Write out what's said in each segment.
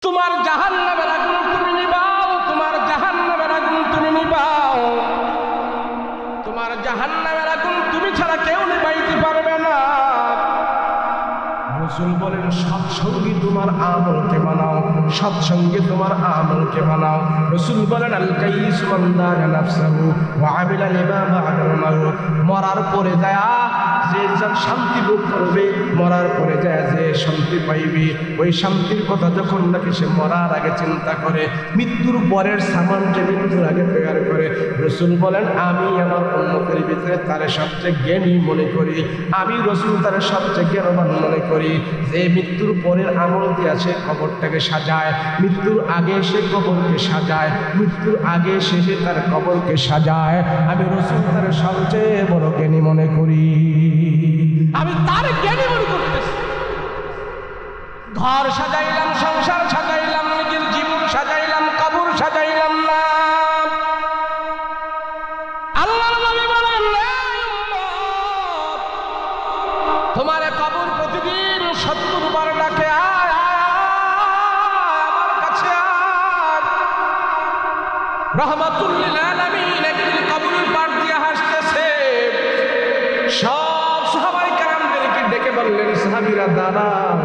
তোমার জাহান্নামের আগুন তুমি নিবাও, তোমার জাহান্নামের আগুন তুমি নিবাও, তোমার জাহান্নামের আগুন তুমি ছাড়া কেউ নিবাইতে পারবে না। রাসূল বলেন সৎসঙ্গী তোমার আমলকে বানাও, সৎসঙ্গে তোমার আমলকে বানাও। রাসূল বলেন আল কাইয়িসু মান দানা নাফসাহু ওয়া আমিলা লিমা বা'দাল মাউত। মরার পরে যায় যে শান্তি ভোগ করবে, মরার পরে যায় যে শান্তি পাইবে, ওই শান্তির কথা যখন নাকি সে মরার আগে চিন্তা করে, মৃত্যুর পরের সামান যে মৃত্যুর আগে তৈরি করে, রাসূল বলেন আমি আমার উম্মতের ভিতরে তারে সবচেয়ে জ্ঞানী মনে করি, আমি রাসূল তারে সবচেয়ে জ্ঞানবান মনে করি। যে মৃত্যুর পরের আমল দিয়ে সে কবরটাকে সাজায়, মৃত্যুর আগে সে কবরকে সাজায়, মৃত্যুর আগে শেষে তার কবরকে সাজায়, আমি রাসূল তারে সবচেয়ে বড় জ্ঞানী মনে করি, আমি তার জ্ঞানী মনে করতেছি। ঘর সাজাইলাম, সংসার সাজাইলাম, নিজের জীবন সাজাইলাম, কবর সাজাইলাম না। আল্লাহর নবী বলেন তোমার কবর প্রতিদিন 70 বার ডাকে আয় আমার কাছে আয়। রাহমাতুল লিল আলামিন একদিন কবরের পাড় দিয়ে হাসতেছে, সব সাহাবায়ে কেরামদেরকে ডেকে বললেন সাহাবীরা দাঁড়াও,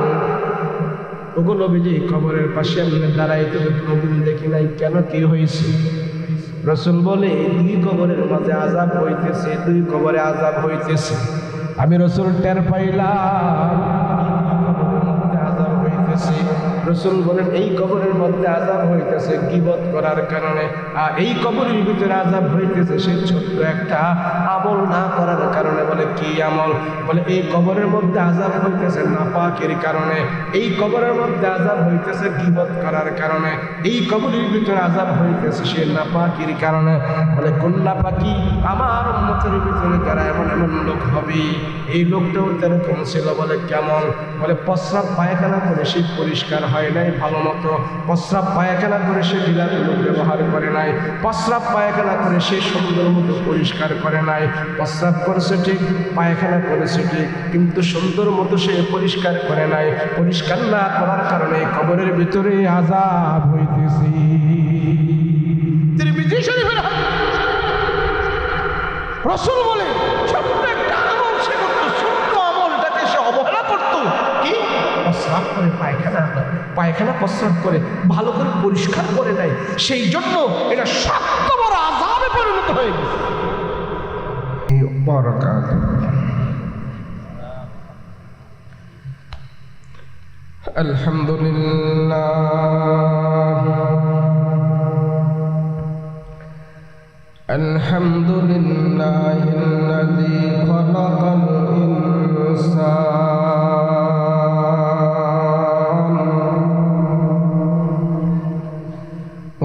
ওগো নবীজি কবরের পাশে আপনি দাঁড়াইতে কোনোদিন দেখি নাই, কেন কি হয়েছে? রাসূল বলে দুই কবরের মাঝে আযাব হইতেছে, দুই কবরে আযাব হইতেছে। আমি রাসূল টের পাইলাম আযাব হইতেছে। রাসূল বলেন এই কবরের মধ্যে আযাব হইতেছে গীবত করার কারণে, আর এই কবরের ভিতরে আযাব হইতেছে সেই ছোট্ট একটা আমল না করার কারণে। বলে কি আমল? বলে এই কবরের মধ্যে আযাব হইতেছে নাপাকের কারণে, এই কবরের মধ্যে আযাব হইতেছে গীবত করার কারণে, এই কবরের ভিতরে আযাব হইতেছে সে নাপাকের কারণে। বলে কোন নাপাকি? আমার উম্মতের ভিতরে যারা এমন এমন লোক হবে, এই লোকটাও তেরকম ছিল। বলে কেমন? বলে প্রস্রাব পায়খানা করে সে পরিষ্কার হয় নাই ভালো মতো, প্রস্রাব পায়খানা করে সে ঢিলাগুলো ব্যবহার করে নাই, প্রস্রাব পায়খানা করে সে সুন্দর মতো পরিষ্কার করে নাই, প্রস্রাব করেছে ঠিক, পায়খানা করেছে ঠিক, কিন্তু সুন্দর মতো সে পরিষ্কার করে নাই। পরিষ্কার না করার কারণে কবরের ভিতরে আযাব হইতেছে। তিরমিজি শরীফের রাসূল বলে ছোট্ট একটা আমল সে করতো, ছোট্ট আমলটাকে সে অবহেলা করতো। কি? প্রস্রাব করে পায়খানা প্রস্রাব করে ভালো করে পরিষ্কার করে নেয়, সেই জন্য এটা শক্ত বড় আযাবে পরিণত হয়ে গেছে। আলহামদুলিল্লাহিল্লাযী খালাকাল ইনসান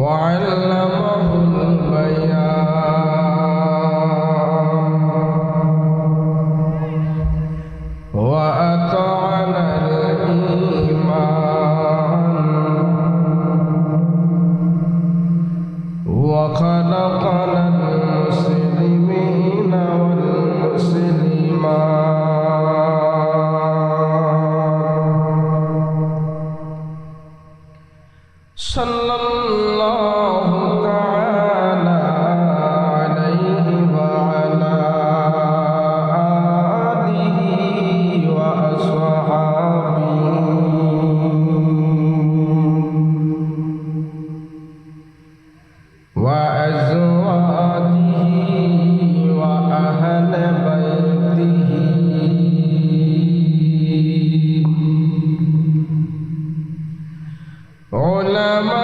ওয়া আল্লামাহুল বায়ান ওয়া আতা'আনাল ঈমান ওয়া খালাকানাল মুসলিমিনা ওয়াল মুসলিমাত সাল্লাল্লাহু তাআলা আলাইহি ওয়া আলা আলিহি ওয়া আসহাবিহি ওয়া আজওয়াজিহি ওয়া আহলি বাইতিহি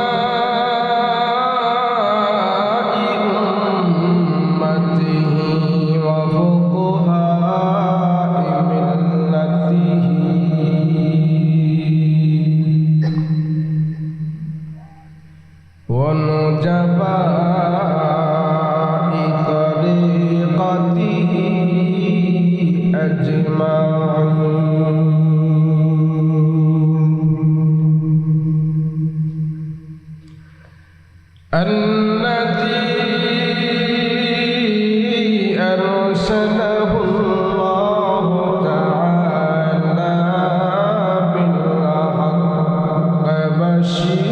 উলামাই উম্মতিহি ওয়া ফুকাহাই মিল্লাতিহি ওয়া নুজাবাই তরিকাতিহি আজমাইন। الذي أرسله الله تعالى بالحق بشيرا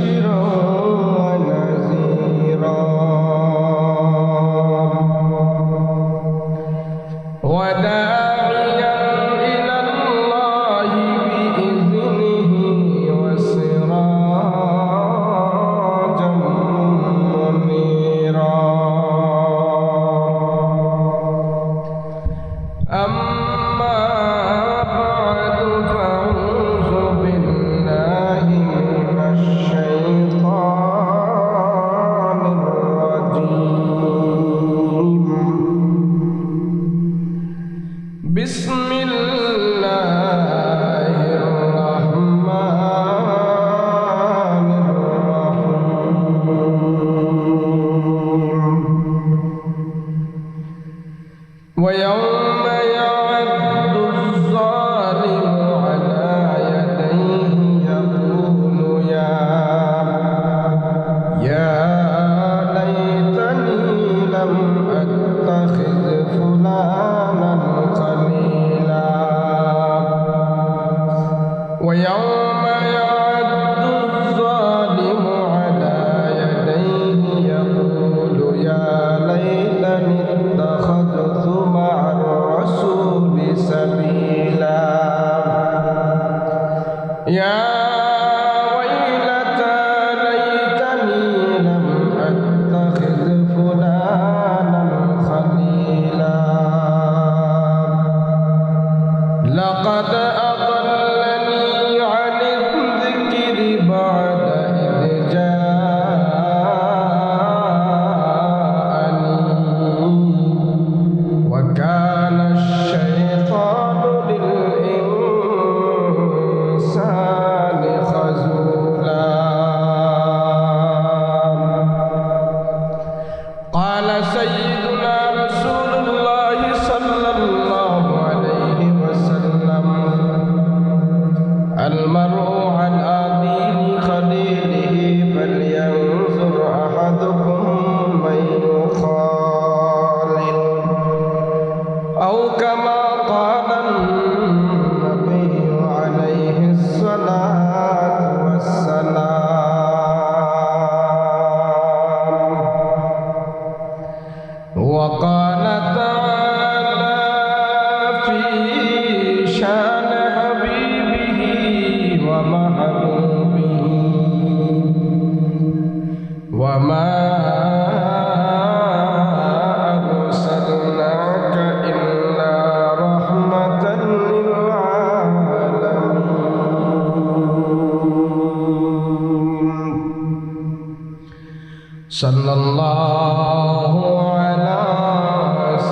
সাল্লাল্লাহু আলা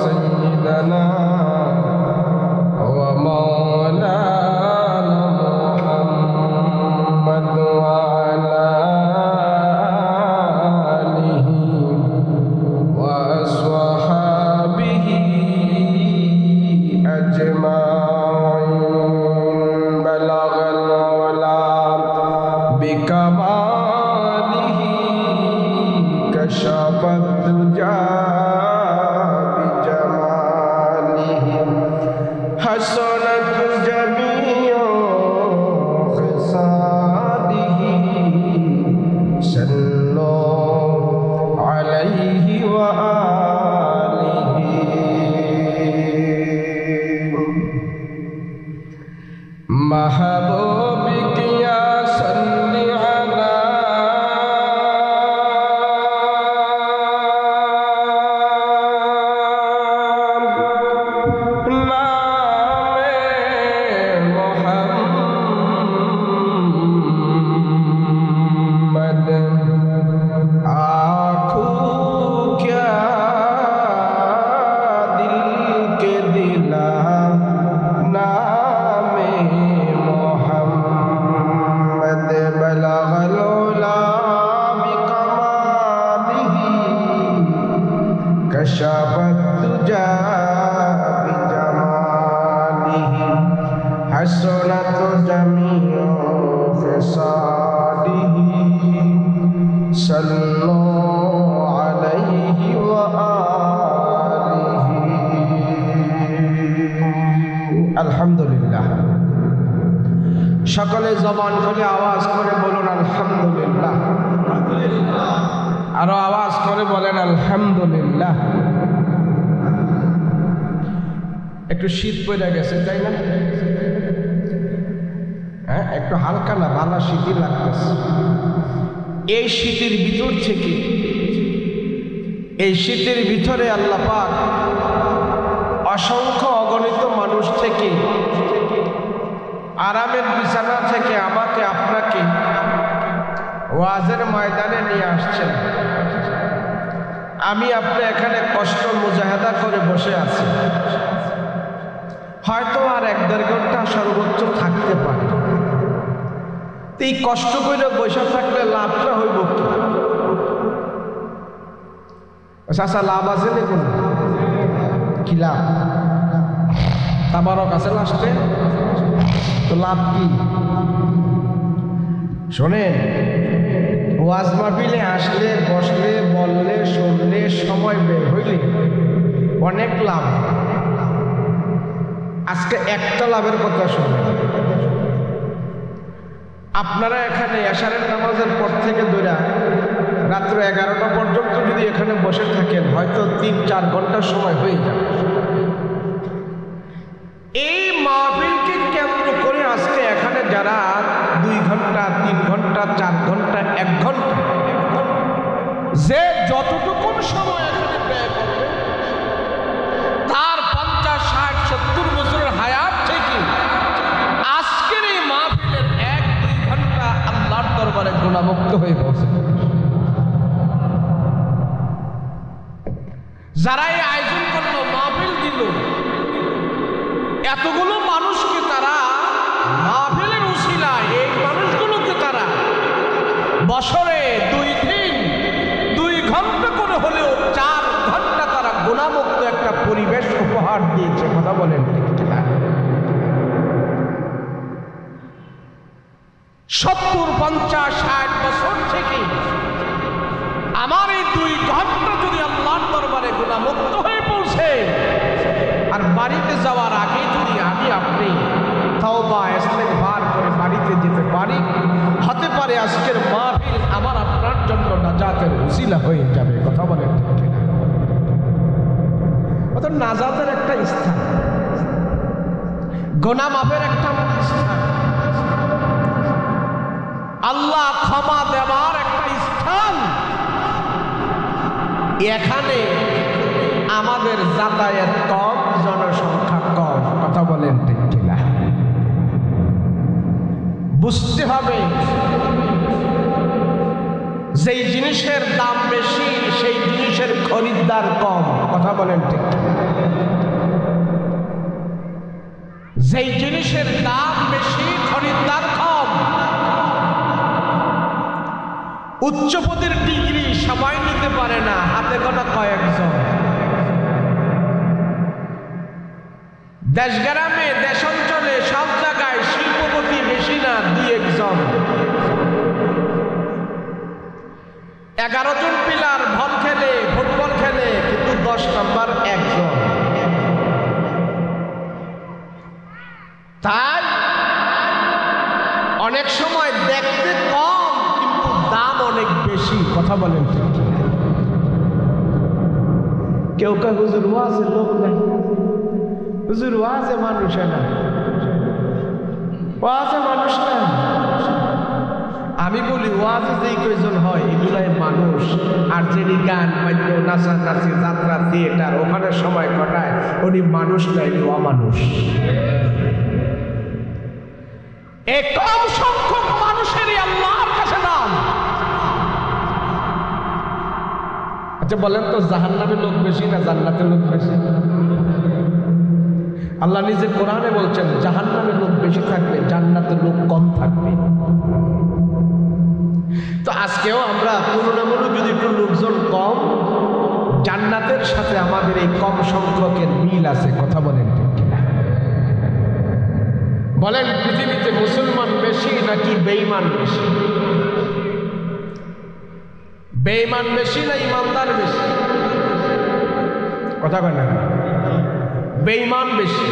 সাইয়্যিদিনা ওয়া মাওলানা মুহাম্মদ ওয়া আলা আলিহি ওয়া আসহাবিহি আজমাইন বালাগাল উলা বিকামালিহি كشف الدجى بجماله حسنت جميع خصاله صلوا عليه وآله محبوبك يا صل على كشف الدجى بجماله حسنت جميع خصاله صلوا عليه وآله الحمد لله সকলে জবান খুলে আওয়াজ করে বলুন আলহামদুলিল্লাহ। আরো আওয়াজ করে বলেন আলহামদুলিল্লাহ। একটু শীত পড়ে গেছে তাই না? হ্যাঁ, একটু হালকা না, ভালো শীতই লাগতেছে। এই শীতের ভিতর থেকে, এই শীতের ভিতরে আল্লাহ পাক অসংখ্য অগণিত মানুষ থেকে, আরামের বিছানা থেকে আমাকে আপনাকে ওয়াজের ময়দানে নিয়ে আসছেন। আমি আপনি এখানে কষ্ট মুজাহাদা করে বসে আছি, হয়তো আর 1-1.5 ঘন্টা সর্বোচ্চ থাকতে পারে। এই কষ্ট করে বসে থাকলে লাভটা হইব কি? আচ্ছা, লাভ আছে দেখুন, কি লাভ? আমারও কাছে আসতে তো লাভ কি? শোনেন, ওয়াজ মাহফিলে আসলে, বসলে, বললে, শুনলে, সময় বের হইলে অনেক লাভ। আজকে একটা লাভের কথা শুনবেন। আপনারা এখানে এশারের নামাজের পর থেকে ধরে রাত্র 11টা পর্যন্ত যদি এখানে বসে থাকেন, হয়তো 3-4 ঘন্টা সময় হয়ে যাবে। এই মাহফিলকে কেন্দ্র করে আজকে এখানে যারা 2 ঘন্টা, 3 ঘন্টা, 4 ঘন্টা, 1 ঘন্টা, যে যতটুকু সময় এখানে ব্যয় করবে, তার 50, 60, 70 বছরের হায়াত থেকে আজকের এই মাহফিলের 1-2 ঘন্টা আল্লাহর দরবারে গুনাহমুক্ত হয়ে বসে। যারা এই আয়োজন করলো, মাহফিল দিল, এতগুলো মানুষকে তারা মাহফিলের উসিলায়, এই মানুষগুলোকে তারা বছরে 2 দিন 2 ঘন্টা করে হলেও 4 ঘন্টা তারা গুনাহমুক্ত একটা পরিবেশ উপহার দিয়েছে। কথা বলেন ঠিক কিনা? 70, 50, 60 বছর থেকে আমার এই 2 ঘন্টা যদি আল্লাহর দরবারে গুনাহমুক্ত হয়ে পৌঁছে, আর বাড়িতে যাওয়ার আগে যদি আমি আপনি তাওবা ইস্তেগফার করে বাড়িতে যেতে পারি, হতে পারে আজকের মাহফিল আমার আপনার জন্য নাজাতের উসিলা হয়ে যাবে। কথা বলেন ঠিক কিনা? অর্থাৎ নাজাতের একটা স্থান, গুনাহ মাফের একটা স্থান, আল্লাহ ক্ষমা দেওয়ার একটা স্থান। এখানে আমাদের যাতায়াত কম, জনসংখ্যা কম। কথা বলেন ঠিক কিনা? বুঝতে হবে যেই জিনিসের দাম বেশি সেই জিনিসের খরিদ্দার কম। কথা বলেন ঠিক? যেই জিনিসের দাম বেশি খরিদ্দার কম। উচ্চপদের ডিগ্রি সবাই নিতে পারে না, হাতে গোনা কয়েকজন। দেশ গ্রামে, দেশাঞ্চলে, সব জায়গায় শিল্পপতি বেশি না, 2-1 জন। 11 জন প্লেয়ার বল খেলে, ফুটবল খেলে, কিন্তু 10 নম্বর 1 জন। তাই অনেক সময় দেখতে কম কিন্তু দাম অনেক বেশি। কথা বলেন ঠিক? কেউ কে হুজুর ওয়াজে লোক নাই, হুজুর ওয়াজে মানুষ না, ওয়াজে মানুষ না। আমি বলি ওয়াজে যেই কয়জন হয় এগুলাই মানুষ, আর যিনি গান বাদ্য নাচানাচি যাত্রা থিয়েটার ওখানে সময় কাটায় উনি মানুষ নাই, অমানুষ। এই কম সংখ্যক মানুষেরই আল্লাহর কাছে দাম। আচ্ছা বলেন তো, জাহান্নামের লোক বেশি না জান্নাতের লোক বেশি? আল্লাহ নিজে কোরআনে বলছেন জাহান্নামের লোক বেশি থাকবে, জান্নাতের লোক কম থাকবে। তো আজকেও আমরা তুলনামূলক যদি একটু লোকজন কম, জান্নাতের সাথে আমাদের এই কম সংখ্যকের মিল আছে। কথা বলেন ঠিক কিনা? বলেন পৃথিবীতে মুসলমান বেশি নাকি বেঈমান বেশি? বেঈমান বেশি না ইমানদার বেশি? কথা কয় না? বেঈমান বেশি।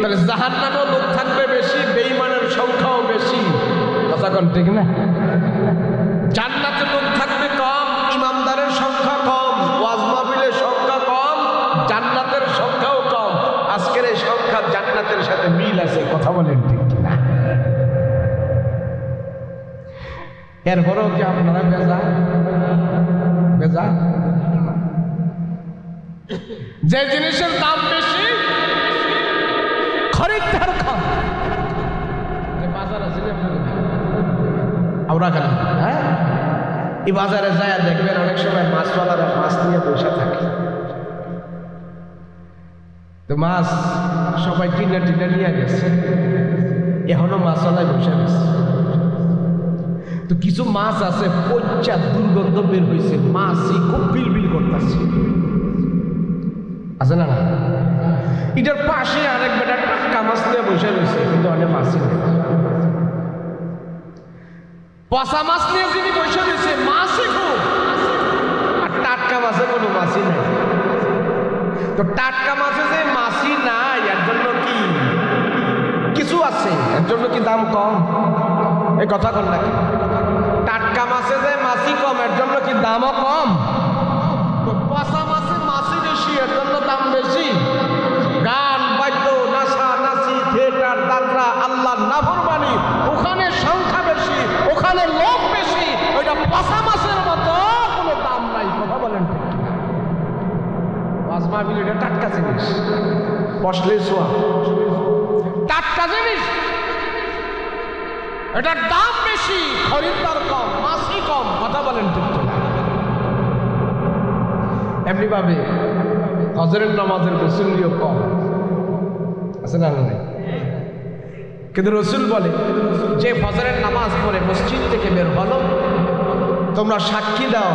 তাহলে জাহান্নামেও লোক থাকবে বেশি, বেঈমানের সংখ্যাও বেশি। কথা কন ঠিক না? জান্নাতে লোক থাকবে কম, ইমানদারের সংখ্যা কম, ওয়াজ মাহফিলের সংখ্যা কম, জান্নাতের সংখ্যাও কম। আজকের এই সংখ্যা জান্নাতের সাথে মিল আছে। কথা বলেন ঠিক না? এরপরেও কি আপনারা বেজা? যে জিনিসের দাম বেশি খরিদ্দার কম। বাজার আছে আমরা কেন? হ্যাঁ, এই বাজারে যায় দেখবেন অনেক সময় মাছওয়ালারা মাছ নিয়ে বসে থাকে। তো মাছ সবাই কিনে নিয়ে গেছে, এখনো মাছওয়ালায় বসে গেছে। তো কিছু মাছ আছে পচা দুর্গন্ধ বের হয়েছে, মাছই খুব বিলবিল করতেছে, আছে না? এটার পাশে আরেক বেটা টাটকা মাছ নিয়ে বসে রয়েছে, কিন্তু অনেক মাছই নেই। পচা মাছ নিয়ে যিনি বসে রয়েছে মাছই খুব, আর টাটকা মাছে কোনো মাছই নেই। তো টাটকা মাছে যে মাছই নাই এর জন্য কি কিছু আছে? এর জন্য কি দাম কম? এই কথা কন নাকি? টাটকা মাছে যে মাছই কম এর জন্য কি দামও কম? তো পচা মাছে মাছই বেশি, এর জন্য দাম বেশি। গান বাদ্য নাচানাচি থিয়েটার যাত্রা আল্লাহর নাফরমানি, ওখানে সংখ্যা বেশি, ওখানে লোক বেশি। ওইটা পচা মাছের মতো কোনো দাম নাই। কথা বলেন ঠিক? ওয়াজ মাহফিল এটা টাটকা জিনিস, বসলে সোয়া টাটকা জিনিস, এটার দাম বেশি, খরিদ্দার কম, মাছই কম। কথা বলেন ঠিক না? এমনি ভাবে ফজরের নামাজের গোসলিও কম আছে না নাই? কিন্তু রসুল বলে যে ফজরের নামাজ পড়ে মসজিদ থেকে বের হলো, তোমরা সাক্ষী দাও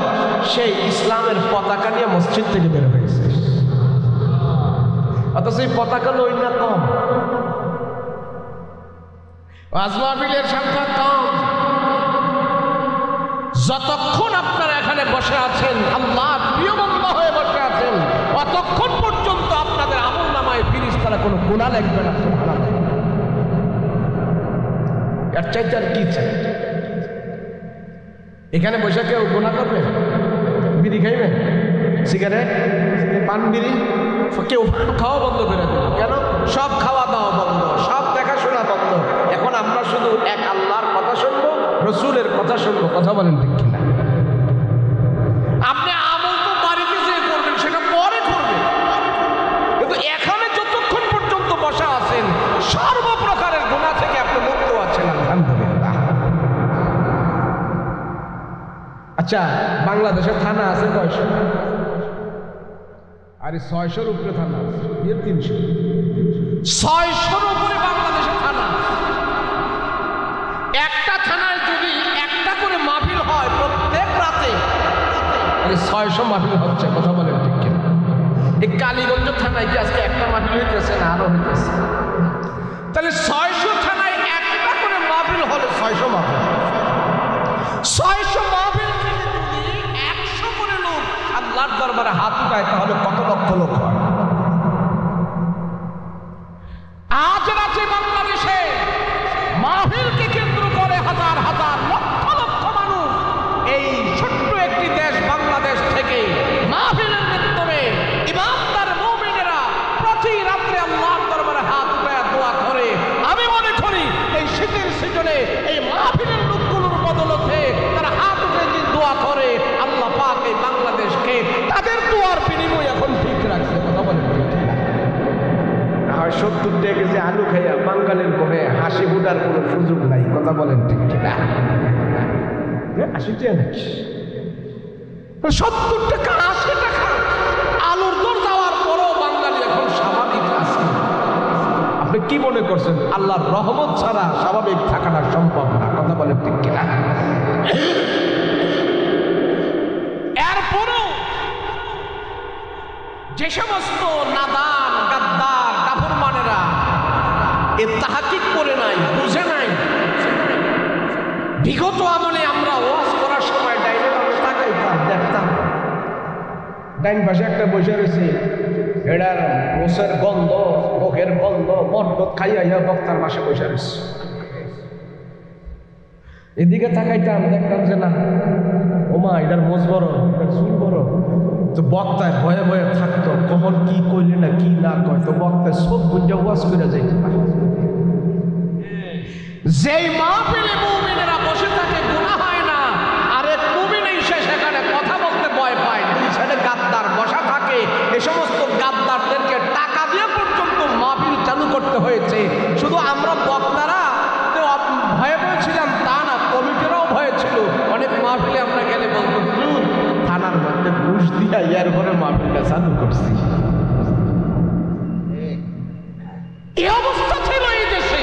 সেই ইসলামের পতাকা নিয়ে মসজিদ থেকে বের হয়েছে। অথচ এই পতাকা লই না কম, ওয়াজ মাহফিলের সংখ্যা কম। যতক্ষণ আপনারা এখানে বসে আছেন, আল্লাহ প্রিয় বান্দা হয়ে বসে আছেন, অতক্ষণ পর্যন্ত আপনাদের আমল নামায় ফেরেশতারা কোনো গুনাহ লিখবে না। সুবহানাল্লাহ। এর চাইতে আর কি চাই? এখানে বসে কেউ গুনাহ করবে? বিড়ি খাইবে, সিগারেট, পান বিড়ি, কেউ খাওয়া বন্ধ করে দেবে। কেন? সব খাওয়া দাওয়া বন্ধ, সব দেখাশোনা বন্ধ। এখন আমরা শুধু এক আল্লাহর কথা শুনবো, রসুলের কথা শুনবো। কথা বলেন ঠিক কিনা? আপনি আমল তো বাড়িতে যে করবেন সেটা পরে করবেন, কিন্তু এখানে যতক্ষণ পর্যন্ত বসা আছেন সর্বপ্রকারের গুনাহ থেকে আপনি মুক্ত আছেন। আলহামদুলিল্লাহ। আচ্ছা, বাংলাদেশে থানা আছে কয়শো? আরে 600-র উপরে থানা আছে, 300, 600-র উপরে বাংলাদেশে থানা। একটা থানায় যদি একটা করে মাহফিল হয় প্রত্যেক রাতে, 600 মাহফিল হচ্ছে। কথা বলেন ঠিক কিনা? এই কালীগঞ্জ থানায় কি আজকে একটা মাহফিল হইতেছে না আরো হইতেছে? তাহলে 600 থানায় একটা করে মাহফিল হলে 600 মাহফিল, 600 মাহফিল থেকে যদি 100 করে লোক আল্লাহর দরবারে হাত উঠায় তাহলে কত লক্ষ লোক হয়? আজ রাতে বাংলাদেশে মাহফিলকে কেন্দ্র করে হাজার হাজার লক্ষ লক্ষ মানুষ এই ছোট্ট একটি দেশ বাংলাদেশ থেকে মাহফিলের মাধ্যমে ইমানদার মুমিনেরা প্রতি রাত্রে আল্লাহর দরবারে হাত উঠায় দোয়া করে। আমি মনে করি এই শীতের সিজনে এই মাহফিলের লোকগুলোর বদলতে তারা হাত উঠে যে দোয়া করে, আল্লাহ পাক এই বাংলাদেশকে তাদের দোয়ার বিনিময় এখন ঠিক রাখছে। কথা বলেন ঠিক না? 70 টাকা কেজি আলু খাইয়া বাঙালির ঘরে হাসি ফুটার কোনো সুযোগ নাই। কথা বলেন ঠিক কিনা? 80 টাকা নাকি 70 টাকা 80 টাকা আলুর দর যাওয়ার পরও বাঙালি এখন স্বাভাবিক আছে। আপনি কি মনে করছেন আল্লাহর রহমত ছাড়া স্বাভাবিক থাকাটা সম্ভব না? কথা বলেন ঠিক কিনা? এরপরও যে সমস্ত নাদান গাদ্দার কাফরমানেরা এ তাহাকিক করে নাই, বুঝে নাই, বিগত আমলে আমরা ওয়াজ করার সময় ডাইনে বামে তাকাইতাম, দেখতাম ডাইন পাশে একটা বসে রয়েছে, এটার রোসের গন্ধ, মুখের গন্ধ, মটবত খাইয়া বক্তার পাশে বসে রয়েছে। এদিকে তাকাইতাম, দেখতাম যে না, ওমা এটার মোজ বড়, এটার চুল বড়। তো বক্তায় ভয়ে ভয়ে থাকতো, কখন কি কইলে না কি না কয়। তো বক্তায় সব বুঝে ওয়াজ করে যাইতে পারে। যেই মাহফিলে মুমিনেরা বসে থাকে গুনাহ হয় না, আরেক মুমিন এসে সেখানে কথা বলতে ভয় পায়, দুই সাইডে গাদ্দার বসা থাকে। এই সমস্ত গাদ্দারদেরকে টাকা দিয়ে পর্যন্ত মাহফিল চালু করতে হয়েছে। শুধু আমরা বক্তারা ভয়ে ভয়ে ছিলাম তা না, কমিটিরাও ভয়ে ছিল। অনেক মাহফিলে আমরা গেলে বলতো থানার মধ্যে ঘুষ দিয়া ইয়ার ঘরে মাহফিলটা চালু করছি। এই অবস্থা ছিল এই দেশে।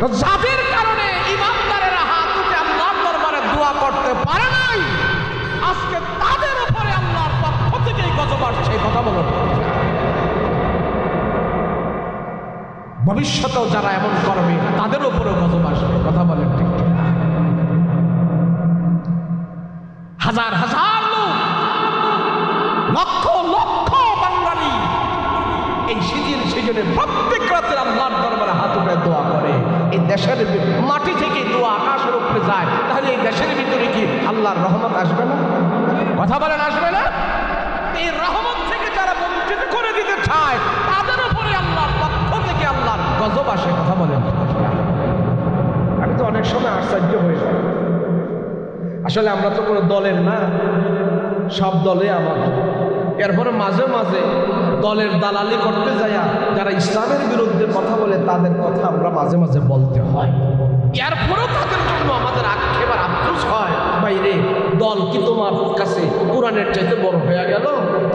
তো যাদের কারণে ইমানদারেরা হাত উঠে আল্লাহর দরবারে দোয়া করতে পারে নাই, আজকে তাদের উপরে আল্লাহর পক্ষ থেকেই গজব আসছে। কথা বলো, ভবিষ্যতেও যারা এমন করবে তাদের উপরেও গজব আসবে। কথা বলেন ঠিক কিনা? হাজার হাজার লোক, লক্ষ লক্ষ বাঙালি এই শীতের সিজনে প্রত্যেক রাতে আল্লাহর দরবারে হাত উঠে দোয়া করে। এই দেশের মাটি থেকে দোয়া আকাশের উপরে যায়, তাহলে এই দেশের ভিতরে কি আল্লাহর রহমত আসবে না? কথা বলেন, আসবে না? এই রহমত থেকে যারা বঞ্চিত করে দিতে চায় তাদের উপরে আল্লাহর পক্ষ থেকে আল্লাহর গজব আসে। কথা বলেন। আমি তো অনেক সময় আশ্চর্য হয়ে যাই, আসলে আমরা তো কোনো দলের না, সব দলে আমাদের। এরপরে মাঝে মাঝে দলের দালালি করতে যাইয়া যারা ইসলামের বিরুদ্ধে কথা বলে তাদের কথা আমরা মাঝে মাঝে বলতে হয়। এরপরেও তাদের জন্য আমাদের আক্ষেপ আর আফসোস হয়, বাইরে দল কি তোমার কাছে কোরআনের চাইতে বড় হয়ে গেল?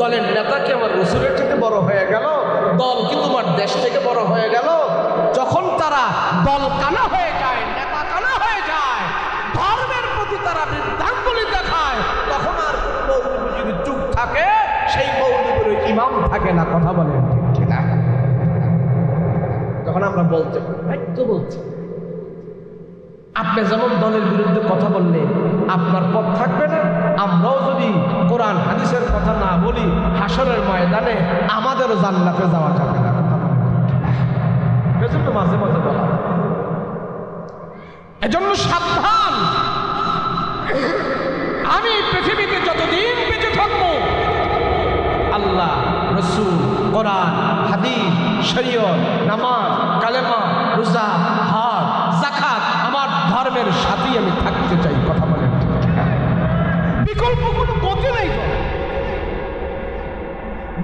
দলের নেতা কি আমার রসুলের চাইতে বড় হয়ে গেল? দল কি তোমার দেশ থেকে বড় হয়ে গেল? যখন তারা দল কানা হয়ে যায়, নেতা কানা হয়ে যায়, ধর্মের প্রতি তারা বৃদ্ধাঙ্গুলি দেখায়, তখন আর মৌলবী যদি চুপ থাকে সেই মৌলবীর ইমাম থাকে না। কথা বলেন ঠিক না? তখন আমরা বলতে তো বলছি, আপনি যেমন দলের বিরুদ্ধে কথা বললে আপনার পথ থাকবে না, আমরাও যদি কোরআন হাদিসের কথা না বলি হাসরের ময়দানে আমাদেরও জান্নাতে যাওয়া যাবে না। কথা বলেন, এজন্য মাঝে মাঝে বলা, এজন্য সাবধান। আমি পৃথিবীতে যতদিন বেঁচে থাকবো আল্লাহ, রসুল, কোরআন, হাদিস, শরীয়ত, নামাজ, কালেমা, রোজা, হজ, যাকাত আমার ধর্মের সাথেই আমি থাকতে চাই। কথা বলেন, বিকল্প কোনো গতি নেই। তো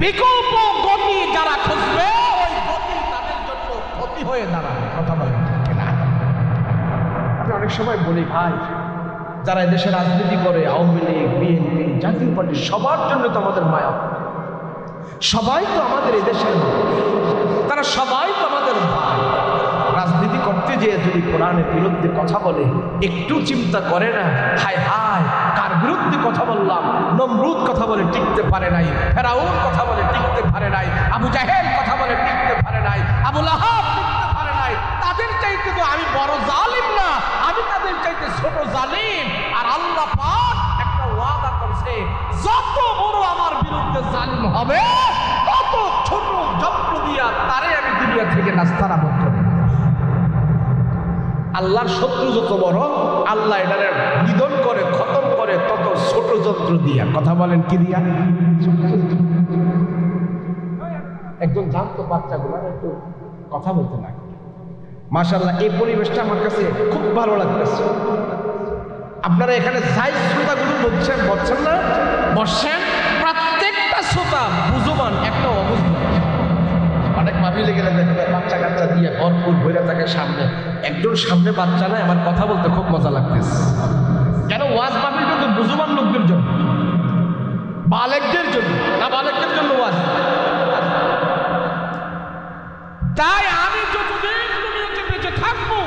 বিকল্প গতি যারা খুঁজবে ওই গতি তাদের জন্য ক্ষতি হয়ে দাঁড়ায়। কথা বলেন ঠিক না? আমি অনেক সময় বলি ভাই, যারা এদেশে রাজনীতি করে, আওয়ামী লীগ, বিএনপি, জাতীয় পার্টি, সবার জন্য তো আমাদের মায়া। সবাই তো আমাদের এদেশের মানুষ, তারা সবাই তো আমাদের ভাই। রাজনীতি করতে যেয়ে যদি কোরআনের বিরুদ্ধে কথা বলে, একটু চিন্তা করে না, হায় হায় কার বিরুদ্ধে কথা বললাম। নমরুদ কথা বলে টিকতে পারে নাই, ফেরাউন কথা বলে টিকতে পারে নাই, আবু জাহেল কথা বলে টিকতে পারে নাই, আবু লাহাব টিকতে পারে নাই। তাদের চাইতে তো আমি বড় জালিম না, আমি তাদের চাইতে ছোট জালিম। আর আল্লাহ পাক একটা ওয়াদা করছে, যত বড় আমার বিরুদ্ধে জালিম হবে, তত ছোট যন্ত্র দিয়া তারে আমি দুনিয়া থেকে নাস্তানাবুদ করব। আল্লাহর শত্রু যত বড়, আল্লাহ এটারে নিধন করে, খতম করে তত ছোট যন্ত্র দিয়া। কথা বলেন কি দিয়া? একজন জানতো বাচ্চাগুলো একটু কথা বলতে লাগে। মাশাআল্লাহ, এই পরিবেশটা আমার কাছে খুব ভালো লাগতেছে। আপনারা এখানে যাই শ্রোতাগুলো বলছেন না, বসছেন, প্রত্যেকটা শ্রোতা বুঝবান একটা অবস্থা। অনেক মাহফিলে গেলে দেখবেন বাচ্চা কাচ্চা দিয়ে ভরপুর ভরে থাকে সামনে। একজন সামনে বাচ্চা নাই, আমার কথা বলতে খুব মজা লাগতেছে। কেন? ওয়াজ মাহফিল কিন্তু বুঝবান লোকদের জন্য, বালেকদের জন্য না, বালেকদের জন্য ওয়াজ। তাই আমি যতদিন দুনিয়াতে বেঁচে থাকবো,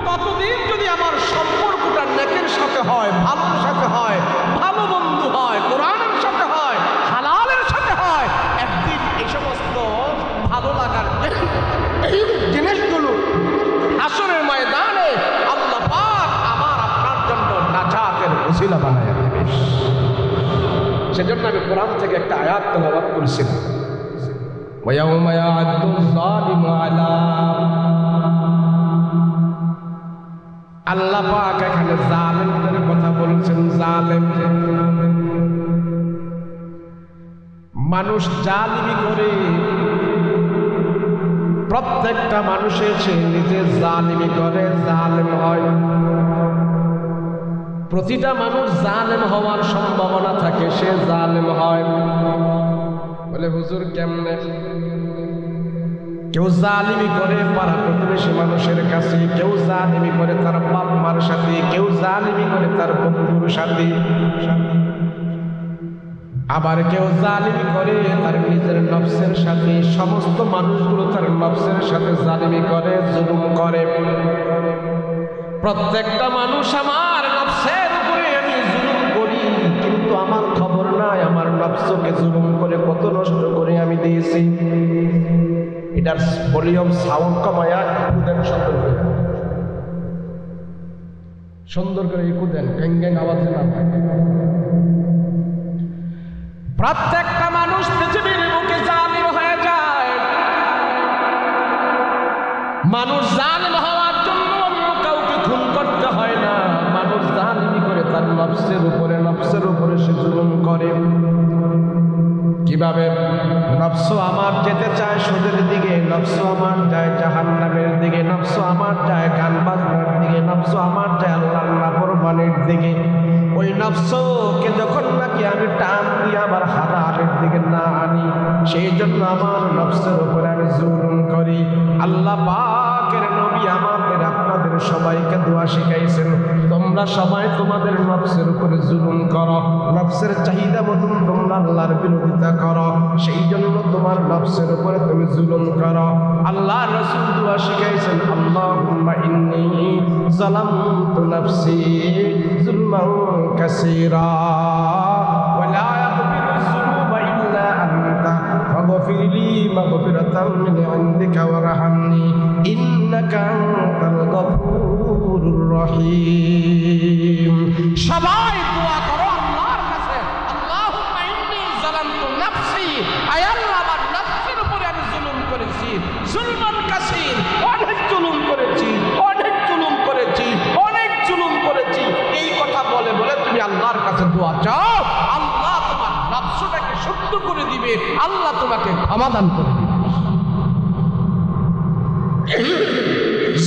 ততদিন যদি আমার সম্পর্কটা নেকের সাথে হয়, ভালোর সাথে হয়, ভালো বন্ধু হয়, কোরআনের সাথে হয়, হালালের সাথে হয়, একদিন এই সমস্ত ভালো লাগার এই জিনিসগুলো আসরের ময়দানে আল্লাহ পাক আমার আপনার জন্য নাজাতের ওসিলা বানায় দেবে। সেজন্য আমি কোরআন থেকে একটা আয়াত তেলাওয়াত করেছিলাম, ওয়ায়াউমা ইয়া'আদ্দু যালিমু আলা। আল্লাহ পাক এখানে জালেমদের কথা বলছেন। জালেম মানুষ জালিমি করে, প্রত্যেকটা মানুষের সে নিজে জালিমি করে, জালেম হয়। প্রতিটা মানুষ জালেম হওয়ার সম্ভাবনা থাকে, সে জালেম হয়। বলে হুজুর কেমনে? কেউ জালিমি করে পাড়া প্রতিবেশী মানুষের কাছে, কেউ জালিমি করে তার বাপ মার সাথে, কেউ জালিমি করে তার বন্ধুর সাথে, আবার কেউ জালিমি করে তার নিজের নফসের সাথে। সমস্ত মানুষগুলো তার নফসের সাথে জালিমি করে, জুলুম করে। প্রত্যেকটা মানুষ আমার নফসের উপরে আমি জুলুম করি, কিন্তু আমার খবর নাই আমার নফসকে জুলুম করে কত নষ্ট করে আমি দিয়েছি। এটার ভলিউম সাউন্ড কমায়া একটু দেন, সুন্দর করে, সুন্দর করে একটু দেন, গ্যাং গ্যাং আওয়াজে না। প্রত্যেকটা মানুষ পৃথিবীর বুকে জালিম হয়ে যায়। মানুষ জালিম হওয়ার জন্য অন্য কাউকে খুন করতে হয় না। মানুষ জালিমি করে তার নফসের উপরে সে জুলুম করে। কিভাবে? নফস আমার যেতে চায় সুদের দিকে, নফস আমার যায় জাহান্নামের দিকে, নফস আমার যায় গান বাজনার দিকে, নফস আমার যায় আল্লাহর নাফরমানির দিকে। ওই নফসকে যখন নাকি আমি টান দিয়ে আমার হালালের দিকে না আনি, সেই জন্য আমার নফসের উপরে আমি জুলুম করি। আল্লাহ পাকের নবী আমাদের আপনাদের সবাইকে দোয়া শিখাইছেন, তোমরা সবাই তোমাদের নফসের উপরে জুলুম করো, নফসের চাহিদা মতন তোমরা আল্লাহর বিরোধিতা করো, সেই জন্য তোমার নফসের উপরে তুমি জুলুম করো। আল্লাহ রাসূল দোয়া শিখাইছেন, আল্লাহুম্মা ইন্নী যালামতু নাফসি যুলমান কাসীরা ওয়া লা ইয়াগফিরু যুনুবা ইল্লা আনতা ফাগফির লি মাগফিরাতাম মিন ইনদিকা ওয়ারহামনি ইন্নাকা আনতাল গফুরুর রহিম। সবাই দোয়া করো আল্লাহর কাছে, আল্লাহুম্মা ইন্নী যালামতু নাফসি, আয় আল্লাহ আমার নফসের উপরে আমি জুলুম করেছি, যুলমান কাসীর, অনেক জুলুম করেছি, অনেক জুলুম করেছি, অনেক জুলুম করেছি। এই কথা বলে বলে তুমি আল্লাহর কাছে দোয়া চাও, আল্লাহ তোমার নফসটাকে শুদ্ধ করে দিবে, আল্লাহ তোমাকে ক্ষমা দান করে দিবে।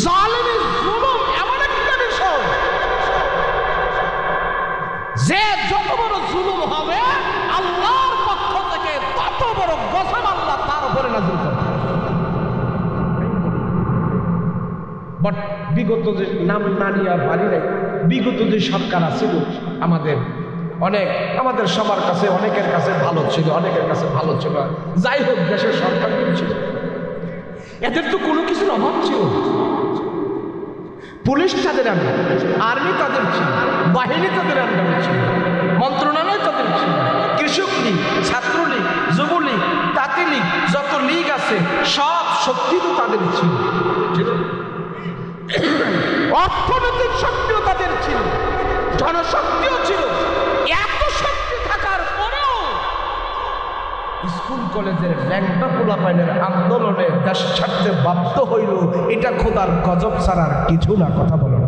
জালিমি জুলুম এমন একটা বিষয় যে যত বড় জুলুম হবে আল্লাহর পক্ষ থেকে তত বড় গজব আল্লাহ তার উপরে নাযিল করবে। বাট বিগত যে নাম না নিয়ে আর পারি নাই, বিগত যে সরকার আছে আমাদের সবার কাছে অনেকের কাছে ভালো ছিল, অনেকের কাছে ভালো ছিল। যাই হোক, দেশের সরকার ছিল, এদের তো কোনো কিছুর অভাব ছিল। পুলিশ তাদের আন্ডারে, আর্মি তাদের ছিল, বাহিনী তাদের আন্ডারে ছিল, মন্ত্রণালয় তাদের ছিল, কৃষক লীগ, ছাত্রলীগ, যুবলীগ, তাঁতি লীগ, যত লীগ আছে সব শক্তি তো তাদের ছিল। অর্থনৈতিক শক্তিও তাদের ছিল, জনশক্তিও ছিল। এত শক্তি থাকার পরেও স্কুল কলেজের ল্যাংটা পোলাপাইনের আন্দোলনে দেশ ছাড়তে বাধ্য হইল। এটা খোদার গজব ছাড়ার কিছু না। কথা বলো,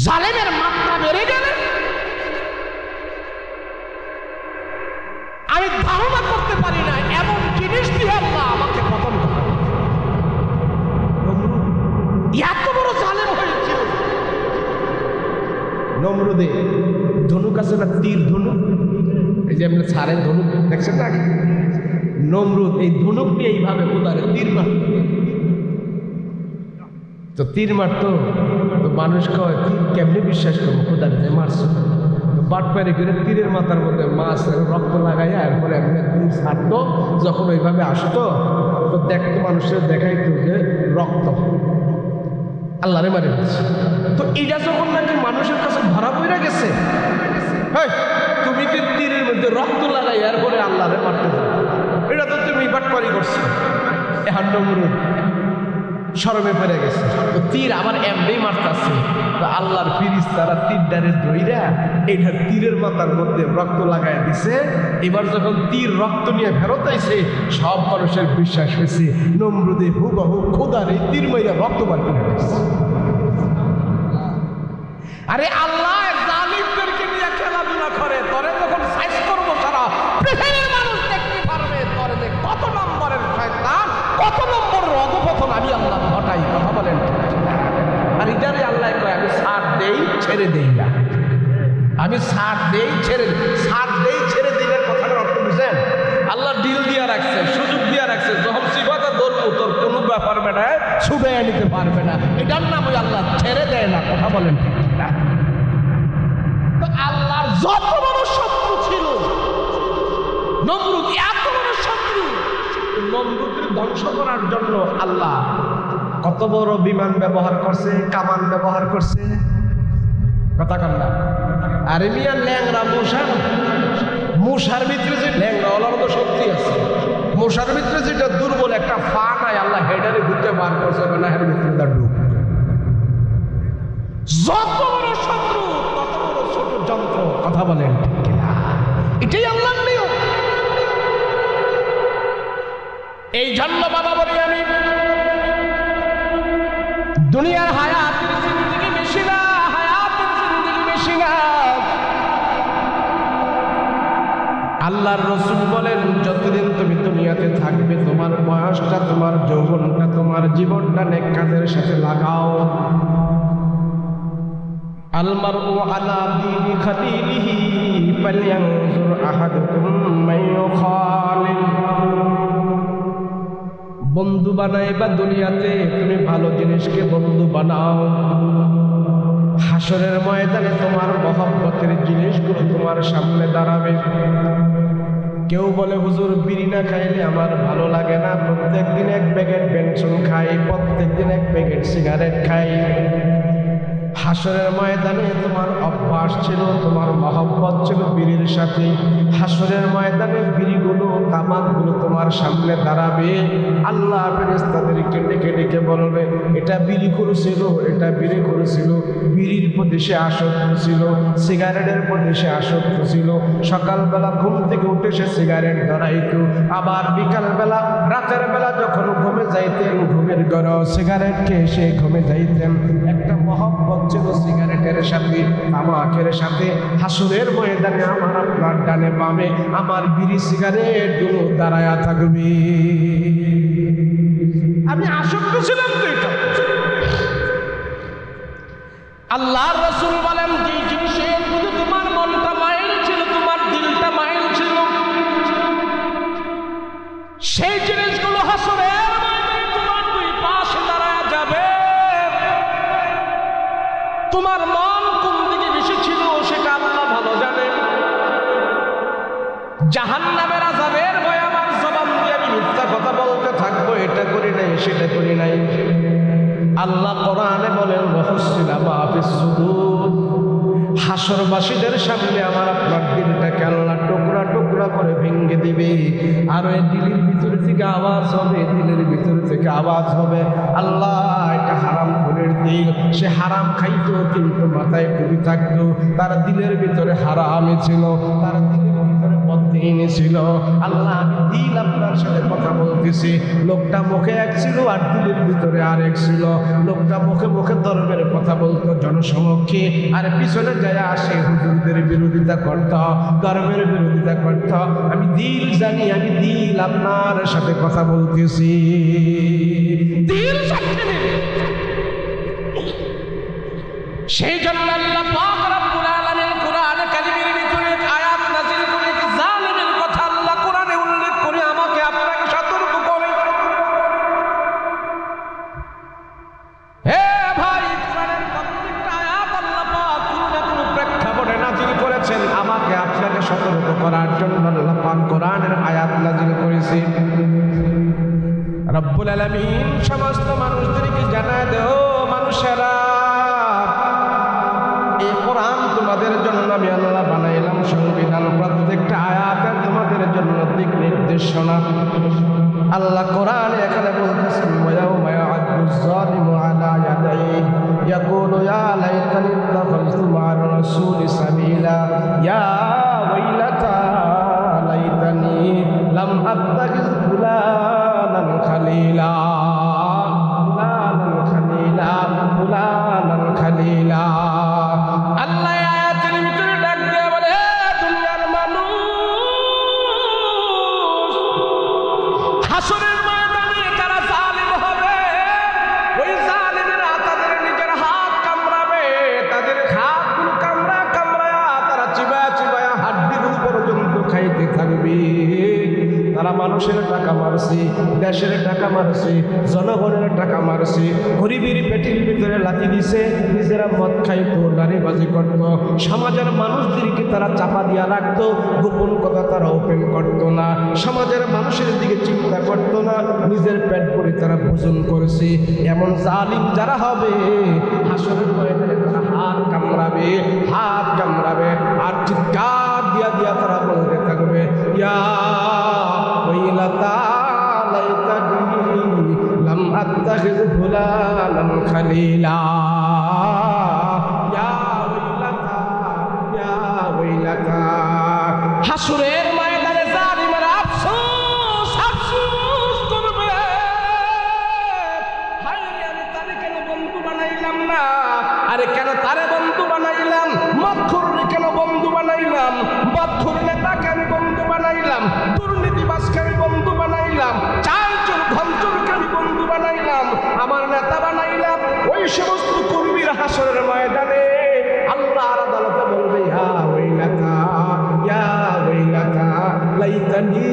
জালেমের মাত্রা বেড়ে গেলে আমি ধারণা করতে পারি না এমন জিনিস দিয়ে আল্লাহ আমাকে পতন করে। এত বড় জালেম হয়েছিল। নমরুদে ধনুক আছে না, তীর ধনুক, এই যে আমরা ছাড়ের ধনুক দেখছেন না, নমরুদ এই ধনুক দিয়ে এইভাবে উদারে তীর মারত। তো তীর মারতো তো মানুষ কয় তীর কেমনি বিশ্বাস করবো, খোদার যে মারছ। বাটপারি করে তীরের মাথার মধ্যে মাছ রক্ত লাগাইয়া এরপরে এমনি তীর ছাড়তো। যখন ওইভাবে আসতো তো দেখতো, মানুষের দেখাইতো যে রক্ত, আল্লাহরে মারে দিচ্ছে। তো এটা যখন নাকি মানুষের কাছে ধরা পড়ে গেছে, হ্যাঁ তুমি তো তীরের মধ্যে রক্ত লাগাই এরপরে আল্লাহরে মারতে যাও, এটা তো তুমি বাটপারি করছো। এখন নমরুদ শরমে পড়ে গেছে, তো তীর আমার এমনি মারতেছে। তো আল্লাহর ফিরিস্তারা তীরটারে ধইরা এইটা তীরের মাথার মধ্যে রক্ত লাগাই দিছে। এবার যখন তীর রক্ত নিয়ে ফেরত আইছে, সব মানুষের বিশ্বাস হয়েছে নমরুদে হুবহু খোদার এই তীর মাইরা রক্ত বার করে দিচ্ছে। আরে আল্লাহ জালিমদেরকে নিয়ে খেলাধুলা করে, তরে যখন সাইজ করবো সারা পৃথিবীর মানুষ দেখতে পারবে তরে যে কত নম্বরের শয়তান, কত নম্বরের অধপতন আমি আল্লাহ ঘটাই। কথা বলেন। আর এটারে আল্লাহ কয় আমি ছাড় দেই ছেড়ে দেই না, আমি ছাড় দেই ছেড়ে দেই না। কথাটার অর্থ বুঝেন? আল্লাহ ডিল দিয়া রাখছে, সুযোগ দিয়া রাখছে, যখন সিফাতে ধরবো তোর কোনো ব্যাপার বেড়ায় ছুটে নিতে পারবে না। এটার নাম ওই আল্লাহ ছেড়ে দেয় না। কথা বলেন ঠিক না? তো আল্লাহর যত বড় শত্রু ছিল নমরুদ, এত বড় শত্রু, নমরুদের ধ্বংস করার জন্য আল্লাহ কত বড় বিমান ব্যবহার করছে, কামান ব্যবহার করছে। কথা কান্না আর মিয়া ল্যাংরা মশার ভিতরে যে ল্যাংরা ওলার তো শক্তি আছে, মশার ভিতরে যেটা দুর্বল একটা ফা নাই, আল্লাহ হেডারে ঘুরতে বার করছে না, হের ভিতরে তার ঢুক। যত বড় শত্রু তত বড় ছোট যন্ত্র। কথা বলেন ঠিক কিনা? এটাই আল্লাহর নিয়ম। এই জন্য বাবা বলি আমি দুনিয়ার হায়াতের জিন্দেগি বেশি না, হায়াতের জিন্দেগি বেশি না। আল্লাহর রাসূল বলেন যতদিন তুমি দুনিয়াতে থাকবে তোমার বয়সটা, তোমার যৌবনটা, তোমার জীবনটা নেক কাজের সাথে লাগাও। আল মারউ আলা দীনি খালিলিহি ফালইয়ানজুর আহাদুকুম মান ইউখালিল। বন্ধু বানাইবা দুনিয়াতে, তুমি ভালো জিনিসকে বন্ধু বানাও। হাসরের ময়দানে তোমার মহব্বতের জিনিসগুলো তোমার সামনে দাঁড়াবে। কেউ বলে হুজুর বিড়ি না খাইলে আমার ভালো লাগে না, প্রত্যেক দিন এক প্যাকেট পেনশন খাই, প্রত্যেক দিন এক প্যাকেট সিগারেট খাই। হাসরের ময়দানে তোমার অভ্যাস ছিল, তোমার মহব্বত ছিল বিড়ির সাথে। হাসরের ময়দানে বিড়িগুলো, তামাকগুলো তোমার সামনে দাঁড়াবে। আল্লাহ ফেরেশতাদেরকে ডেকে ডেকে বলবে এটা বিড়ি করেছিল, এটা বিড়ি করেছিল। বিড়ির প্রতি সে আসক্ত ছিল, সিগারেটের প্রতি সে আসক্ত ছিল। সকালবেলা ঘুম থেকে উঠে সে সিগারেট ধরাইতো, আবার বিকালবেলা রাতের বেলা যখন ঘুমে যাইতেন ঘুমের ঘরেও সিগারেট খেয়ে সে ঘুমে যাইতেন। একটা মহব্বত ছিল সিগারেটের সাথে, তামাকের সাথে। হাসরের ময়দানে আমার আপনার ডানে বামে আমার বিড়ি সিগারেট গুলো দাঁড়ায়া থাকবে। আমি আসক্ত ছিলাম তো এটা। আল্লাহর রাসূল বলেন যে জিনিসের প্রতি তোমার মনটা মাইল ছিল, তোমার দিলটা মাইল ছিল, সেই জিনিসগুলো হাসরের ময়দানে তোমার দুই পাশে দাঁড়ায়া যাবে। তোমার মন কোন দিকে বেশি ছিল সেটা আল্লাহ ভালো জানেন। জাহান্নামের আযাবের ভয় আমার জবান দিয়ে আমি মিথ্যা কথা বলতে থাকবো, এটা করি নাই সেটা করি নাই। আল্লাহ কোরআনে বলেন ওয়াহুসিলা মা ফিস সুদূর, হাসরবাসীদের সামনে আমার আপনার দিলটাকে আল্লাহ টুকরা টুকরা করে ভেঙে দিবে। আর ওই দিলের ভিতরে থেকে আওয়াজ হবে, দিলের ভিতরে থেকে আওয়াজ হবে, আল্লাহ এটা হারাম খোরের দিল, সে হারাম খাইতো কিন্তু মাথায় টুপি থাকতো, তার দিলের ভিতরে হারামই ছিল, তার দিলের ভিতরে বদদিনই ছিল। আল্লাহ আমি দিল আপনার সাথে কথা বলতেছি, লোকটা মুখে এক ছিল আর দিলের ভিতরে আরেক ছিল। লোকটা মুখে মুখে ধর্মের কথা বলতো জনসমক্ষে, আর পিছনে যায় আসে হুজুরদের বিরোধিতা করত, ধর্মের বিরোধিতা করত। আমি দিল জানি, আমি দিল আপনার সাথে কথা বলতেছি, দিল সাক্ষী দিবে। সেই জন্য আল্লাহ পাক রব্বুল আলামিন কোরআনে কারীমের ভিতরে আয়াত নাযিল করে জালিমের কথা আল্লাহ কোরআনে উল্লেখ করে আমাকে আপনাকে সতর্ক করে। হে ভাই, কোরআনের প্রত্যেকটা আয়াত আল্লাহ পাক কোনো না কোনো প্রেক্ষাপটে নাযিল করেছেন আমাকে আপনাকে সতর্ক করার জন্য। আল্লাহ পাক কোরআনের আয়াত নাযিল করেছে। রব্বুল আলামিন সমস্ত মানুষদেরকে জানায় দেও, মানুষেরা এই কোরআন তোমাদের জন্য আমি আল্লাহ বানাইলাম সংবিধান, প্রত্যেকটা আয়াতে তোমাদের জন্য দিক নির্দেশনা। আল্লাহ কোরআনে এখানে বলতেছেন ওয়ায়াউমা ইয়া'আদ্দুজ যালিমু আলা ইয়াদাইহি ইয়াকুলু ইয়া লাইতানি ইত্তাখাযতু মা'আর রাসূলি সাবিলা ইয়া ওয়াইলাতা লাইতানি লাম আত্তাখিয ফুলানান খালিলা ফুলানান খালিলা ফুলানান খালিলা। আল্লাহ আয়াতের ভিতরে ডাক দিয়ে বলে, দুনিয়ার মানুষ হাসরের ময়দানে যারা জালিম হবে, ওই জালিমেরা তাদের নিজের হাত কামড়াবে, তাদের হাতগুলো কামড়া কামড়ায়া তারা চিবায়া চিবায়া হাড্ডিগুলো পর্যন্ত খাইতে থাকবে। তারা মানুষের টাকা মারছে, দেশের টাকা মারছে, জনগণের টাকা মারছে, গরিবের পেটের ভিতরে লাথি দিছে, নিজেরা মদ খাইতো, নারীবাজি করত, সমাজের মানুষদেরকে তারা চাপা দিয়া রাখতো, গোপন কথা তারা ওপেন করতো না, সমাজের মানুষের দিকে চিন্তা করতো না, নিজের পেট ভরে তারা ভোজন করেছে। এমন জালিম যারা হবে হাসরের ময়দানে তারা হাত কামড়াবে, হাত কামড়াবে আর চিৎকার দিয়া দিয়া তারা বলতে থাকবে, ইয়া ওয়াইলাতা লাইতানি লাম আত্তাখিয ফুলানান খালিলা ইয়া ওয়াইলাতা ইয়া ওয়াইলাতা। হাসরের ময়দানে জালিমেরা আফসোস আফসোস করবে, হায় আমি তারে কেন বন্ধু বানাইলাম না, আরে কেন তারে বন্ধু বানাইলাম, মদখোরকে কেন বন্ধু বানাইলাম, বদখোর নেতাকে আমি বন্ধু বানাইলাম, দুর্নীতিবাজকে আমি বন্ধু বানাইলাম, চাল চোর ঘমচোরকে আমি বন্ধু বানাইলাম, আমার নেতা বানাইলাম। ওই সমস্ত কর্মীরা হাসরের ময়দানে আল্লাহর আদালতে বলবে, ইয়া ওয়াইলাতা ইয়া ওয়াইলাতা লাইতানি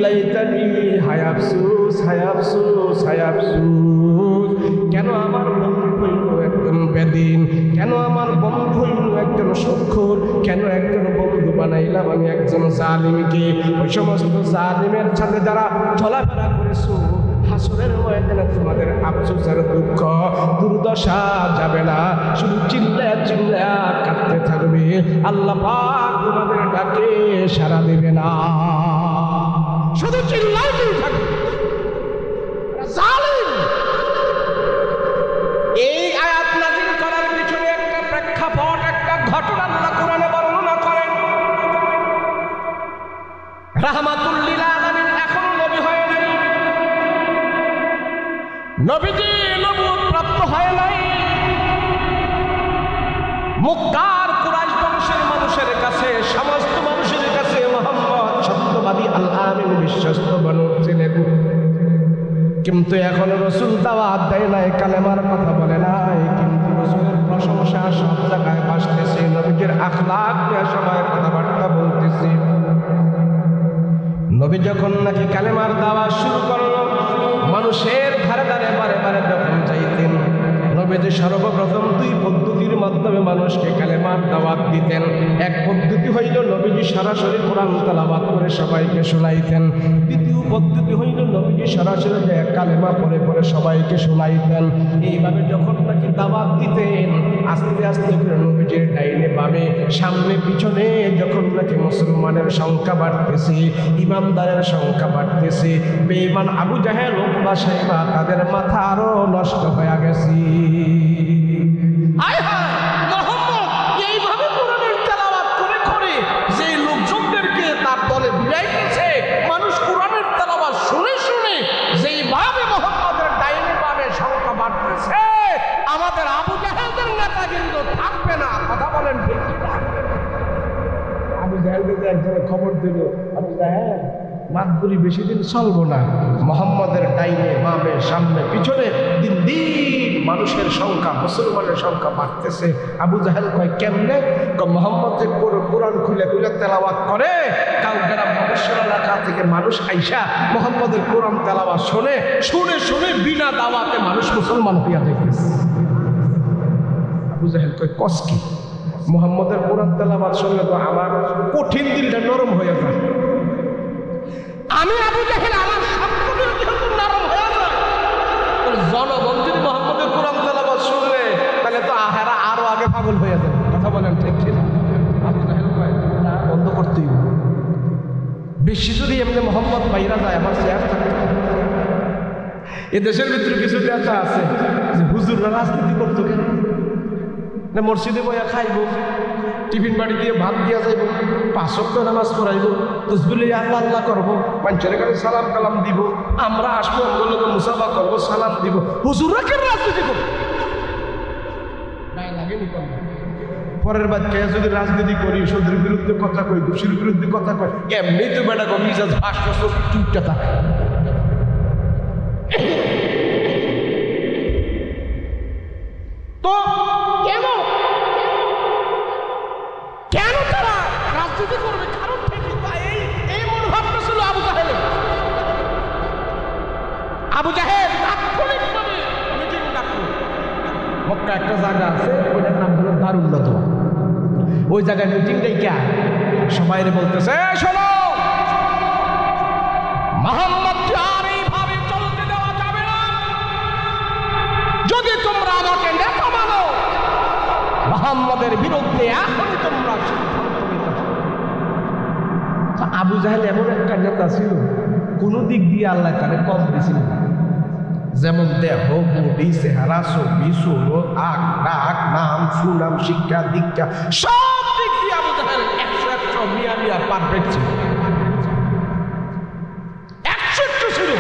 লাইতানি, হায় আফসোস হায় আফসোস হায় আফসোস। কেন আমার বন্ধু হইল একজন বেদিন, কেন আমার বন্ধু হইল একজন সুদখোর, কেন একজন বন্ধু বানাইলাম আমি একজন জালিমকে। ওই সমস্ত জালিমের সাথে যারা চলাফেরা করেছো হাসরের ময়দানে তোমাদের আফসোস আর দুঃখ দুর্দশা যাবে না, শুধু চিল্লায়া চিল্লায়া কাঁদতে থাকবে। আল্লাহ পাক তোমাদের ডাকে সাড়া দেবে না, শুধু চিল্লাতেই থাকবে জালিম। এই আয়াত নাযিল করার পিছনে একটা প্রেক্ষাপট, একটা ঘটনা আল্লাহ কোরআনে বর্ণনা করেন। রাহমাতুল লিল আলামিন এখন নবী হয় নাই, নবীজি নবুয়ত প্রাপ্ত হয় নাই। মক্কার কুরাইশ বংশের মানুষের কাছে, সমস্ত মানুষের কাছে মুহাম্মদ সত্যবাদী আল আমিন বিশ্বস্ত বানর ছিলেন। কিন্তু এখন রসুল দাওয়াত দেয় নাই, কালেমার কথা বলে নাই, কিন্তু রসুলের প্রশংসা সব জায়গায় ভাসতেছে, নবীজির আখলাক নিয়ে সবাই কথাবার্তা বলতেছে। নবী যখন নাকি কালেমার দাওয়াত শুরু করলো, মানুষের ধারে ধারে বারে বারে যখন যাইতেন, নবী যে সর্বপ্রথম দুই পদ্ধতির মাধ্যমে মানুষকে কালেমার দাওয়াত দিতেন। এক পদ্ধতি হইল নবীজি সরাসরি কোরআন তেলাওয়াত করে সবাইকে শোনাইতেন। দ্বিতীয় পদ্ধতি হইল নবীজি সরাসরি কালেমা পড়ে পড়ে সবাইকে শোনাইতেন। এইভাবে যখন নাকি দাওয়াত দিতেন, আস্তে আস্তে করে নবীজির ডাইনে বামে সামনে পিছনে যখন নাকি মুসলমানের সংখ্যা বাড়তেছে, ইমানদারের সংখ্যা বাড়তেছে, বেঈমান আবু জাহেল উতবা সাইবা তাদের মাথা আরো নষ্ট হয়ে গেছে। এইভাবে কোরআনের তেলাওয়াত করে করে যে লোকজনদেরকে তার দলে বিলাইতেছে, মানুষ কোরআনের তেলাওয়াত শুনে শুনে যেইভাবে মুহাম্মদের ডাইনে বামে সংখ্যা বাড়তেছে, আমাদের আবু জাহেলদের নেতা কিন্তু থাকবে না। কথা বলেন ঠিক কিনা? আবু জাহেলকে একজনে খবর দিল, আবু জাহেল মাতবুরি বেশি দিন চলবো না, মুহাম্মদের ডাইনে বামে সামনে পিছনে দিন দিন মানুষের সংখ্যা, মুসলমানের সংখ্যা বাড়তেছে। আবু জাহেল কয় কেমনে? মুহাম্মদ যে কোরআন খুলে খুলে তেলাওয়াত করে, কালকে ভবিষ্যৎ এলাকা থেকে মানুষ আইসা মুহাম্মদের কোরআন তেলাওয়াত শুনে শুনে শুনে বিনা দাওয়াতে মানুষ মুসলমান হইয়া যাইতেছে। আবু জাহেল কয় কস কি? মুহাম্মদের কোরআন তেলাওয়াত শুনলে তো আমার কঠিন দিলটা নরম হয়ে যায়। আমি আবু জাহেল আমার সবগুলো যেহেতু নরম হয়ে যায়, জনগণ যদি মুহাম্মদের কোরআন তেলাওয়াত শুনলে তাহলে তো আহারা আরো আগে পাগল হয়ে যাবে। কথা বলেন ঠিক ঠিক? আবু জাহেল কয় না, বন্ধ করতেই হবে। বেশি যদি এমনি মুহাম্মদ বাইরা যায় আমার চেয়ার থাকতে। এ দেশের ভিতরে কিছু নেতা আছে যে হুজুররা রাজনীতি করতো কেন না, মসজিদে বইয়া খাইব, টিফিন বাড়ি দিয়ে ভাত দিয়া যাইব, 5 ওয়াক্ত নামাজ পড়াইব, তসবিহ আল্লাহ আল্লাহ করবো, মানুষের কাছে সালাম কালাম দিব, আমরা আসবো অঙ্গলকে মুসাফা করবো, সালাম দিব। হুজুররা কেন রাজনীতি করবো? লাগেনি কম। পরের বাচ্চায় যদি রাজনীতি করি, সুদের বিরুদ্ধে কথা কই, দোষীর বিরুদ্ধে কথা কই, এমনি তো বেটা মিজাজ ভাষ্য চুপটা থাকে। তো কেন কেন তারা রাজনীতি করবে? কারণ ঠিকই এই মনোভাবটা ছিল আবু জাহেলের। আবু জাহেল তাৎক্ষণিকভাবে মিটিং ডাকলো। মক্কা একটা জায়গা আছে, ওইটার নাম হলো দারুল নাদওয়া। ওই জায়গায় মিটিং ডাইকা সবাইরে বলতেছে, শোনো, মুহাম্মদকে আর এইভাবে চলতে দেওয়া যাবে না। যদি তোমরা আমাকে নেতা মানো, মুহাম্মদের বিরুদ্ধে এখনই তোমরা সিদ্ধান্ত নিতে হবে। আবু জাহেল এমন একটা নেতা ছিল, কোন দিক দিয়ে আল্লাহ তারে কম দিয়েছিল। যেমন দেহ, মুডি, চেহারা, ছবি, সুরত, আখ, ডাক, নাম, সুনাম, শিক্ষা, দীক্ষা, সব দিক দিয়ে আবু জাহেল 100 মিয়া পারফেক্ট ছিল। 100 ছিল।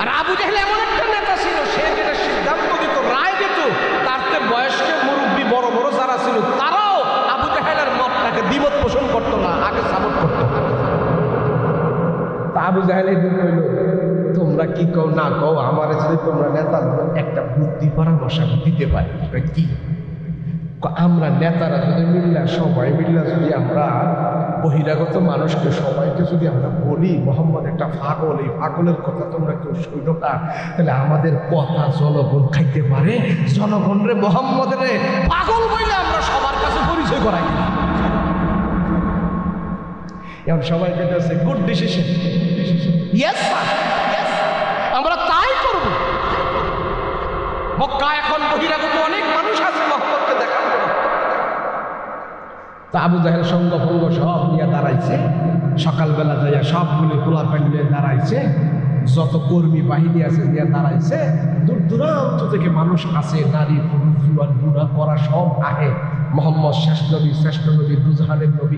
আর আবু জাহেল এমন একটা নেতা ছিল, সে যেটা সিদ্ধান্ত দিত, রায় দিত, তার বয়স্ক মুরব্বী বড় বড় যারা ছিল তারাও আবু জাহেলের মতটাকে দ্বিমত পোষণ করতো না, আগে সাপোর্ট করতো। তা আবু জাহেল এদিন কইল, তোমরা কি কও না কও, আমার যদি তোমরা নেতা একটা বুদ্ধি পরামর্শ দিতে পারি। কি? আমরা নেতারা যদি মিল্লা, সবাই মিল্লা যদি আমরা বহিরাগত মানুষকে সবাইকে যদি আমরা বলি মুহাম্মদ একটা পাগল, এই পাগলের কথা তোমরা কেউ শুনো না, তাহলে আমাদের কথা জনগণ খাইতে পারে। জনগণ রে মুহাম্মদের পাগল বলে আমরা সবার কাছে পরিচয় করাই। এখন সবাই কেটেছে গুড ডিসিশন, ইয়েস স্যার, আমরা তাই করব। মক্কা এখন বহিরাগত অনেক মানুষ আছে মুহাম্মদকে দেখার জন্য। তা আবু জাহেল সঙ্গ ফঙ্গ সব নিয়ে দাঁড়াইছে, সকালবেলা যাইয়া সবগুলি খোলা প্যান্ডে দাঁড়াইছে, যত কর্মী বাহিনী আছে নিয়ে দাঁড়াইছে, দূর দূরান্ত থেকে মানুষ আছে, নারী পুরুষ জুয়ান বুড়া করা সব আহে। মোহাম্মদ শেষ নবী দুজাহানের নবী,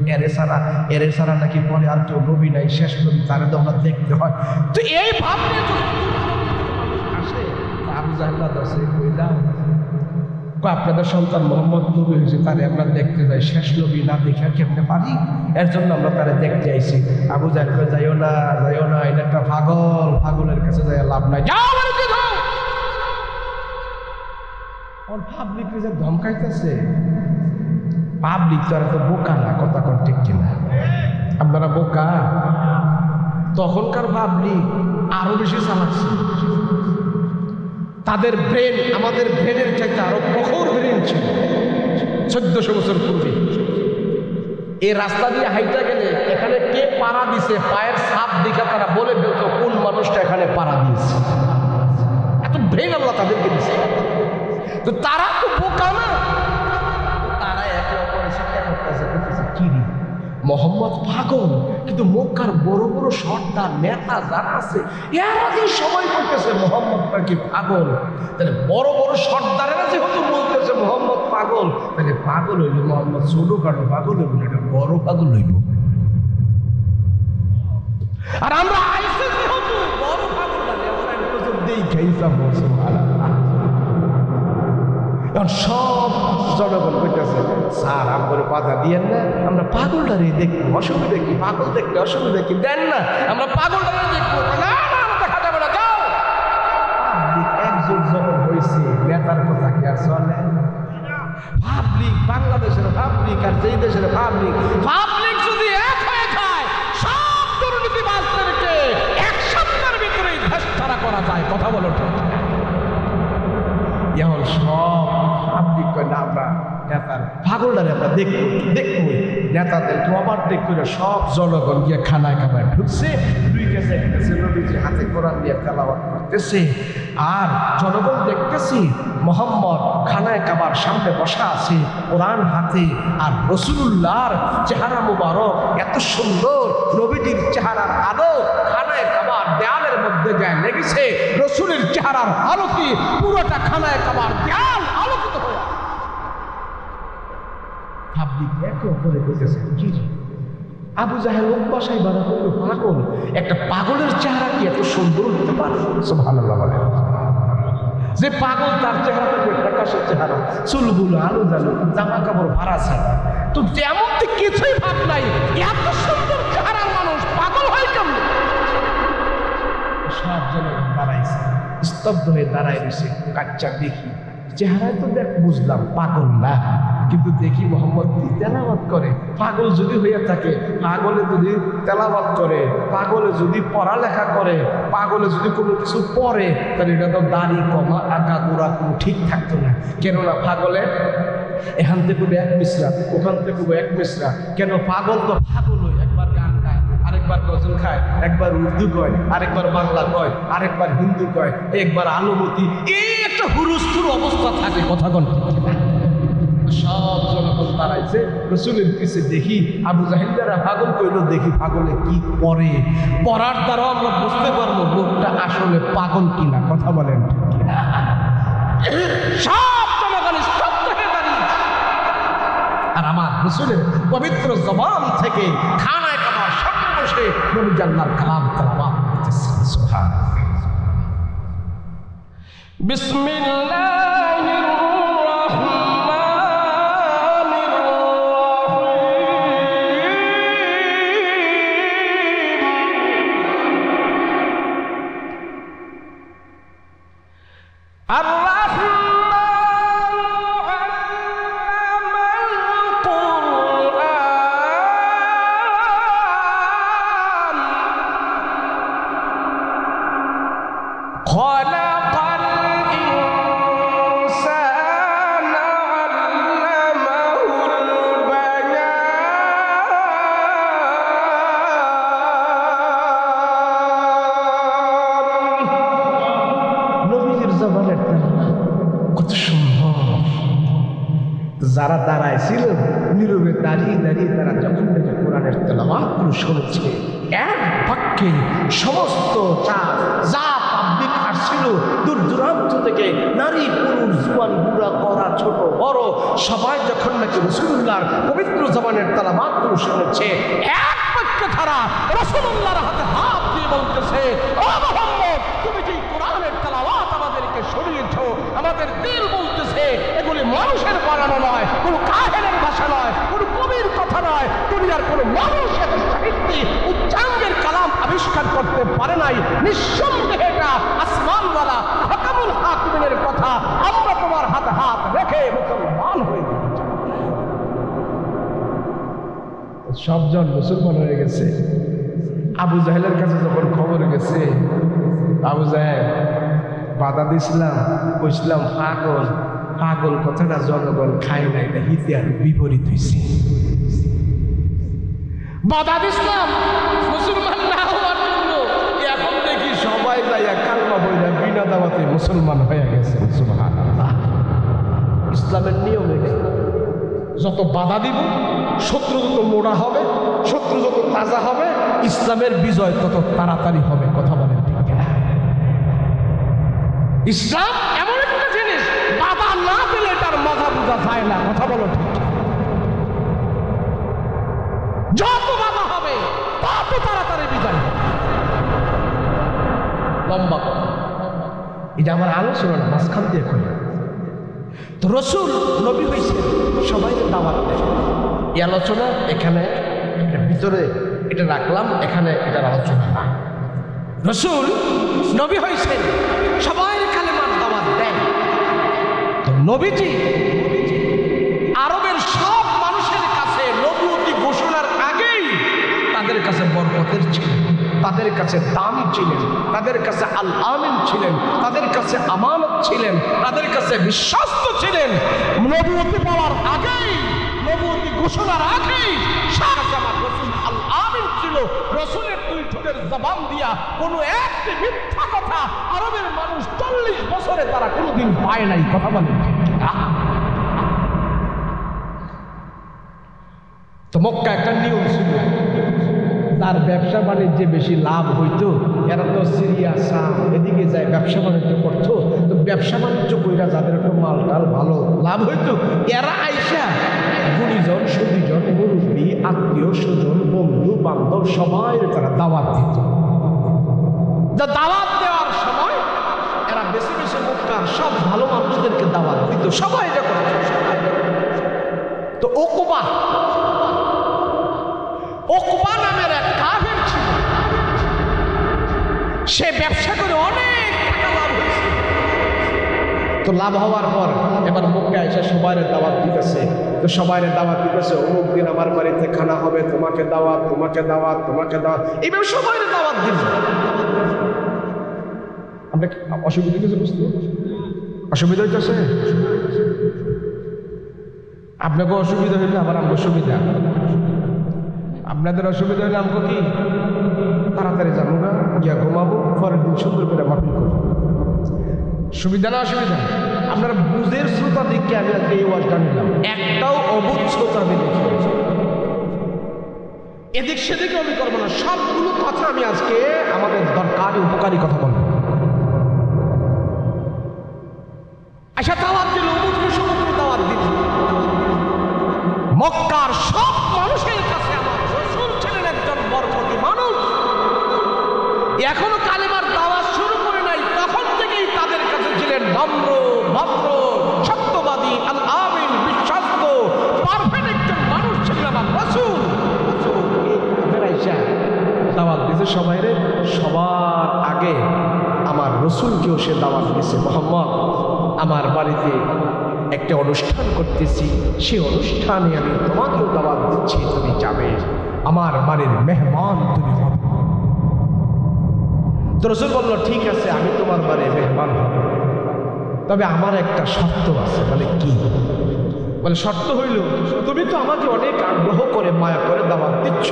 এরে সারা নাকি পরে আর কেউ নবী নাই, শেষ নবী, তারে তো আমরা দেখতে হয়। তো এই ভাব নিয়ে আসে। আবু জাহেল আছে কইলাম, আপনাদের সন্তান মোহাম্মদ নবী হয়েছে, তারে আমরা দেখতে যাই, শেষ নবী না দেখে কেমনে পারি, এর জন্য আমরা তারে দেখতে আইছি। আবু জাহেল যাইও না, এটা একটা পাগল, পাগলের কাছে যাই লাভ নাই, যাও বাড়িতে যাও। পাবলিক যে ধমকাইতেছে, পাবলিক তো আর এত বোকা না, কথা কন ঠিক কিনা? আপনারা বোকা? তখনকার পাবলিক আরো বেশি চালাচ্ছে। তাদের ব্রেন আমাদের ব্রেনের চাইতে আরো প্রখর ব্রেন ছিল 1400 বছর পূর্বে। এই রাস্তা দিয়ে হাইটা গেলে এখানে কে পাড়া দিছে পায়ের ছাপ দেখে তারা বলে ফেলতো কোন মানুষটা এখানে পাড়া দিয়েছে। এত ব্রেন আল্লাহ তাদেরকে দিছে। তো তারা তো বোকা না, তারা একে অপরের সাথে কি মোহাম্মদ পাগল, কিন্তু মক্কার বড় বড় সর্দার নেতা যারা আছে এরা যে সবাই বলতেছে মোহাম্মদ নাকি পাগল, তাহলে বড় বড় সর্দারেরা যেহেতু বলতেছে মোহাম্মদ পাগল, তাহলে পাগল হইল মোহাম্মদ ছোটখাটো পাগল হইব না, এটা বড় পাগল হইব। আর আমরা আইসি যেহেতু বড় পাগল না, আমরা নজর দেই খাইছাম এখন সব জনগণ কইতেছে স্যার আমাদের বাধা দিয়েন না, আমরা পাগলটারে দেখবো, অসুবিধা কি? পাগল দেখলে অসুবিধা কি? দেন না, আমরা পাগলটারে দেখবো। না না দেখা যাবে না, যাও। একজোট যখন হয়েছে নেতার কথা কি আর চলে? পাবলিক, বাংলাদেশের পাবলিক আর যেই দেশের পাবলিক, পাবলিক যদি এক হয়ে যায় সব দুর্নীতিবাজদেরকে এক সপ্তাহের ভিতরেই দেশ ছাড়া করা যায়। কথা বলো ঠিক? এখন সব পাবলিক কয় না আমরা নেতার পাগলটারে আমরা দেখবো দেখবো, নেতাদেরকে ওভারটেক করে সব জনগণ গিয়ে খানায় খাবার ঢুকছে, নবীজি হাতে কোরআন দিয়ে তেলাওয়াত করতেছে, আর জনগণ দেখতেছি মোহাম্মদ খানায় কাবার সামনে বসা আছে কোরআন হাতে, আর রাসূলুল্লাহর চেহারা মুবারক এত সুন্দর, নবীজির চেহারার আলো খানায় কাবার দেয়ালের মধ্যে গায়ে লেগেছে, রাসূলের চেহারার আলোতে পুরোটা খানায় কাবার দেয়াল আলোকিত হয়ে পাবলিক একে অপরে কইতেছে কি রে আবু জাহেল বাসায় বাধা করলো পাগল, একটা পাগলের চেহারা কি এত সুন্দর হতে পারে? সুবহানাল্লাহ বলেন। যে পাগল তার চেহারাটা প্রকাশের চেহারা, চুলগুলো আলো জালো, জামা কাপড় ভাড়া ছাড়া, তো তেমন তো কিছুই ভাব নাই, এত সুন্দর চেহারার মানুষ পাগল হয় কেমন? সব জনগণ দাঁড়াইছে, স্তব্ধ হয়ে দাঁড়ায় রয়েছে। কাচ্চা দেখি চেহারায় তো দেখ বুঝলাম পাগল না, কিন্তু দেখি মোহাম্মদ কি তেলাওয়াত করে। পাগল যদি হইয়া থাকে, পাগলে যদি তেলাওয়াত করে, পাগলে যদি পড়ালেখা করে, পাগলে যদি কোনো কিছু পড়ে, তাহলে এটা তো দাড়ি কমা আঁকা গোড়া কোনো ঠিক থাকতো না। কেননা পাগলে এখান থেকে এক মিশ্রা, ওখান থেকে এক মিশ্রা। কেন? পাগল তো পাগল হয়, একবার গান গায়, আরেকবার গজল খায়, একবার উর্দু কয়, আরেকবার বাংলা কয়, আরেকবার হিন্দু কয়, একবার আলমতি, এই একটা হুরুস্থুর অবস্থা থাকে। কথা কন সব জনগণ দাঁড়াইছে, রাসূলের পিছে দেখি আবু জাহেলরা পাগল কইল, দেখি পাগলে কি পড়ে, পড়ার দ্বারা আমরা বুঝতে পারবো লোকটা আসলে পাগল কিনা। কথা বলেন ঠিক কিনা? সব জনগণ স্তব্ধ হয়ে দাঁড়িয়েছে, আর আমার রাসূলের পবিত্র জবান থেকে খানায় কাবার সামনে বসে নবী আল্লাহর কালাম তেলাওয়াত করতেছে। সুবহানাল্লাহ। বিসমিল্লাহির কত সুন্দর। যারা দাঁড়াইছিল নীরবে দাঁড়িয়ে দাঁড়িয়ে তারা যখন থেকে কোরআনের তেলাওয়াত শুনেছে, এক বাক্যে সমস্ত যা পাবলিক আসছিল দূর দূরান্ত থেকে, নারী পুরুষ জওয়ান বুড়া কড়া ছোট বড়, সবাই যখন নাকি রাসূলুল্লাহর পবিত্র জবানের তেলাওয়াত শুনেছে, এক বাক্যে তারা রাসূলুল্লাহর হাতে হাত দিয়ে বলতেছে, ও মুহাম্মদ, তুমি যে কোরআনের তেলাওয়াত আমাদেরকে শুনিয়েছ, আমাদের দিল বলতেছে এগুলি মানুষের বানানো নয়, কোনো কাহিনীর ভাষা নয়, কোনো কবির কথা নয়, দুনিয়ার কোনো মানুষ এত সাহিত্যিক উচ্চাঙ্গের কালাম আবিষ্কার করতে পারে নাই। নিঃসন্দেহে এটা আসমানওয়ালা খতামুল হাকিমিনের কথা। আমরা তোমার হাতে হাত রেখে মুসলমান হয়ে গেছি। সবজন মুসলমান হয়ে গেছে। আবু জাহেলের কাছে যখন খবর গেছে, আবু জাহেল বাধা দিছিলাম, কইছিলাম পাগল। পাগল কথাটা জনগণ খায় না, এটা হিতে আর বিপরীত হয়েছে। বাধা দিছিলাম মুসলমান না হওয়ার জন্য, এখন দেখি সবাই যাইয়া কালমা বইলা বিনা দাওয়াতে মুসলমান হয়ে গেছে। সুবহানাল্লাহ। ইসলামের নিয়ম এটা। যত বাধা দিব, শত্রু যত মোড়া হবে, শত্রু যত তাজা হবে, ইসলামের বিজয় তত তাড়াতাড়ি হবে। কথা বলেন ঠিক কিনা? ইসলাম এমন একটা জিনিস, বাধা না পেলে তার মজা বোঝা যায় না। কথা বলো ঠিক কিনা? যত বাধা হবে তত তাড়াতাড়ি বিজয় হবে। লম্বা কথা, এটা আমার আলোচনা না, মাঝখান দিয়ে কই। তো রসুল নবী হয়েছেন, সবাই দাওয়াত দেয়। এই আলোচনা এখানে ভিতরে এটা রাখলাম, এখানে এটার আলোচনা না। রসুল নবী হয়েছেন, সবাই কালেমার দাওয়াত দেন। তো নবীজি আরবের সব মানুষের কাছে নবুয়তি ঘোষণার আগেই তাদের কাছে বরকতের ছিলেন, তাদের কাছে দামি ছিলেন, তাদের কাছে আল আমিন ছিলেন, তাদের কাছে আমানত ছিলেন, তাদের কাছে বিশ্বস্ত ছিলেন। নবুয়তি পাওয়ার আগেই, নবুয়তি ঘোষণার আগেই শাহজামান রসুল আল আমিন ছিল। রসুলের দুই ঠোঁটের জবান দিয়া কোনো একটি মিথ্যা কথা আরবের মানুষ 40 বছরে তারা কোনোদিন পায় নাই। কথা বলেন। তো মক্কা একটা নিয়ম ছিল, তার ব্যবসা বাণিজ্যে বেশি লাভ হইতো, এরা তো সিরিয়া শাম এদিকে যায় ব্যবসা বাণিজ্য করতো। তো ব্যবসা বাণিজ্য কইরা যাদের একটু মাল টাল ভালো লাভ হইতো, এরা আইসা গুণীজন, সতীজন, মুরব্বী, আত্মীয় স্বজন, বন্ধু বান্ধব সবাই তারা দাওয়াত দিত। দাওয়াত দেওয়ার সময় এরা বেশি বেশি মক্কার সব ভালো মানুষদেরকে দাওয়াত দিত, সবাই এটা করত। তো ওকবা নামের এক কাফের ছিল, সে ব্যবসা করে অনেক টাকা লাভ হয়েছে। তো লাভ হওয়ার পর এবার মক্কায় এসে সবাইরে দাওয়াত দিতেছে। তো সবাইরে দাওয়াত দিতেছে, অমুক দিন আমার বাড়িতে খানা হবে, তোমাকে দাওয়াত, তোমাকে দাওয়াত, তোমাকে দাওয়াত, এইভাবে সবাইরে দাওয়াত দিল। আমরা অসুবিধা কিছু বুঝতে, অসুবিধা হইতেছে? আপনাকে অসুবিধা হইলে আবার আমার সুবিধা, আপনাদের অসুবিধা হলে আমাকে কি তাড়াতাড়ি যাবো না, গিয়া ঘুমাবো, পরের দিন সুন্দর করে মাহফিল করবো। সুবিধা না অসুবিধা? আপনারা বুঝের শ্রোতা দিককে আমি আজকে এই ওয়াজটা নিলাম, একটাও অবুধ শ্রোতা আমি দেখি, এদিক সেদিকে আমি করবো না, সবগুলো কথা আমি আজকে আমাদের দরকারি উপকারী কথা বলবো। আচ্ছা, দাওয়াত দিল, সমুদ্র দাওয়াত দিল মক্কার সব মানুষের কাছে। আমার রসুল ছিলেন একজন বরকতি মানুষ, এখনো কালেমার দাওয়াত শুরু করে নাই, তখন থেকেই তাদের কাছে ছিলেন নম্র, ভদ্র, সত্যবাদী, আল আমিন, বিশ্বস্ত, পারফেক্ট একজন মানুষ ছিলেন আমার রসুল। দাওয়াত দিয়েছে সবাইরে, সবার আগে আমার রসুলকেও সে দাওয়াত দিয়েছে, মোহাম্মদ আমার বাড়িতে একটা অনুষ্ঠান করতেছি, সেই অনুষ্ঠানে আমি তোমাকেও দাওয়াত দিচ্ছি, তুমি যাবে, আমার বাড়ির মেহমান তুমি হবে। তো রসুল বলল, ঠিক আছে, আমি তোমার বাড়ির মেহমান হব, তবে আমার একটা শর্ত আছে। বলে কি? বলে শর্ত হইল, তুমি তো আমাকে অনেক আগ্রহ করে মায়া করে দাওয়াত দিচ্ছ,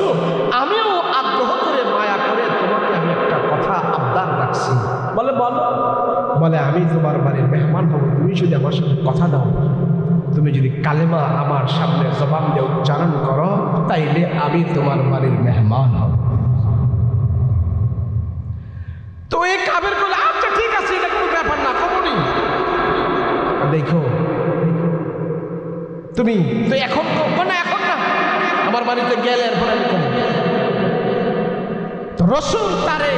আমিও আগ্রহ করে মায়া করে তোমাকে আমি একটা কথা আবদার রাখছি। বলে বলো। বলে আমি তোমার বাড়ির মেহমান হব, তুমি যদি আমার সাথে কথা দাও, তুমি যদি কালেমা আমার সামনে জবান দিয়ে উচ্চারণ করো, তাইলে আমি তোমার বাড়ির মেহমান হব। তো এই কাবের বলে, আচ্ছা ঠিক আছে, এটা কোনো ব্যাপার না, কমনি। দেখো তুমি তো এখন না, এখন না, আমার বাড়িতে গেলে এরপর আমি কমব। তো রসুল তারে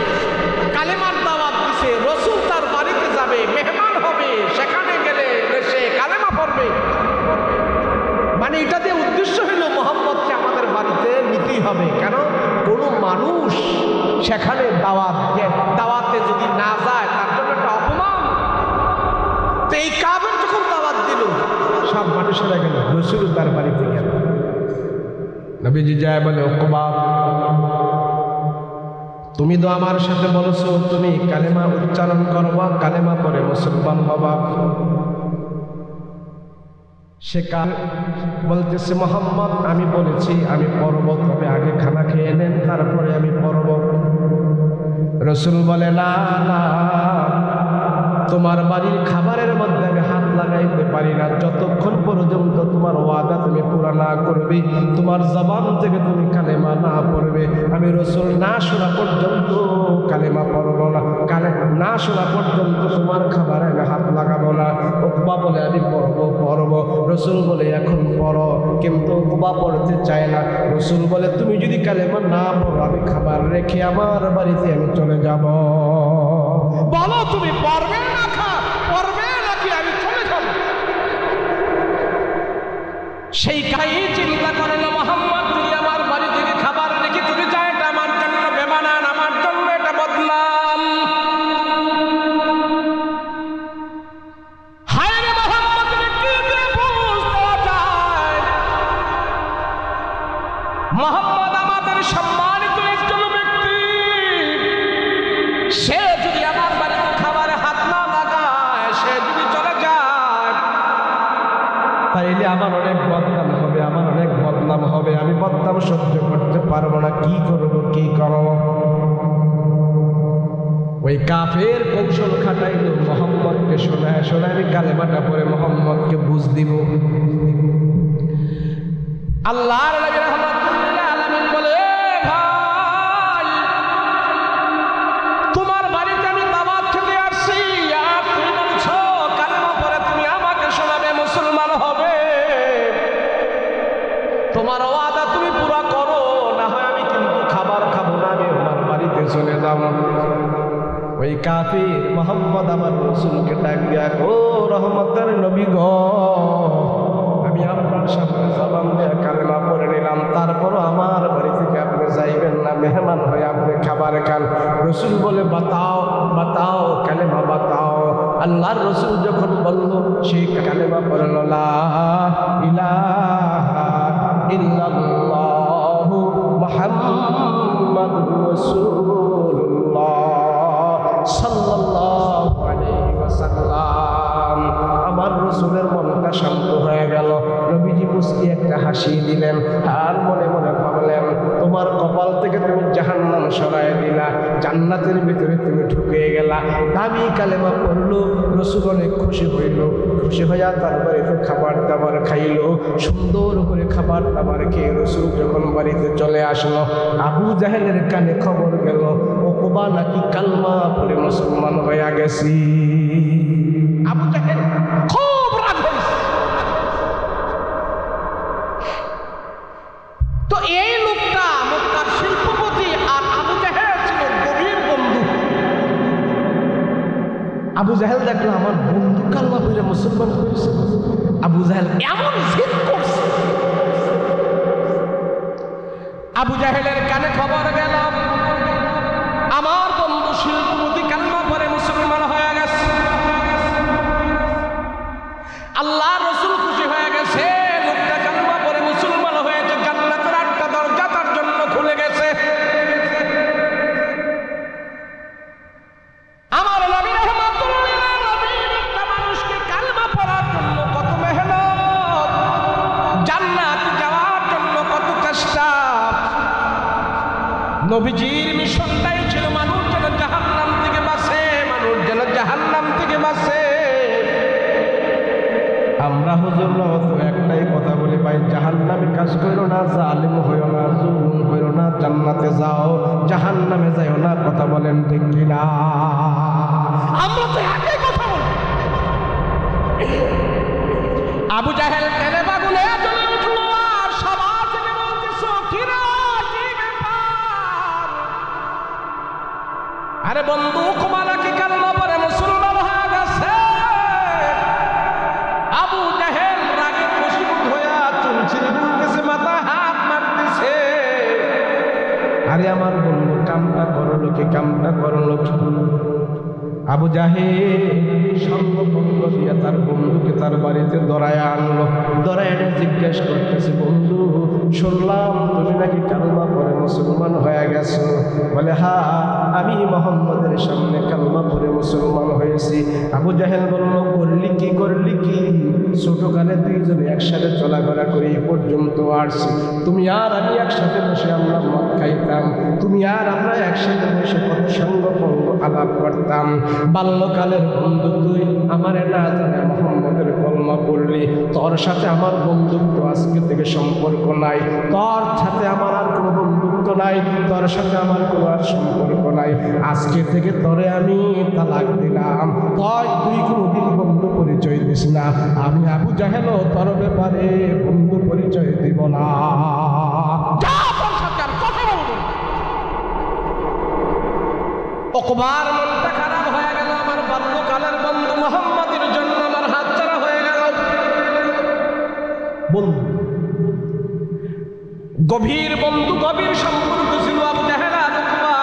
কালেমার দাওয়াত দিছে, রসুল তার বাড়িতে যাবে, মেহমান হবে, সেখানে গেলে সে কালেমা পড়বে। মানে এটা দিয়ে উদ্দেশ্য হইল মোহাম্মদকে আমাদের বাড়িতে নিতেই হবে। কেন? কোনো মানুষ সেখানে দাওয়াতে যদি না যায়, তার জন্য একটা অপমান। তো এই কাবের যখন দাওয়াত দিল, সব মানুষেরা গেল, রসুল তার বাড়িতে গেল। নবীজি যায় বলে, ওকবা তুমি তো আমার সাথে বলছো তুমি কালেমা উচ্চারণ করবা, কালেমা পরে মুসলমান হবা। সে কাল বলতেছে মোহাম্মদ আমি বলেছি আমি পড়ব, তবে আগে খানা খেয়ে নেন তারপরে আমি পড়ব। রসুল বলে না না, তোমার বাড়ির খাবারের মধ্যে আমি হাত লাগাইতে পারি না যতক্ষণ পর্যন্ত তোমার ওয়াদা তুমি পুরা না করবে, তোমার জবান থেকে তুমি কালেমা না পড়বে। আমি রসুল না শোনা পর্যন্ত কালেমা পড়বো না, না শোনা পর্যন্ত তোমার খাবারে আমি হাত লাগাবো না। উকবা বলে আমি পড়বো। রসুল বলে এখন পড়ো, কিন্তু উকবা পড়তে চায় না। রসুল বলে তুমি যদি কালেমা না পড়ো আমি খাবার রেখে আমার বাড়িতে আমি চলে যাব। বলো তুমি পড়বে পড়বে নাকি আমি চলে যাব? সেই কাই চিন্তা করলো মোহাম্মদ যদি আমার বাড়ি থেকে খাবার রেখে চলে যায় এটা আমার জন্য বেমানান, আমার জন্য এটা বদনাম। হায় রে মোহাম্মদ, কি দিয়ে বুঝ দেওয়া যায়? মোহাম্মদ আমাদের সম্মানিত একজন ব্যক্তি, সে যদি আমার বাড়ির খাবারে হাত না লাগায়, সে যদি চলে যায় তাইলে আমার অনেক বদনাম হবে, আমার অনেক বদনাম হবে। আমি বদনাম সহ্য করতে পারবো না। কি করব? ওই কাফের কৌশল খাটাইলো মোহাম্মদকে শোনায় আমি কালেমাটা পরে মোহাম্মদকে বুঝ দিব। আল্লাহর নবী রাহমাতুল্লিল আলামিন বলে ভাই তোমার বাড়িতে আমি দাওয়াত খেতে আসছি, আর তুমি বলছো কালেমা পরে তুমি আমাকে শোনাবে, মুসলমান হবে। তোমার ওয়াদা তুমি পুরা করো, না হয় আমি কিন্তু খাবার খাবো না, আমি আমার বাড়িতে চলে যাব। ওই কাফির মোহাম্মদ আমার রসুলকে ডাক দিয়া, ও রহমতের নবী গো, আমি আপনার সামনে জবান দিয়ে কালেমা পড়ে নিলাম, তারপরও আমার বাড়ি থেকে আপনি যাইবেন না, মেহমান হয়ে আপনি খাবার খান। রসুল বলে বাতাও কালেমা বাতাও। আল্লাহর রসুল যখন বলল সেই কালেমা পড়ল, লা ইলাহা ইল্লাল্লাহু মুহাম্মাদুর রাসূলুল্লাহ সাল্লাল্লাহু আলাইহি ওয়াসাল্লাম। আমার রসুলের মনটা শান্ত হয়ে গেল। নবীজি মুস্কি একটা হাসি দিলেন, আর মনে মনে ভাবলেন তোমার কপাল থেকে তুমি জাহান্নাম সরায় দিলা, জান্নাতের ভিতরে তুমি ঢুকে গেলা। দামি কালেমা পড়লো, রসুল অনেক খুশি হইল। খুশি হইয়া তার বাড়িতে খাবার দাবার খাইল। সুন্দর করে খাবার দাবার খেয়ে রসুল যখন বাড়িতে চলে আসলো, আবু জাহেলের কানে খবর গেল উকবা নাকি কালমা পড়ে মুসলমান হয়ে গেছি। আবু জাহেল খুব রাগ হয়েছে। তো এই লোকটা মক্কার শিল্পপতি, আর আবু জাহেল ছিল গভীর বন্ধু। আবু জাহেল দেখলো আমার বন্ধু কালমা পড়ে মুসলমান হয়েছে। আবু জাহেল এমন জিদ করছে, আবু জাহেলের কানে খবর গেল আমার বন্ধু শিল্পপতি কালমা পড়ে মুসলমান হয়ে গেছে। আল্লাহ রসুল খুশি হয়ে গেছে, লোকটা কালমা পড়ে মুসলমান হয়েছে, জান্নাতের 8টা দরজা তার জন্য খুলে গেছে। আমার নবী রাহমাতুল্লিল আলামিন একটা মানুষকে কালমা পড়ার জন্য কত মেহনত, জান্নাত যাওয়ার জন্য কত চেষ্টা। নবীজির মিশনটাই ছিল মানুষ যেন জাহান্নাম থেকে বাঁচে, মানুষ যেন জাহান্নাম থেকে বাঁচে। আমরা হুজুর তো একটাই কথা বলি, ভাই জাহান্নামে কাজ করো না, জালিম হইও না, জুলুম করো না, জান্নাতে যাও, জাহান্নামে যাইও না। কথা বলেন ঠিক কিনা? আমরা তো একই কথা বলি। আবু জাহেল তেলে বাগুনে জ্বলে উঠলো, আর সবার থেকে বলতেছো কিরা কি ব্যাপার? আরে বন্ধু উকবা নাকি কালমা পড়ে মুসলমান হয়ে গেছে। আবু জাহেল রাগের বশীভূত হইয়া চুলছিরে বলতেছে, মাথায় হাত মারতেছে। আরে আমার বন্ধু কামটা করলো কি? আবু জাহেল সর্বভঙ্গ দিয়া তার বন্ধুকে তার বাড়িতে ধরায় আনলো। ধরায় এনে জিজ্ঞেস করতেছে, বন্ধু শুনলাম তুমি নাকি কালমা পড়ে মুসলমান হয়ে গেছো। বলে হ্যাঁ, আমি মোহাম্মদের সামনে কালমা পড়ে মুসলমান হয়েছি। আবু জাহেল বলল, করলি কি করলি কি? ছোটকালে দুইজনে একসাথে চলাফেরা করে এই পর্যন্ত আসছি। তুমি আর আমি একসাথে বসে আমরা মদ খাইতাম, তুমি আর আমরা একসাথে বসে কত সঙ্গ আলাপ করতাম। বাল্যকালের বন্ধু তুই, আমারে না জানে মোহাম্মদের কলমা পড়লি। তোর সাথে আমার বন্ধুত্ব আজকে থেকে সম্পর্ক নাই, তোর সাথে আমার আর কোনো বন্ধুত্ব নাই, তোর সাথে আমার কোনো আর সম্পর্ক নাই। আজকে থেকে তোরে আমি তালাক দিলাম। তুই কোনোদিন বন্ধু পরিচয় দিস না, আমি আবু জাহেলও তোর ব্যাপারে বন্ধু পরিচয় দিব না। ওকবার মনটা খারাপ হয়ে গেল, আমার বাল্যকালের বন্ধু মুহাম্মদের জন্য আমার হাতছাড়া হয়ে গেল। বন্ধু, গভীর বন্ধু, গভীর সম্পর্ক ছিল আবু জাহেল আর উকবা।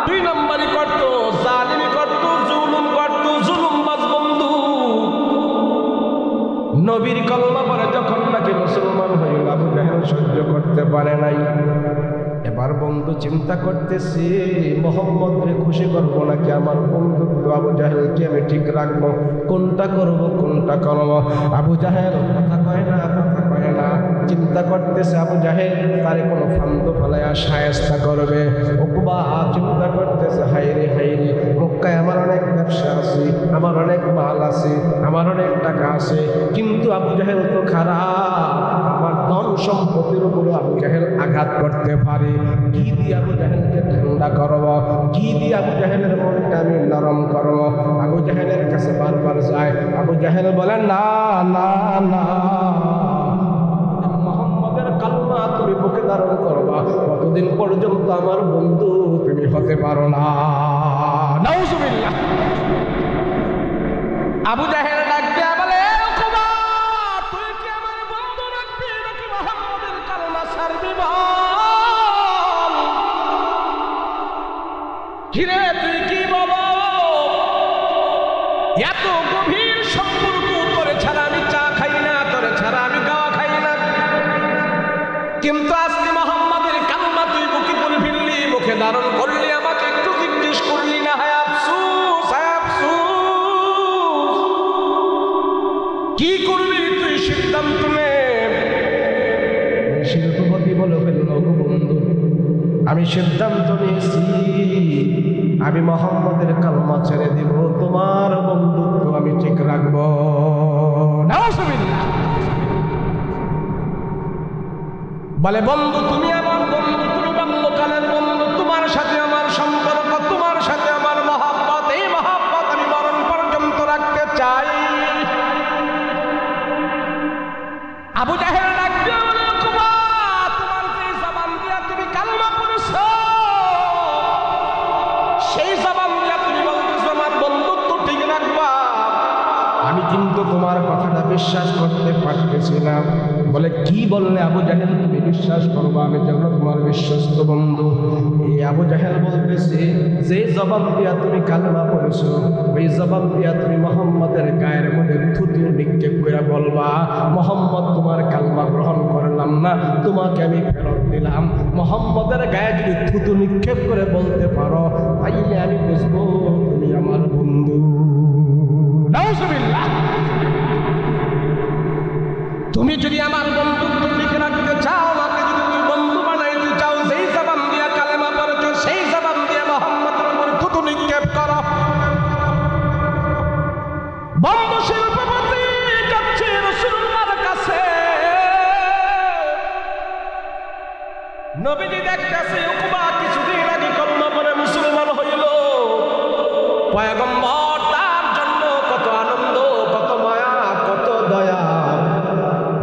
দুই নম্বরই করত, জালিমি করত, জুলুম করত, জুলুমবাজ বন্ধু। নবীর কলমা পরে যখন নাকি মুসলমান হইল, আবু জাহেল সহ্য করতে পারে নাই। এবার বন্ধু চিন্তা করতেছি, মোহাম্মদকে খুশি করবো নাকি আমার বন্ধুত্ব আবু জাহেলকে আমি ঠিক রাখবো, কোনটা করব কোনটা করব। আবু জাহেল কথা কয় না, কথা কয় না। চিন্তা করতেছে আবু জাহেল তারে কোনো ফান্দ ফালাইয়া শায়েস্তা করবে। উকবা চিন্তা করতেছে, হাইরে হাইরে, মক্কায় আমার অনেক ব্যবসা আছে, আমার অনেক মাল আছে, আমার অনেক টাকা আছে, কিন্তু আবু জাহেল তো খারাপ, আমার ধন সম্পত্তির উপরে আবু জাহেল আঘাত করতে পারে। কি দিয়ে আবু জাহেলকে ঠান্ডা করব, কি দিয়ে আবু জাহেলের মনটা আমি নরম করব? আবু জাহেলের কাছে বারবার যায়। আবু জাহেল বলে, না না না, মুহাম্মদের কালমা তুমি বুকে ধারণ করবা, কতদিন পর্যন্ত আমার বন্ধু তুমি হতে পারো না। নাউজুবিল্লাহ। আবু জাহেল ডাক দিয়া বলে, উকবা, তুই কি আমার বন্ধু রাখবি নাকি মুহাম্মদের কালমা ছাড়বি? বল, কিরে তুই কি বলো? এত গভীর সম্পর্ক, তোরে ছাড়া আমি চা খাই না, তোরে ছাড়া আমি গাওয়া খাই না, কিন্তু আজকে মুহাম্মদের কালমা তুই বুকে পড়ে ফেললি, মুখে ধারণ করলি, আমাকে একটু জিজ্ঞেস করলি না। হায় আফসোস, হায় আফসোস। কি করবি তুই সিদ্ধান্ত নে। শিল্পপতি বলে ফেলল, বন্ধু আমি সিদ্ধান্ত নিয়েছি, আমি মুহাম্মদের কালমা ছেড়ে দিব, তোমার বন্ধুত্ব আমি ঠিক রাখবো। নাউজুবিল্লাহ। বলে, বন্ধু তুমি আমার বন্ধু, তুমি বাল্যকালের বন্ধু, তোমার সাথে আমার সম্পর্ক, তোমার সাথে আমার মহব্বত, এই মহব্বত আমি মরণ পর্যন্ত রাখতে চাই। আবু জাহেল ডাকতে বলে, উকবা, তোমার যে জবান দিয়া তুমি কালমা পড়েছো, সেই জবান দিয়া তুমি বলতেছো আমার বন্ধুত্ব ঠিক রাখবা, আমি কিন্তু তোমার কথাটা বিশ্বাস করতে পারতেছি না। বলে, কি বললে আবু জাহেল তুমি বিশ্বাস করবা আমি যেন তোমার বিশ্বস্ত বন্ধু? এই আবু জাহেল বলতেছে, যে জবাব দিয়া তুমি কালমা পড়েছো, ওই জবাব দিয়া তুমি মুহাম্মদের গায়ের মধ্যে থুতু নিক্ষেপ করে বলবা, মুহাম্মদ তোমার কালমা গ্রহণ করলাম না, তোমাকে আমি ফেরত দিলাম। মুহাম্মদের গায়ে যদি থুতু নিক্ষেপ করে বলতে পারো, তাইলে আমি বুঝবো তুমি আমার বন্ধু। নাউজুবিল্লাহ। তুমি যদি আমার বন্ধুত্ব ঠিক রাখতে চাও, আমাকে যদি তুমি বন্ধু বানাইতে চাও, যেই জবান দিয়া কালেমা পড়েছো, সেই জবান দিয়ে মুহাম্মদের উপর থুতু নিক্ষেপ করো। বন্ধু শিল্পপতি যাচ্ছে রাসূলুল্লাহর কাছে। নবীজি দেখতেছে উকবা কিছুদিন আগে কলমা পড়ে মুসলমান হইল। পয়গম্বর তার জন্য কত আনন্দ, কত মায়া, কত দয়া।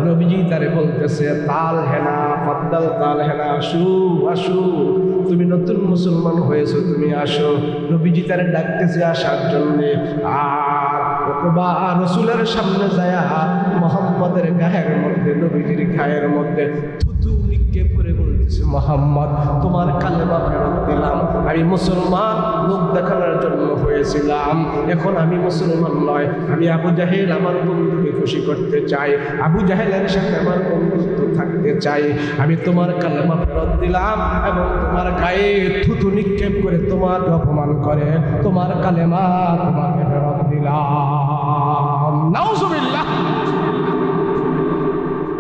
নবীজি তারে বলতেছে, তাল হেনা ফাদ্দাল, তাল হেনা, আসু আসু, তুমি নতুন মুসলমান হয়েছো, তুমি আসো। নবীজি তারে ডাকতেছে আসার জন্য। আর উকবা রাসূলের সামনে যায় মুহাম্মদ মুহাম্মাদের গায়ের মধ্যে, নবীজির গায়ের মধ্যে থুতু নিক্ষেপ করে বলতেছে, মুহাম্মদ তোমার কালেমা ফেরত দিলাম। আমি মুসলমান লোক দেখানোর জন্য হয়েছিলাম, এখন আমি মুসলমান নয়। আমি আবু জাহেল আমার বন্ধুকে খুশি করতে চাই, আবু জাহেলের সাথে আমার বন্ধুত্ব থাকতে চাই। আমি তোমার কালেমা ফেরত দিলাম এবং তোমার গায়ে থুতু নিক্ষেপ করে তোমাকে অপমান করে তোমার কালেমা তোমাকে ফেরত দিলাম। নাউজুবিল্লাহ।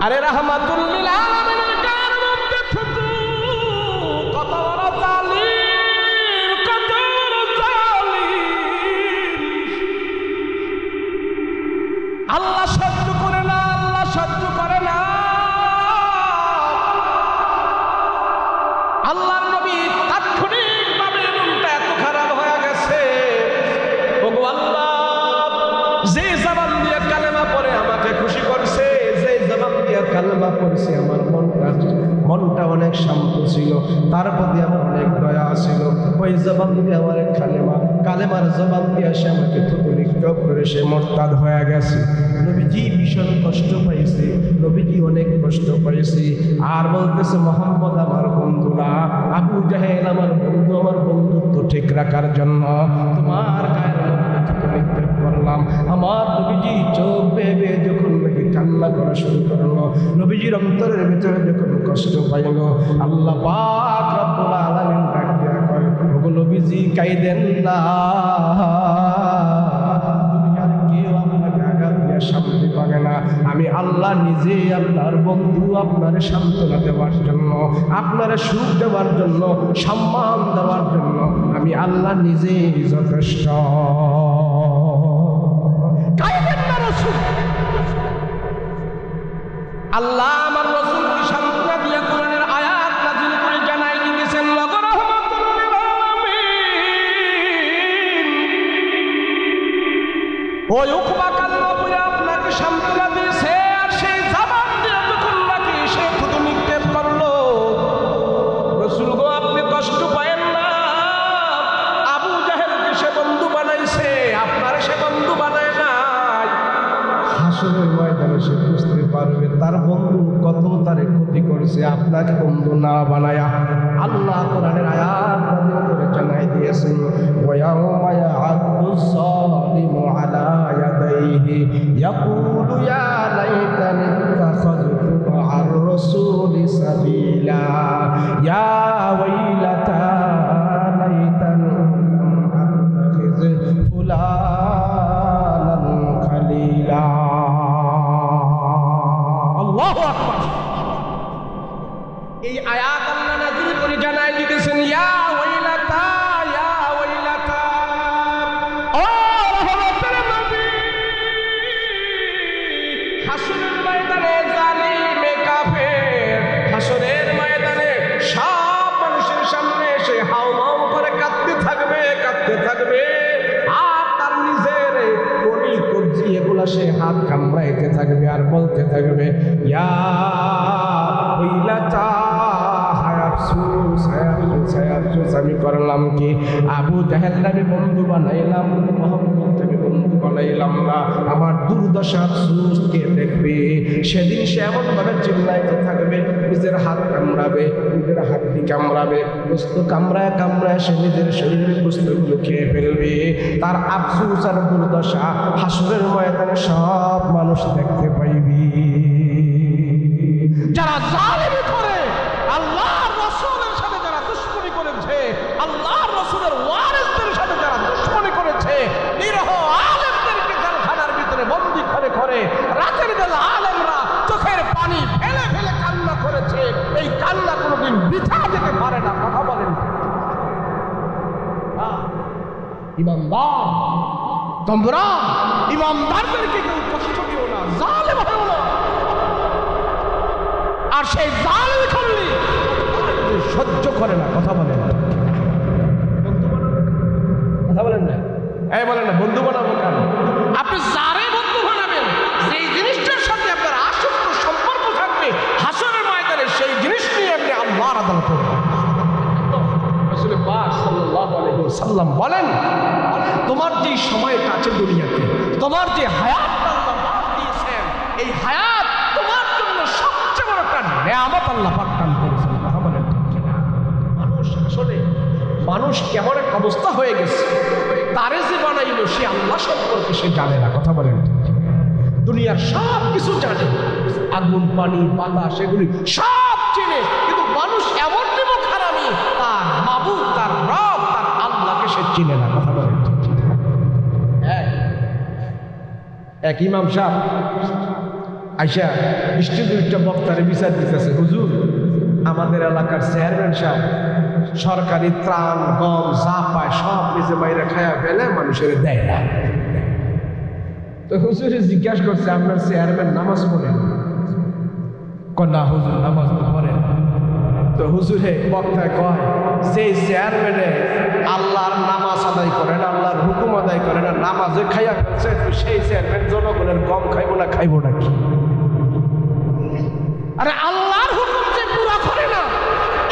আরে রাহমাতুল লিল আলামিনের গায়ের মধ্যে থুতু, কত বড় জালিম, কত বড় জালিম। আল্লাহ সহ্য করে না, আল্লাহ সহ্য করে না। আল্লাহর নবী তাৎক্ষণিকভাবে মনটা এত খারাপ হয়ে গেছে, ওগো আল্লাহ, যে জবান দিয়ে কালেমা পড়ে আমাকে খুশি করছে, যে জবান দিয়ে কালেমা পড়ছে আমার মনটা অনেক শান্ত ছিল, তার প্রতি আমার অনেক দয়া ছিল। ওই জবান দিয়ে আমার কালেমার জবান দিয়ে সে আমাকে থুতু নিক্ষেপ করে সে মুরতাদ হয়ে গেছে। নবীজি ভীষণ কষ্ট পাইছে, নবীজি অনেক কষ্ট পাইছে। আর বলতেছে, মুহাম্মদ আমার বন্ধু না, আবু জাহেল আমার বন্ধু, আমার বন্ধুত্ব ঠিক রাখার জন্য তোমার গায়ের মধ্যে থুতু নিক্ষেপ করলাম। আমার নবীজি চোখ বেয়ে যখন নাকি কান্না করা শুরু করলো, নবীজির অন্তরের ভিতরে যখন কষ্ট পাইল, আল্লাহ পাক রব্বুল আলামিন ডাক দেয়া কয়, ওগো নবীজি কাইদেন না, দুনিয়ার কেউ আপনাকে আঘাত দিয়ে শান্তি পাবে না। আমি আল্লাহ নিজে আপনার বন্ধু, আপনার সান্ত্বনা দেওয়ার জন্য, আপনার সুখ দেওয়ার জন্য, সম্মান দেওয়ার জন্য আমি আল্লাহ নিজেই যথেষ্ট। কাইদেন না রাসূল। আল্লাহ আমার রাসূলকে সান্ত্বনা দিয়ে কোরআনের আয়াত নাযিল করে জানাই দিয়েছেন, ওগো রাহমাতুল লিল আলামিন, ওই উকবা কালেমা পড়ে আপনাকে সান্ত্বনা দিয়েছে, আর সেই জবান দিয়ে যখন নাকি সে থুতু নিক্ষেপ করলো, রাসূল গো আপনি কষ্ট পায়েন না, আবু জাহেলকে সে বন্ধু বানাইছে, আপনার সে বন্ধু বানায় নাই। হাসরের ময়দানে সে বুঝতে পারবে তার বন্ধু কত তারে ক্ষতি করেছে, আপনাকে বন্ধু না বানায়া। আল্লাহ কোরআনের আয়াত নাযিল করে জানাই দিয়েছেন, ওয়ায়াউমা ইয়া'আদ্দুজ যালিমু আলা ইয়াদাইহি ইয়াকুলু ইয়া লাইতানি ইত্তাখাযতু মা'আর রাসূলি সাবিলা ইয়া ওয়াইলাতা লাইতানি লাম আত্তাখিয ফুলানান খালিলা। আল্লাহু আকবার। এই আয়াত আল্লাহ নাযিল করে জানাই দিতেছেন, ইয়া ওয়াইলাতা, ইয়া ওয়াইলাতা, ও রাহমাতুল নবী, হাসরের ময়দানে জালিমে কাফের হাসরের ময়দানে সব মানুষের সামনে এসে হাউমাউ করে কাঁদতে থাকবে, কাঁদতে থাকবে। আর তার নিজের কনি কবজি এগুলা সে হাত কামড়াইতে থাকবে আর বলতে থাকবে, ইয়া ওয়াইলাতা, হায় আফসোস, হায় আফসোস, হায় আফসোস, আমি করলাম কি? আবু জাহেল আমি বন্ধু বানাইলাম, মুহাম্মদ আমি বন্ধু বানাইলাম না, আমার দুর্দশা আফসোস কে দেখবে? সেদিন সে এমন ভাবে চিল্লাইতে থাকবে, নিজের হাত কামড়াবে, নিজের হাতটি কামড়াবে, গোস্ত কামড়ায় কামড়ায় সে নিজের শরীরের গোস্তগুলো খেয়ে ফেলবে। তার আফসোস আর দুর্দশা হাসরের ময়দানে সব মানুষ দেখতে পাইবি। যারা জালিমি করে, আল্লাহর রাসূলের সাথে যারা দুশমনি করেছে, আল্লাহর রাসূলের ওয়ারিসদের সাথে যারা দুশমনি করেছে, নিরহ আলেমদেরকে জেলখানার ভিতরে বন্দী করে করে রাতের বেলা আলেমরা চোখের পানি ফেলে ফেলে কান্না করেছে, এই কান্না কোনোদিন বৃথা যেতে পারে না। কথা বলেন ইমামদার, তোমরা ইমামদারদেরকে কেউ কষ্ট দিও না, জালেম হও না। আর সেই জালেম করলি সহ্য করে না। কথা বলেন, কথা বলেন না, এই বলেন না বন্ধু বানাবো কেন? আপনি যারে বন্ধু বানাবেন, যেই জিনিসটার সাথে আপনার আসক্ত সম্পর্ক থাকবে, হাসরের ময়দানে সেই জিনিস নিয়ে আপনি আল্লাহর আদালত করবেন। রাসূল পাক সাল্লাল্লাহু আলাইহি ওয়াসাল্লাম বলেন, তোমার যে সময়টা আছে দুনিয়াতে, তোমার যে হায়াত আল্লাহ দিয়েছেন, এই হায়াত নেয়ামত আল্লাহ পাক দান করেছেন। কথা বলেন ঠিক কিনা? মানুষ আসলে মানুষ কেমন এক অবস্থা হয়ে গেছে, তারে যে বানাইলো সে আল্লাহ সম্পর্কে সে জানে না। কথা বলেন ঠিক কিনা? দুনিয়ার সব কিছু জানে, আগুন পানি বাতাস এগুলি সব চেনে, কিন্তু মানুষ এমন নিমক হারামি, তার মাবুদ তার রব তার আল্লাহকে সে চিনে না। কথা বলেন ঠিক কিনা? এক ইমাম সাহেব আইসা স্টেজে বক্তারে বিচার দিতেছে, হুজুর আমাদের এলাকার চেয়ারম্যান সাহেব সরকারি ত্রাণ গম যা পায় সব নিজে বাইরে খায়া ফেলে, মানুষের দেয় না। তো হুজুরে জিজ্ঞাসা করছে, আপনার চেয়ারম্যান নামাজ পড়েন? না হুজুর নামাজ পড়েন। তো হুজুরে বক্তায় কয়, যে চেয়ারম্যানে আল্লাহর নামাজ আদায় করে না, আল্লাহর হুকুম আদায় করে না, নামাজে খাইয়া ফেলছে, তো সেই চেয়ারম্যান জনগণের গম খাইবো না খাইবো নাকি? আরে আল্লাহর হুকুম যে পুরা করে না,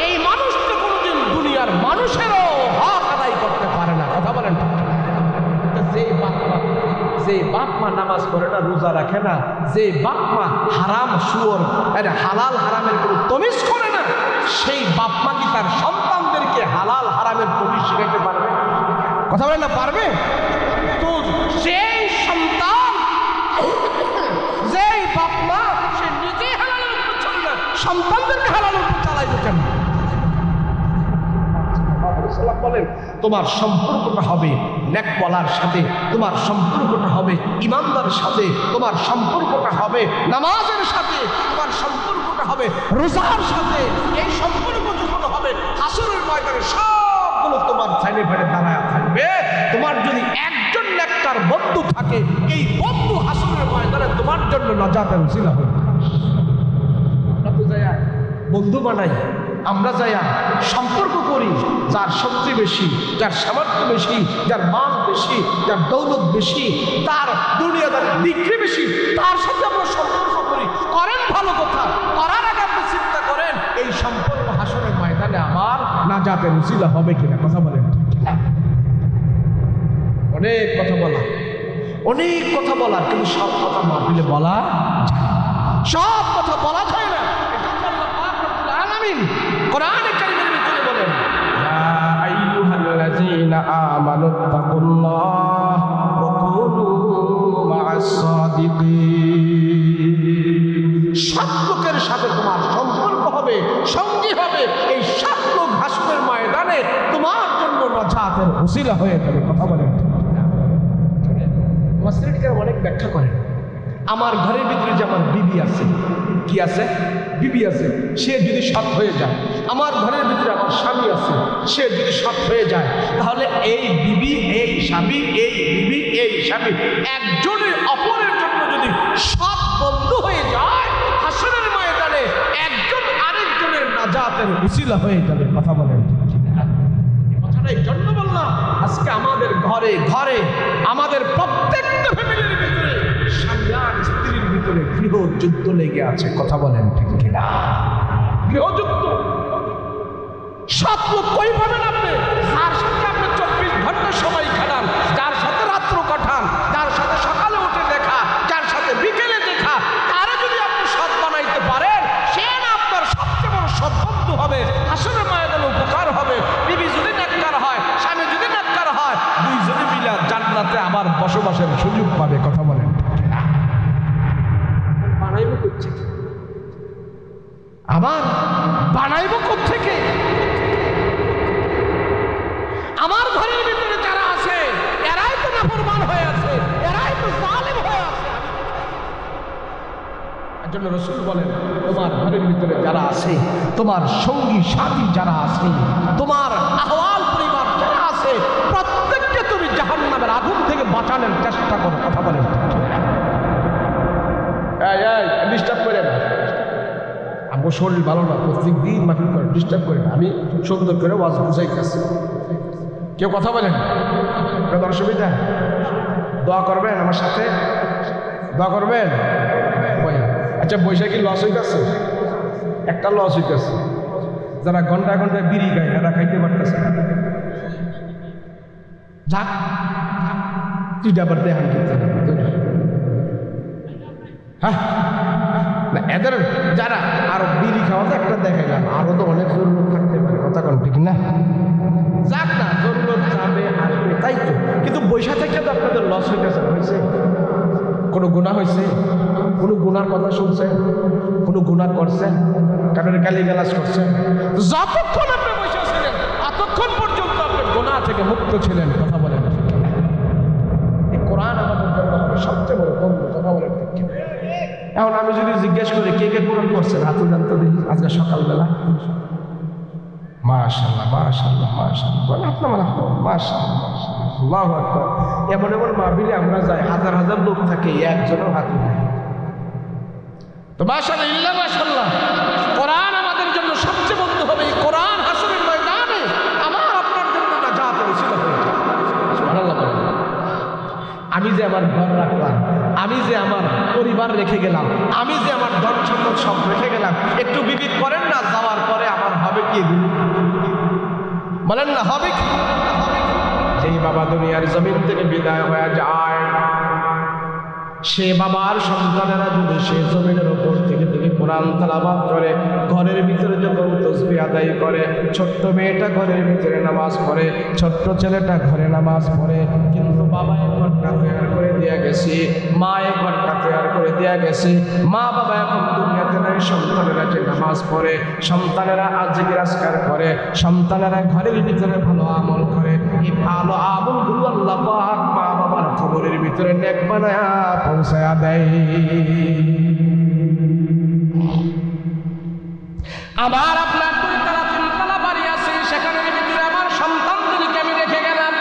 এই মানুষ তো কোনোদিন দুনিয়ার মানুষেরও হক আদায় করতে পারে না। কথা বলেন? যে বাপ মা নামাজ পড়ে না, রোজা রাখে না, যে বাপ মা হারাম সুয়র হালাল হারামের কোনো তমিজ করে না, সেই বাপ মা কি তার সন্তানদেরকে হালাল হারামের তমিজ শিখাতে পারবে? কথা বলেন না, পারবে? তো সেই সন্তান, যেই বাপ মা সে নিজে হালালের উপর চলে না, সন্তানদেরকে হালালের উপর চালাইবে কেন? বলেন তোমার সম্পর্কটা হবে নেকওয়ালার সাথে, তোমার সম্পর্কটা হবে ইমানদারের সাথে, তোমার সম্পর্কটা হবে নামাজের সাথে, তোমার সম্পর্কটা হবে রোজার সাথে। এই সম্পর্ক যখন হবে, হাসরের ময়দানে সবগুলো তোমার সাইডে ফাইডে দাঁড়ায় থাকবে। তোমার যদি একজন নেককার বন্ধু থাকে, এই বন্ধু হাসরের ময়দানে তোমার জন্য নাজাতের উসিলা হবে। আমরা তো যাই বন্ধু বানাই, আমরা যাইয়া সম্পর্ক করি যার শক্তি বেশি, যার সামর্থ্য বেশি, যার মান বেশি, যার দৌলত বেশি, তার দুনিয়াদার ডিগ্রি বেশি, তার সাথে আমরা সম্পর্ক করি। করেন ভালো কথা, করার আগে আপনি চিন্তা করেন এই সম্পর্ক হাসরের ময়দানে আমার নাজাতের উসিলা হবে কিনা। কথা বলেন? অনেক কথা বলা, অনেক কথা বলা, কিন্তু সব কথা মাহফিলে বলা যায়, সব কথা বলা যায় না। কোরআনে কারীমের ভিতরে বলেন, ইয়া আইয়ুহাল্লাযীনা আমানুত্তাকুল্লাহ ওয়া কুনু মা'আস সাদিকিন। সৎ লোকের সাথে তোমার সম্পর্ক হবে, সঙ্গী হবে, এই সৎ লোক হাসরের ময়দানে তোমার জন্য নাজাতের ওসিলা হয়ে যাবে। কথা বলেন? মুফাসসিররা অনেক ব্যাখ্যা করেন। আমার ঘরের ভিতরে যে আমার বিবি আছে, কি আছে? বিবি আছে, সে যদি সৎ হয়ে যায়, আমার ঘরের ভিতরে আমার স্বামী আছে, সে যদি সৎ হয়ে যায়, তাহলে এই বিবি এই স্বামী, এই বিবি এই স্বামী একজনের অপরের জন্য যদি সৎ বন্ধু হয়ে যায়, হাসরের ময়দানে একজন আরেকজনের নাজাতের উসিলা হয়ে যাবে। কথা বলেন? কথাটা এই জন্য বললাম, আজকে আমাদের ঘরে ঘরে আমাদের প্রত্যেকটা ফ্যামিলির ভিতরে স্বামী আর স্ত্রীর ভিতরে গৃহযুদ্ধ লেগে আছে। কথা বলেন ঠিক কিনা? গৃহযুদ্ধ। সৎ লোক কই পাবেন আপনি? যার সাথে আপনি 24 ঘন্টা সময় কাটান, যার সাথে রাত্র কাটান, যার সাথে সকালে উঠে দেখা, যার সাথে বিকেলে দেখা, তারা যদি আপনি সৎ বানাইতে পারেন, সে না আপনার সবচেয়ে বড় সৎবন্ধু হবে, হাসরের ময়দানে উপকার হবে। বিবি যদি নেককার হয়, স্বামী যদি নেককার হয়, দুইজনে মিলে জান্নাতে আবার বসবাসের সুযোগ পাবে। কথা বলেন? বানাইব কোত্থেকে? আবার বানাইব কোত্থেকে? আমার ঘরের ভিতরে যারা আছে, এরাই তো নাফরমান হয়ে আছে, এরাই তো জালেম হয়ে আছে। এজন্য রাসূল বলেন, তোমার ঘরের ভিতরে যারা আছে, তোমার সঙ্গী সাথী যারা আছে, তোমার আহওয়াল পরিবার যারা আছে, প্রত্যেককে তুমি জাহান্নামের আগুন থেকে বাঁচানোর চেষ্টা করো। কথা বলেন? ডিস্টার্ব করে না, আমার শরীর ভালো না, প্রত্যেক দিন মাফিল করে ডিস্টার্ব করে না, আমি সুন্দর করে ওয়াজ বুঝাইতেছি। কেউ কথা বলেন? কোনো অসুবিধা? দোয়া করবেন আমার সাথে? দোয়া করবেন? আচ্ছা, বৈশাখী লস হইতেছে, একটা লস হইতেছে, যারা ঘন্টায় ঘন্টায় বিড়ি খায় এরা খাইতে পারতেছে না। যাক, তুই আবার দেখান, হ্যাঁ না, এদের যারা আরো বিড়ি খাওয়া তো একটা দেখাইলাম, আরো তো অনেক জরুরত থাকতে পারে, কথা কোন ঠিক না? যাক না, জরুরত যাবে আসবে, তাই তো। কিন্তু বৈশা থেকে তো আপনাদের লস হইতেছে, হয়েছে? কোনো গুনাহ হয়েছে? কোনো গুনার কথা শুনছেন? কোনো গুনাহ করছেন? কারণ গালিগালাজ করছেন? যতক্ষণ আপনি বৈশা ছিলেন ততক্ষণ পর্যন্ত আপনি গুনাহ থেকে মুক্ত ছিলেন, কথা বলেন। এই কোরআন আমাদের জন্য হবে সবচেয়ে বড় বন্ধু, কথা বলেন ঠিক কিনা? এখন আমি যদি জিজ্ঞেস করি কে কে কোরআন করছেন, হাত উঠান তো দেখি আজকে সকালবেলা। মাশাআল্লাহ মাশাআল্লাহ মাশাআল্লাহ, বলেন আপনার মাশাআল্লাহ মাশাআল্লাহ, আল্লাহু আকবার। এমন এমন মাহফিলে আমরা যাই, হাজার হাজার লোক থাকে, একজনও হাত উঠায়। তো মাশাআল্লাহ ইল্লা মাশাআল্লাহ, কোরআন আমাদের জন্য সবচেয়ে বন্ধু হবে। এই কোরআন হাসরের ময়দানে আমার আপনার জন্য নাজাতের উসিলা হয়ে যাবে। সুবহানাল্লাহ। আমি যে আমার ঘর রাখলাম, আমি যে আমার পরিবার রেখে গেলাম, আমি যে আমার ধন সম্পদ সব রেখে গেলাম, একটু বিবেক করেন না, যাওয়ার পরে আমার হবে কি? বলেন না, হবে কি? যেই বাবা দুনিয়ার জমিন থেকে বিদায় হয়ে যায়, সে বাবার সন্তানেরা যদি সে জমিনের উপর থেকে কোরআন তেলাওয়াত করে, ঘরের ভিতরে যখন তাসবিহ আদায় করে, ছোট্ট মেয়েটা ঘরের ভিতরে নামাজ পড়ে, ছোট্ট ছেলেটা ঘরে নামাজ পড়ে, কিন্তু বাবা ঘরটা তৈরি করে দেয়া গেছে, মা ঘরটা তৈরি করে দেয়া গেছে। মা বাবা এখন দুনিয়াতে নাই, সন্তানেরা যে নামাজ পড়ে, সন্তানেরা জিকির আজকার করে, সন্তানেরা ঘরের ভিতরে ভালো আমল করে, এই ভালো আমলগুলো আল্লাহ পাক মা বাবার কবরের ভিতরে নেক বানায়া পৌঁছায়া দেয়। আমার আপনার দুইতলা তিনতলা বাড়ি আছে, সেখানের ভিতরে আমার সন্তানদেরকে আমি রেখে গেলাম।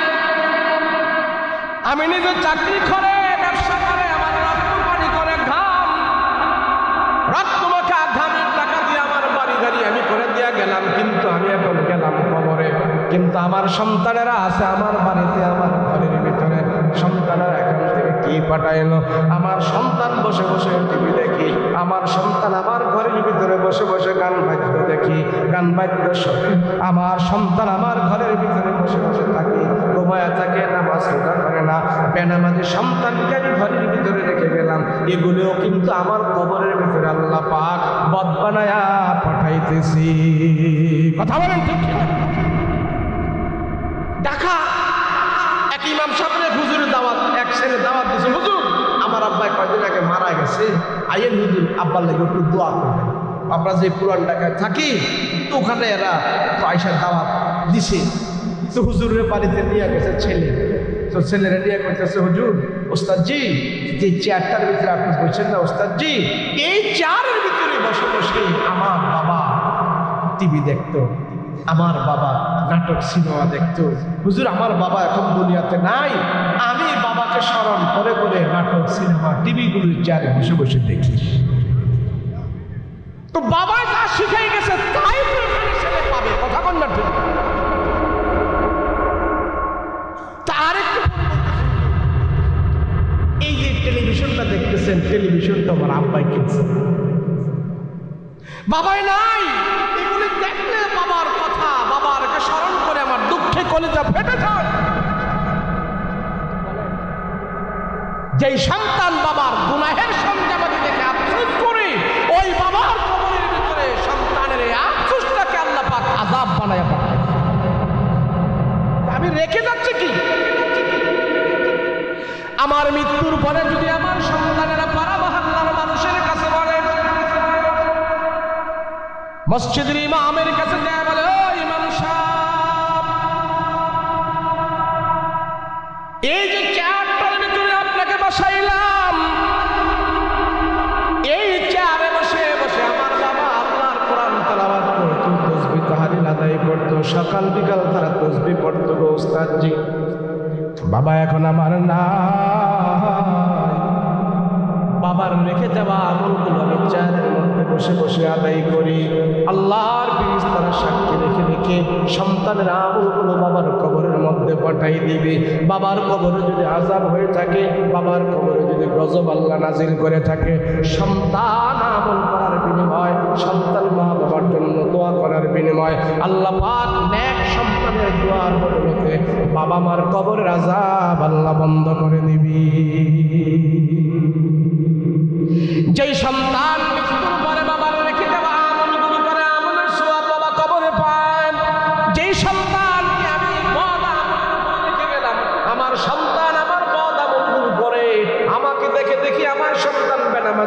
আমি নিজে চাকরি করে, ব্যবসা করে, আমার রক্ত পানি করে, ঘাম রক্তমাখা ঘামের টাকা দিয়ে আমার বাড়ি গাড়ি আমি করে দিয়া গেলাম, কিন্তু আমি এখন গেলাম কবরে। কিন্তু আমার সন্তানেরা আছে আমার বাড়িতে, আমার ঘরের ভিতরে। সন্তানেরা এখান থেকে কি পাঠাইলো? আমার সন্তান বসে বসে টিভি দেখি, আমার সন্তান আমার ঘরের ভিতরে বসে বসে গান বাদ্য দেখি, গান বাদ্য শুনি। আমার সন্তান আমার ঘরের ভিতরে বসে বসে থাকে, ঘুমায়া থাকে, নামাজ রোজা করে না। বেনামাজি সন্তানকে আমি ঘরের ভিতরে রেখে গেলাম। এগুলোও কিন্তু আমার কবরের ভিতরে আল্লাহ পাক বদ বানায়া পাঠাইতেছি, কথা বলেন ঠিক কিনা? ঢাকা এক ইমাম সাহেবের হুজুরের দাওয়াত, এক ছেলে দাওয়াত দিয়েছে, হুজুর আমার আব্বা কয়েকদিন আগে মারা গেছে, আইয়েন হুজুর আব্বার লাগে একটু দোয়া করবেন। আমরা যে পুরান ঢাকায় থাকি, তো ওখানে এরা পয়সার দাওয়াত দিছে। তো হুজুরের বাড়িতে নিয়ে গেছে ছেলে, তো ছেলেরা নিয়ে করতেছে, হুজুর ওস্তাদজি যে চেয়ারটার ভিতরে আপনি বসছেন না ওস্তাদজি, এই চেয়ারের ভিতরে বসে বসে আমার বাবা টিভি দেখতো, আমার বাবা নাটক সিনেমা দেখতো। হুজুর আমার বাবা এখন দুনিয়াতে নাই, আমি বাবাকে স্মরণ করে করে নাটক সিনেমা টিভিগুলোর চেয়ারে বসে বসে দেখি। তো বাবা যা শিখাই গেছে তাই তো এখানে ছেলে পাবে, কথা কন না ঠিক? তা আরেকটু এই যে টেলিভিশনটা দেখতেছেন, টেলিভিশনটা আমার আব্বাই কিনছে, বাবাই নাই। এগুলি দেখলে বাবার কথা, বাবারকে স্মরণ করে আমার দুঃখে কলিজা ফেটে যায়। যেই সন্তান বাবার গুনাহের সঞ্জাবাদি দেখে আফসোস করে, ওই বাবার কবরের ভিতরে সন্তানের এই আফসোসটাকে আল্লাহ পাক আযাব বানায়া পাঠায়। আমি রেখে যাচ্ছি কি? আমার মৃত্যুর পরে যদি আমার সন্তানেরা পাড়া মহল্লার মানুষের কাছে বলে, মসজিদের ইমামের কাছে যায় বলে, ও ইমাম সাহেব, এই যে চেয়ারটার ভিতরে আপনাকে বসাইলাম, এই চেয়ারে বসে বসে আমার বাবা আল্লাহর কোরআন তেলাওয়াত করতো, তাসবিহ তাহলিল আদায় করতো, সকাল বিকাল তারা তাসবিহ পড়তো গো ওস্তাদজি। বাবা এখন আমার নাই, বাবার রেখে যাওয়া আমলগুলো আমি চেয়ারের মধ্যে বসে বসে আদায় করি। আল্লাহর ফেরেশতারা সাক্ষী রেখে রেখে সন্তানের আমলগুলো বাবার কবরের মধ্যে পাঠাই দিবে। বাবার কবরে যদি আযাব হয়ে থাকে, বাবার কবরে যদি গজব আল্লাহ নাজিল করে থাকে, সন্তান আমল করার বিনিময়, সন্তান মা বাবার জন্য দোয়া করার বিনিময় আল্লাহ পাক নেক সন্তানের দোয়ার বদলতে বাবা মার কবরের আযাব আল্লাহ বন্ধ করে দিবি। যেই সন্তান মৃত্যুর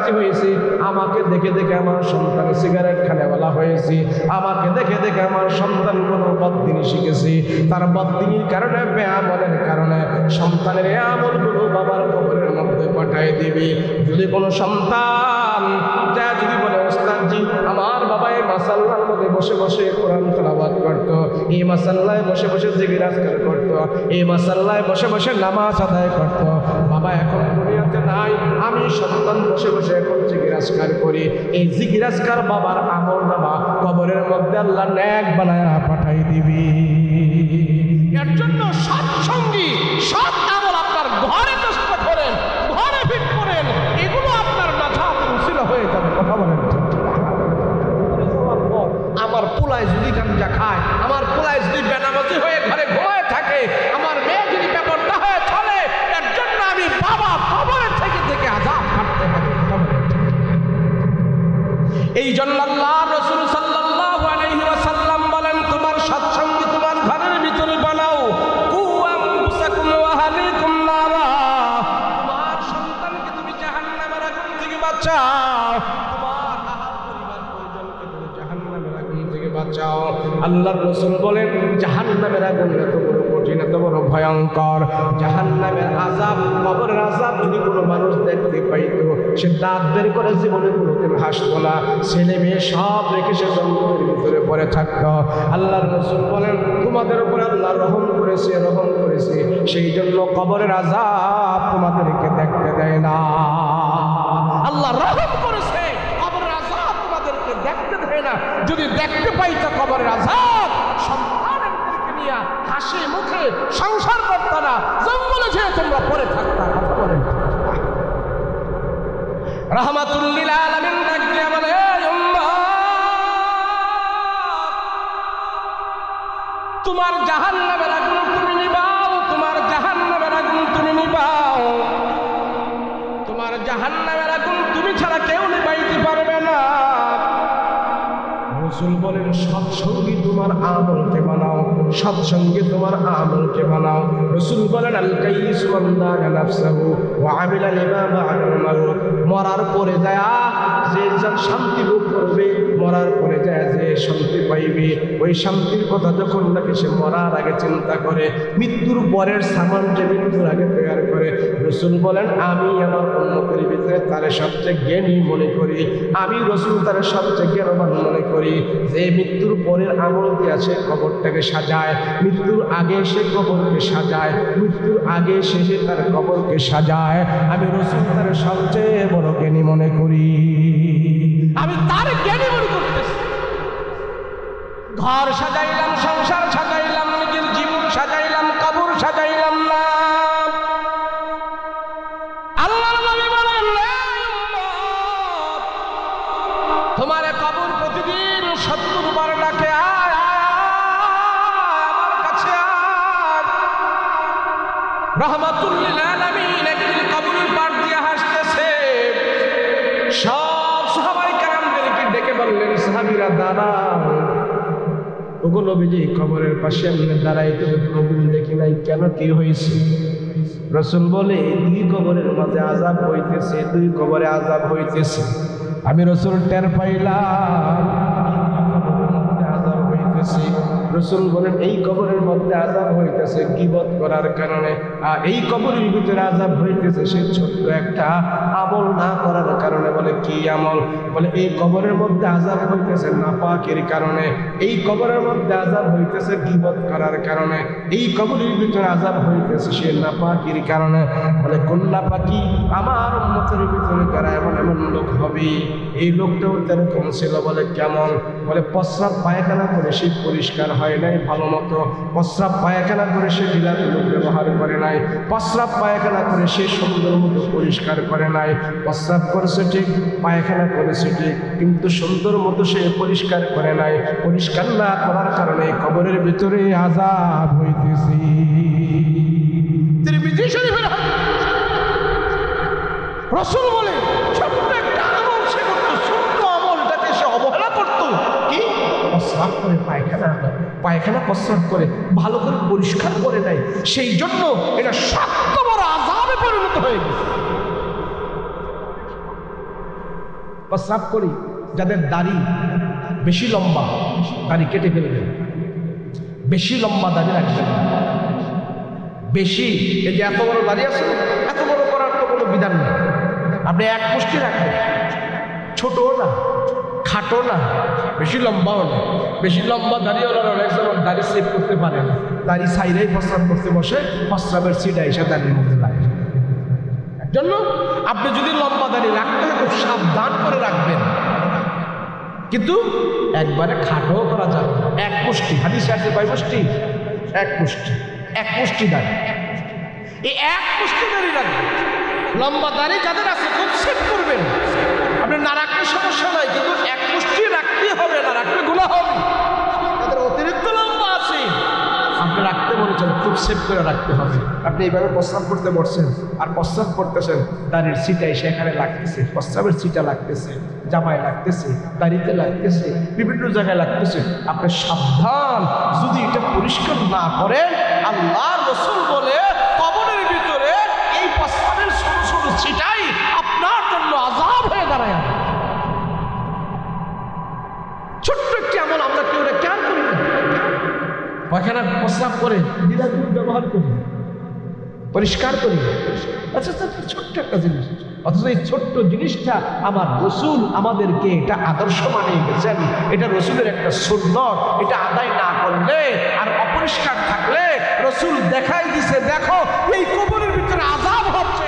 রাজি হয়েছি, আমাকে দেখে দেখে আমার সন্তান সিগারেট খানেওয়ালা হয়েছি, আমাকে দেখে দেখে আমার সন্তান কোনো বদদিনী শিখেছি, তার বদদিনীর কারণে বেআমলের কারণে সন্তানের এই আমলগুলো বাবার কবরের মধ্যে পাঠাই দিবি। যদি কোনো সন্তান যা যদি বলে ওস্তাদজি আমার বাবা এই মাসাল্লার মধ্যে বসে বসে কোরআন তেলাওয়াত করত, এই মাসাল্লায় বসে বসে জিকির আজকার করত, এই মাসাল্লায় বসে বসে নামাজ আদায় করত, বাবা এখন দুনিয়াতে নাই, আমি সন্তান বসে বসে এখন জিকির আজকার করি, এই জিকির আজকার বাবার আমল নামা কবরের মধ্যে আল্লাহ নেক বানায় পাঠাই দিবি। এর জন্য সৎসঙ্গী সৎ আমল আপনার ঘরে চেষ্টা করেন, ঘরে ফিট করেন, এগুলো আপনার নাজাতের উসিলা হয়ে যাবে। কথা বলেন। আমার পোলায় যদি গাঞ্জা খায়, আমার পোলায় যদি বেনামাজি হয়ে ঘরে ঘুমায় থাকে, আমার মেয়ে যদি বেপরদা হয়ে চলে, এর জন্য আমি বাবা কবরে থেকে থেকে আযাব কাটতে হবে। এই জন্য আল্লাহ রাসূল সাল্লাল্লাহু আলাইহি ওয়াসাল্লাম বলেন, তোমার সৎসঙ্গী তোমার ঘরের ভিতরে বানাও, কু আনফুসাকুম ওয়া আহলিকুম নারা, তোমার সন্তানকে তুমি জাহান্নামের আগুন থেকে বাঁচাও, তোমার আহাল পরিবার পরিজনকে তুমি জাহান্নামের আগুন থেকে বাঁচাও। আল্লাহর রাসূল বলেন জাহান্নামের আগুন এত বড় কঠিন, এত বড় ভয়ঙ্কর, জাহান্নামের আযাব, কবরের আযাব যদি কোনো মানুষ দেখতে পাইতো, সে দাঁত বের করে জীবনে কোনোদিন হাসতো না, ছেলে মেয়ে সব রেখে সে জঙ্গলের ভিতরে পড়ে থাকতো। আল্লাহর রাসূল বলেন তোমাদের উপরে আল্লাহ রহম করেছে, রহম করেছে, সেই জন্য কবরের আযাব তোমাদেরকে দেখতে দেয় না। আল্লাহ রহম করেছে, কবরের আযাব তোমাদেরকে দেখতে দেয় না। যদি দেখতে পাইতো কবরের আযাব, সন্তানদেরকে নিয়ে হাসি মুখে সংসার করতে না, জঙ্গলে যেয়ে তোমরা পড়ে থাকতা। কথা বলেন। রাহমাতুল লিল আলামিন ডাকতে বলে তোমার জাহান্নামের আগুন তুমি নিবাও, তোমার জাহান্নামের আগুন তুমি নিবাও, তোমার জাহান্নামের আগুন তুমি ছাড়া কেউ নিবাইতে পারবে না। রাসূল বলেন সৎসঙ্গী তোমার আমলকে বানাও, সৎসঙ্গী তোমার আমলকে বানাও। রাসূল বলেন আল কাইয়িসু মান দানা নাফসাহু ওয়া আমিলা লিমা বা'দাল মাউত, মরার পরে যায় যে শান্তি ভোগ করবে, মরার পরে যায় যে শান্তি পাইবে, ওই শান্তির কথা যখন নাকি সে মরার আগে চিন্তা করে, মৃত্যুর পরের সামান যে মৃত্যুর আগে তৈরি করে, রাসূল বলেন আমি আমার উম্মতের ভিতরে তারে সবচেয়ে জ্ঞানী মনে করি, আমি রাসূল তারে সবচেয়ে জ্ঞানবান মনে করি, যে মৃত্যুর পরের আমল দিয়ে আছে কবরটাকে সাজায়, মৃত্যুর আগে সে কবরকে সাজায়, মৃত্যুর আগে শেষে তার কবরকে সাজায়, আমি রাসূল তার সবচেয়ে বড় জ্ঞানী মনে করি, আমি তার জ্ঞানী মনে করতেছি। ঘর সাজাইলাম, সংসার সাজাইলাম, নিজের জীবন সাজাইলাম, কবর সাজাইলাম না। আল্লাহর নবী বলেন তোমার কবর প্রতিদিন 70 বার ডাকে আয় আমার কাছে আয়। রাহমাতুল লিল আলামিন একদিন কবরের পার দিয়ে হাসতেছে, সব সাহাবায়ে কেরামদেরকে ডেকে বললেন সাহাবীরা দাঁড়াও, ওগো নবীজি কবরের পাশে আমি দাঁড়াইতে প্রভু দেখি নাই, কেন কি হয়েছে? রাসূল বলে দুই কবরের মাঝে আযাব হইতেছে, দুই কবরে আযাব হইতেছে। আমি রাসূল টের পাইলাম আযাব হইতেছে। রাসূল বলেন এই কবরের মধ্যে আযাব হইতেছে গীবত করার কারণে, আর এই কবরের ভিতরে আযাব হইতেছে সে ছোট্ট একটা আমল না করার কারণে। বলে কি আমল? বলে এই কবরের মধ্যে আযাব হইতেছে নাপাকের কারণে, এই কবরের মধ্যে আযাব হইতেছে গীবত করার কারণে, এই কবরের ভিতরে আযাব হইতেছে সে নাপাকের কারণে। বলে কোন নাপাকি? আমার উম্মতের ভিতরে কারা এমন এমন লোক হবে, এই লোকটাও এরকম ছিল। বলে কেমন? বলে প্রস্রাব পায়খানা করে সে পরিষ্কার হয় নাই ভালো মতো, প্রস্রাব পায়খানা করে সে ঢিলাগুলো ব্যবহার করে নাই, প্রস্রাব পায়খানা করে সে সুন্দর মতো পরিষ্কার করে নাই, প্রস্রাব করেছে ঠিক, পায়খানা করেছে ঠিক, কিন্তু সুন্দর মতো সে পরিষ্কার করে নাই। পরিষ্কার না করার কারণে কবরের ভিতরে আযাব হইতেছে। তিরমিজি শরীফের রাসূল বলে ছোট্ট একটা আমল সে করতো, ছোট্ট আমলটাকে সে অবহেলা করতো। কি? প্রস্রাব করে পায়খানা, পায়খানা প্রস্রাব করে ভালো করে পরিষ্কার করে নাই, সেই জন্য এটা শক্ত বড় আযাবে পরিণত হয়ে গেছে। প্রস্রাব করি, যাদের দাড়ি বেশি লম্বা দাড়ি কেটে ফেলবেন, বেশি লম্বা দাড়ি রাখবেন। বেশি এই যে এত বড় দাড়ি আছে, এত বড় করার তো কোনো বিধান নেই। আপনি এক মুষ্টি রাখবেন, ছোটও না খাটো না বেশি লম্বাও না। বেশি লম্বা দাড়িওয়ালার অনেক সময় দাড়ি সেভ করতে পারে না, দাড়ি সাইডেই প্রস্রাব করতে বসে, প্রস্রাবের সিটা এসে দাড়ির মধ্যে লাগে। এর জন্য আপনি যদি লম্বা দাড়ি রাখতে হয় খুব সাবধান করে রাখবেন, কিন্তু একবারে খাটো করা যাবে না। এক মুষ্টি, হাদিসে আছে কয় মুষ্টি? এক মুষ্টি, এক মুষ্টি দাড়ি। এই এক মুষ্টি দাড়ি রাখবেন। লম্বা দাড়ি যাদের আছে খুব সেভ করবেন। আপনি না রাখলে সমস্যা নাই, কিন্তু এক মুষ্টি রাখতে হবে, না রাখলে গুনাহ হবে। যাদের অতিরিক্ত লম্বা আছে আপনি রাখতে বলেছেন, খুব সেভ করে রাখতে হবে। আপনি এইভাবে প্রস্রাব করতে বসছেন আর প্রস্রাব করতেছেন, দাড়ির সিটা এসে এখানে লাগতেছে, প্রস্রাবের সিটা লাগতেছে, জামায় লাগতেছে, দাড়িতে লাগতেছে, বিভিন্ন জায়গায় লাগতেছে। আপনি সাবধান, যদি এটা পরিষ্কার না করেন, আল্লাহর রাসূল বলে কবরের ভিতরে এই প্রস্রাবের ছোট ছোট সিটাই আপনার জন্য আযাব হয়ে দাঁড়ায়। ছোট্ট একটি আমল আমরা কেউ কেয়ার করি না, পায়খানা প্রস্রাব করে দিলাদুলি ব্যবহার করি, পরিষ্কার করি। আচ্ছা, ছোট্ট একটা জিনিস, অথচ এই ছোট্ট জিনিসটা আমার রাসূল আমাদেরকে এটা আদর্শ বানিয়ে গেছেন। এটা রাসূলের একটা সুন্নাত, এটা আদায় না করলে আর অপরিষ্কার থাকলে রাসূল দেখাই দিছে, দেখো এই কবরের ভিতরে আযাব হচ্ছে।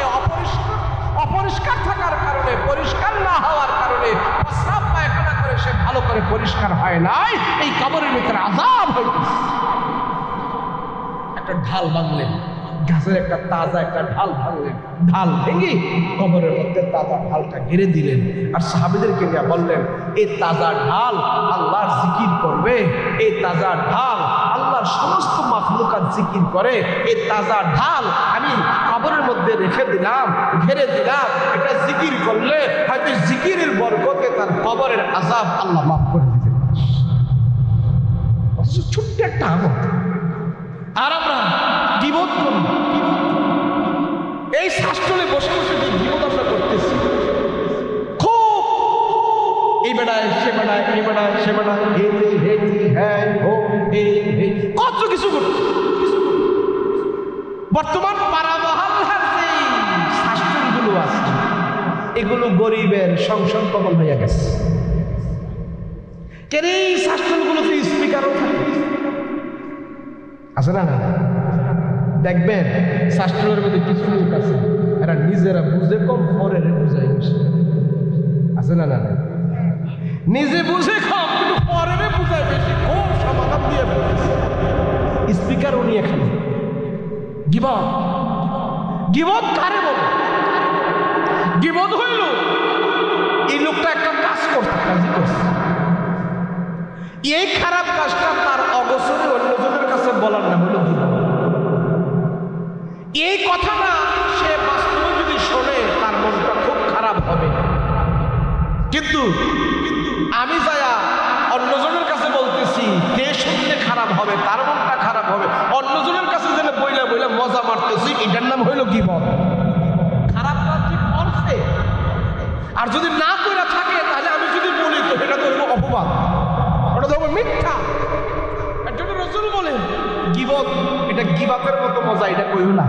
অপরিষ্কার থাকার কারণে, পরিষ্কার না হওয়ার কারণে, প্রস্রাব পায়খানা করে সে ভালো করে পরিষ্কার হয় নাই, এই কবরের ভিতরে আযাব হইতেছে। একটা ঢাল ভাঙলেন, গাছের একটা তাজা একটা ঢাল ভাঙলেন, ঢাল ভেঙে কবরের মধ্যে তাজা ঢালটা ঘিরে দিলেন, আর সাহাবীদেরকে নিয়ে বললেন, এই তাজা ঢাল আল্লাহর জিকির করবে, এই তাজা ঢাল আল্লাহর সমস্ত মাখলুকাত জিকির করে, এই তাজা ঢাল আমি কবরের মধ্যে রেখে দিলাম, ঘিরে দিলাম। এটা জিকির করলে হয়তো জিকিরের বরকতে তার কবরের আযাব আল্লাহ মাফ করে দিতে পারে। ছোট্ট একটা আমল, আর আমরা গীবত করি। এই শাস্ত্রে বসে বসে যে গীবত আমরা করতেছি, খুব এই বেড়ায় সে বেড়ায়, এই বেড়ায় সে বেড়ায়, কত কিছু করছে। বর্তমান পাড়া মহল্লার যে শাস্ত্রগুলো আছে, এগুলো গরিবের সংসদ ভবন হয়ে গেছে। কেন এই শাস্ত্রগুলোতে স্পিকারও থাকে আছে না? দেখবেন শাস্ত্রের মধ্যে কিছু লোক আছে, এরা নিজেরা বুঝে কম, পরের বুঝাই বেশি, আছে না? না, নিজে বুঝে কম কিন্তু পরের বুঝাই বেশি, খুব সমাধান দিয়ে ফেলেছে। স্পিকার উনি এখানে গীবত। গীবত কারে বলে? গীবত হইল এই লোকটা একটা কাজ করছে, এই খারাপ কাজটা তার অবসরে অন্যজনের কাছে বলার নাম হলো গীবত। এই কথাটা সে বাস্তবে যদি শোনে তার মনটা খুব খারাপ হবে, কিন্তু আমি যায়া অন্যজনের কাছে বলতেছি, কে শুনলে খারাপ হবে, তার মনটা খারাপ হবে। অন্যজনের কাছে যেন বইলা বইলা মজা মারতেছি, এটার নাম হইল গীবত। খারাপ কাজ যে করছে, আর যদি না কইরা থাকে তাহলে আমি যদি বলি তো এটা তো হইল অপবাদ, ওটা তো হবে মিথ্যা। এর জন্য রাসূল বলেন গীবত, এটা গীবতের মতো মজা এটা কইও না।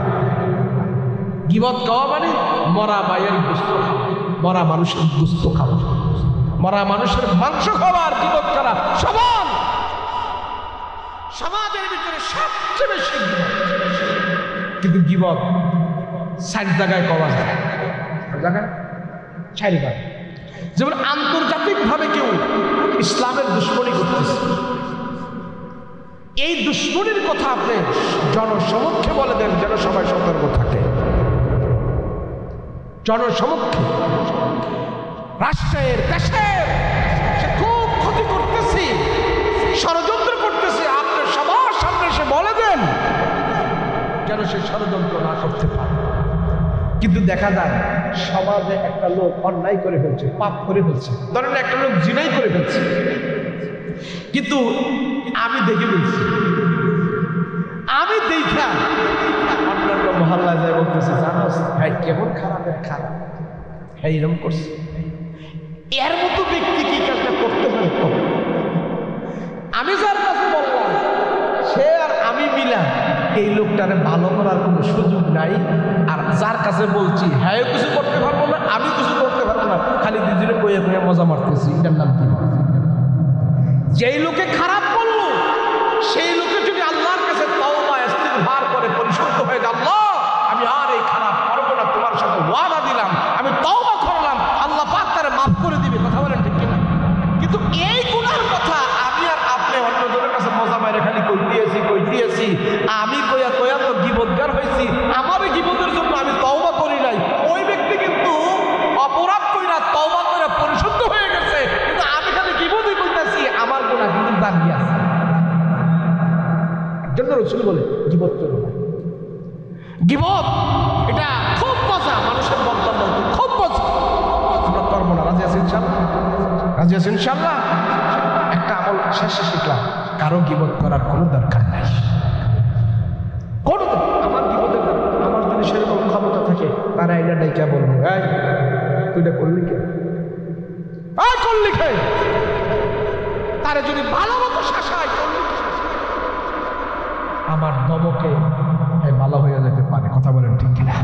গীবত খাওয়া মানে মরা মায়ের গোশত খাওয়া, মরা মানুষের গোশত খাওয়া, মরা মানুষের মাংস খাওয়া আর গীবত করা সমান। সমাজের ভিতরে সবচেয়ে বেশি গীবত, কিন্তু গীবত 4 জায়গায় পাওয়া যায়। জায়গায় 4 বার। যেমন আন্তর্জাতিকভাবে কেউ ইসলামের দুশ্মনী করতেছে, এই দুশ্মনীর কথা আপনি জনসমক্ষে বলে দেন যেন সবাই সতর্ক থাকে। জনসমক্ষে রাষ্ট্রের, দেশের সে খুব ক্ষতি করতেছে, ষড়যন্ত্র করতেছে, আপনি সবার সামনে সে বলে দেন যেন সে ষড়যন্ত্র না করতে পারে। কিন্তু দেখা যায় সমাজে একটা লোক অন্যায় করে ফেলছে, পাপ করে ফেলছে, ধরেন একটা লোক জিনাই করে ফেলছে, কিন্তু আমি দেখে ফেলছি, আমি দেখা অন্যান্য মহল্লায় যায় বলতেছে, জানো ভাই কেমন খারাপের খারাপ, হ্যাঁ এরকম করছে। এর মতো ব্যক্তি কি কাজটা করতে পারে? আমি যার কাছে বললাম সে আর আমি মিলা এই লোকটারে ভালো করার কোনো সুযোগ নাই। আর যার কাছে বলছি হ্যাঁ কিছু করতে পারবো না, আমি কিছু করতে পারবো না, খালি দুজনে বইয়ে বইয়ে মজা মারতেছি। এটার নাম কি? যেই লোকে খারাপ করলো সেই লোকে যদি আল্লাহর কাছে তওবা ইস্তিগফার করে পরিশুদ্ধ হয়ে যায়, আল্লাহ আমি আর এই খারাপ করবো না, তোমার সাথে ওয়াদা দিলাম, আমি তওবা করলাম, আল্লাহ পাক তারে মাফ করে দিবে। কথা বলেন ঠিক কিনা? কিন্তু এই গুনার কথা আমি আর আপনি অন্যজনের কাছে মজা মারে খালি কই দিয়েছি আমি কইয়া তো গীবতগার হয়েছি, আমার গীবতের জন্য আমি তওবা করি নাই। ওই ব্যক্তি কিন্তু অপরাধ কইরা তওবা করে পরিশুদ্ধ হয়ে গেছে, কিন্তু আমি খালি গীবতই কইতাছি, আমার গুনাহ কিন্তু দাঁড়িয়ে আছে। জন্য রাসূল বলে গীবত করো না। গীবত এটা খুব মজা, মানুষের বক্তব্য খুব মজা, আমরা করবো না। রাজি আছেন ইনশাআল্লাহ? রাজি আছেন ইনশাআল্লাহ? একটা আমল শেষে শিখলাম, কারো গীবত করার কোনো দরকার নাই। আমার গীবতের আমার যদি সেরকম ক্ষমতা থাকে তারা এটা ডাইকা বলবো, এই তুই এটা করলি কে, করলি কে, তারা যদি ভালো মতো শাসায় আমার দমকে ভালো হয়ে যেতে পারে। কথা বলেন ঠিক কিনা?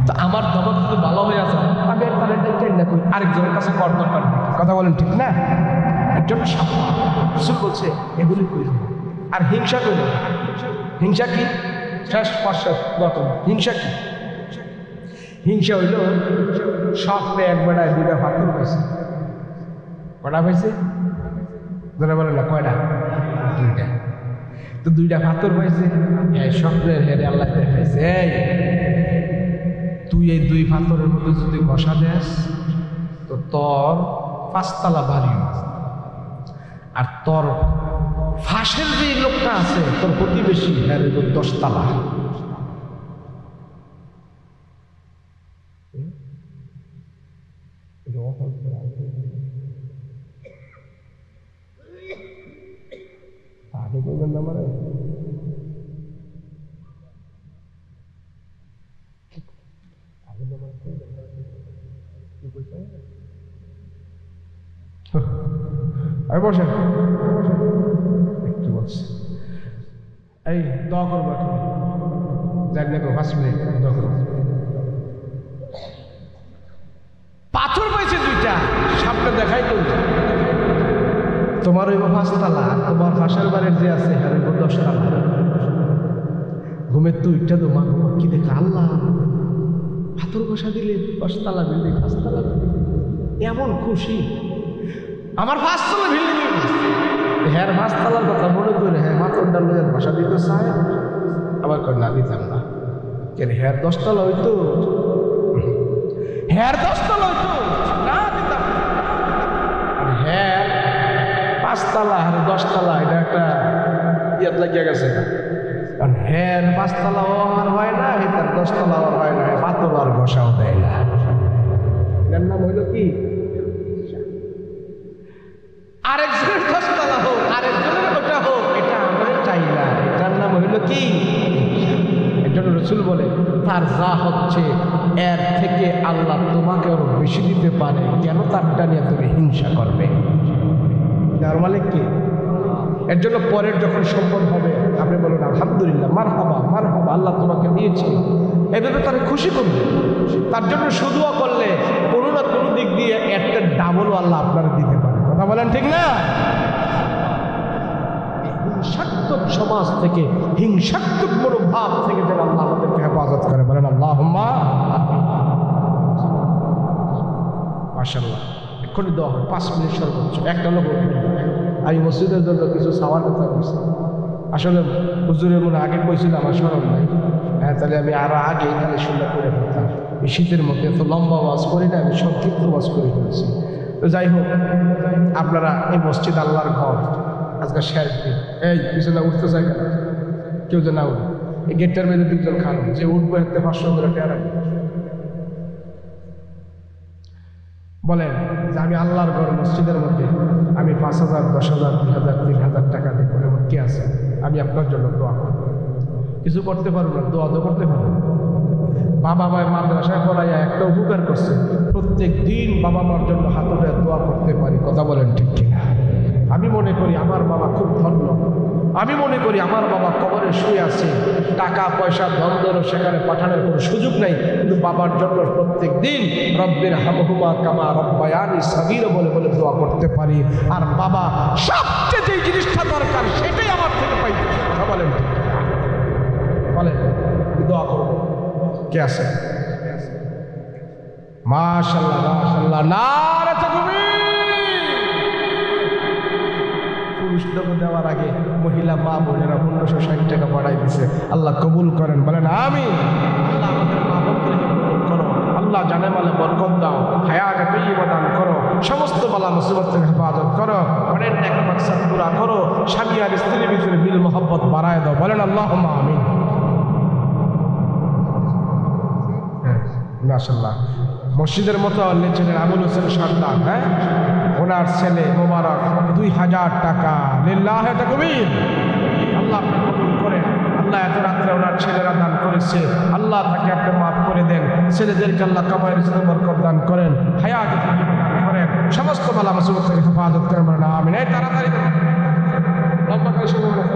তো আমার দমক যদি ভালো হয়ে আছে আমি আর তারা না করি, আরেকজনের কাছে কর দরকার নেই। কথা বলেন ঠিক না? একজন রাসূল বলছে এগুলি করি। আর হিংসা করি। হিংসা কি? শেষ পশ্চাৎ রকম হিংসা কি? হিংসা হইল স্বপ্নে এক বেড়ায় দুইটা পাথর পাইছে। কটা পাইছে? ধরে বলে না কয়টা? দুইটা। তো দুইটা পাথর পাইছে, স্বপ্নের হেরে আল্লাহ দেখাইছে, এই তুই এই দুই পাথরের মধ্যে যদি বসা দেস তো তোর 5 তলা বাড়ি, আর তোর ফাঁসের যে লোকটা আছে তোর প্রতিবেশী 10 তলা। আগে বলবেন না মানে বসেন একটু বলছি, এই দোয়া করবো যাক দেখো 5 মিনিট দোয়া করবো। পাথর পাইছে দুইটা, সামনে দেখাই তো তোমার ওই 5 তলা, তোমার পাশের বাড়ির যে আছে 10 তলা। ঘুমের তো ওইটা তো মা কি দেখে আল্লাহ পাথর বসা দিলে 10 তলা বিল্ডিং, 5 তলা এমন খুশি। আমার 5 তলা বিল্ডিং, হ্যাঁ 5 তলার কথা মনে করে হ্যাঁ পাথরটা লয়ে বসা দিতে চায়, আবার করে না দিতাম না কেন, হ্যাঁ 10 তলা হইতো, হ্যাঁ 10 তলা হইতো না দিতাম। হ্যাঁ 5 তলা আর 10 তলা এটা একটা ইয়াত লাগিয়ে গেছে, কারণ হ্যাঁ 5 তলাও আমার হয় না, তার 10 তলাও আর হয় না, পাথর আর ঘষাও দেয় না। এটার নাম হইল কি? আরেকজনের 10 তলা হোক, আরেকজনের ওটা হোক, এটা আমরা চাই না। এটার নাম হইল কি? এর জন্য রাসূল বলে তার যা হচ্ছে এর থেকে আল্লাহ তোমাকে আরো বেশি দিতে পারে, কেন তারটা নিয়ে তুমি হিংসা করবে? যার মালিক কি? এর জন্য পরের যখন সম্পদ হবে আপনি বলুন আলহামদুলিল্লাহ, মারহাবা মারহাবা, আল্লাহ তোমাকে দিয়েছে, এভাবে তারা খুশি করবে। তার জন্য শুধুও করলে কোনো না কোনো দিক দিয়ে একটা ডাবলও আল্লাহ আপনারা দিতে পারে। কথা বলেন ঠিক না? হিংসাত্মক সমাজ থেকে, হিংসাত্মক মনোভাব থেকে যেন আল্লাহ আমাদেরকে হেফাজত করে। বলেন আল্লাহুম্মা আমিন। মাশাআল্লাহ, এক্ষুনি দেওয়া হয় 5 মিনিট সর্বোচ্চ, একটা লোক। আমি মসজিদের জন্য কিছু চাওয়ার কথা বলছি, আসলে হুজুরের মনে আগে কইছিল আমার স্মরণ নাই। হ্যাঁ তাহলে আমি আরো আগে তাহলে শুনলে করে ফেলতাম। এই শীতের মধ্যে তো লম্বা ওয়াজ করি না, আমি সংক্ষিপ্ত ওয়াজ করে ফেলছি। তো যাই হোক, আপনারা এই মসজিদ আল্লাহর ঘর, আজকে শেষ দিন, এই পিছনে উঠতে চাই কেন? কেউ যে না উঠে, এই গেটটার মধ্যে 2 জন খান, যে উঠবো একটা 500 করে টাকা বলেন যে আমি আল্লাহর ঘর মসজিদের মধ্যে আমি 5,000, 10,000, 2,000, 3,000 টাকা দিব, এমন কি আছে? আমি আপনার জন্য দোয়া করব। কিছু করতে পারবো না, দোয়া তো করতে পারবো। বাবা মায়ের মাদ্রাসায় পড়াইয়া একটা উপকার করছে, প্রত্যেক দিন বাবা মার জন্য হাত উঠে দোয়া করতে পারি। কথা বলেন ঠিক কিনা? আমি মনে করি আমার বাবা খুব ধন্য। আমি মনে করি আমার বাবা কবরে শুয়ে আছে, টাকা পয়সা ধন সেখানে পাঠানোর কোনো সুযোগ নাই, কিন্তু বাবার জন্য প্রত্যেক দিন রব্বির হামহুমা কামা রব্বায়ানি সাগীরা বলে বলে দোয়া করতে পারি। আর বাবা সবচেয়ে যে জিনিসটা দরকার সেটাই আমার থেকে পাইতে। কথা বলেন ঠিক কিনা? বলেন, দোয়া করবো। কে আছে? মাশাআল্লাহ মাশাআল্লাহ, নারে তাকবীর। পুরুষদের দেওয়ার আগে মহিলা মা বোনেরা 1560 টাকা বাড়াই দিছে। আল্লাহ কবুল করেন, বলেন আমিন। আল্লাহ আমাদের মা বোনদেরকে কবুল করো, আল্লাহ জানে মালে বরকত দাও, হায়াতে তৈয়বা দান করো, সমস্ত বালা মুসিবত থেকে হেফাজত করো, অনেক নেক মাকসাদ পুরা করো, স্বামী আর স্ত্রীর ভিতরে মিল মোহাব্বত বাড়ায় দাও, বলেন আল্লাহুম্মা আমিন। মাশাআল্লাহ, মসজিদের মতো লেছেন আবুল হোসেন সর্দার, হ্যাঁ, ওনার ছেলে মোবারক 2000 টাকা। লিল্লাহি তাকবীর। আল্লাহ আপনি কবুল করেন। আল্লাহ এত রাত্রে ওনার ছেলেরা দান করেছে, আল্লাহ তাকে আপনি মাফ করে দেন। ছেলেদেরকে আল্লাহ কামায়ের রিজকে বরকত দান করেন, হায়াতে তাইয়্যিবা দান করেন, সমস্ত বালা মুসিবত থেকে হেফাজত করেন, বলেন আমিন। এই তাড়াতাড়ি লম্বা করে শুরু করুন।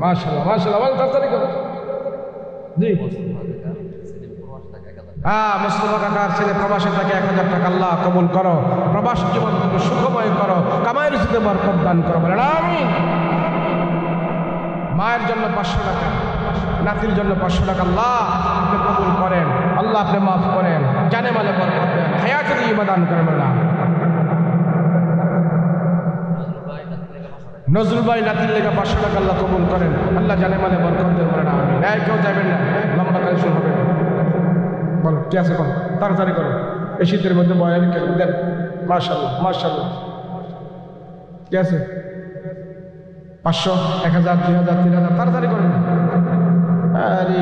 মাশাআল্লাহ মাশাআল্লাহ, বল তাড়াতাড়ি করুন। জি, মুস্তফা কাকার ছেলে প্রবাসে থাকে, 1000 টাকা। আল্লাহ কবুল করো, প্রবাস জীবনকে সুখময় করো, কামায়ের রিজকে বরকত দান করো, বলেন আমিন। মায়ের জন্য 500 টাকা, নাতির জন্য 500 টাকা। আল্লাহ আপনি কবুল করেন, আল্লাহ আপনি মাফ করেন, জানে মালে বরকত দেন, হায়াতে তাইয়্যিবা দান করেন, বলেন। নজরুল ভাই নাতির লেগে 500 টাকা। আল্লাহ কবুল করেন, আল্লাহ জানে মালে বরকত দেন, বলেন আমিন। কেউ যাবেন না, লম্বা করে শুরু হবে। বলো কি আছে, বলো তাড়াতাড়ি করো, এই শীতের মধ্যে বয়ান দেন। মাশাআল্লাহ মাশাআল্লাহ, কি আছে? 500, 1000, 2000, 3000, তাড়াতাড়ি করেন। আরে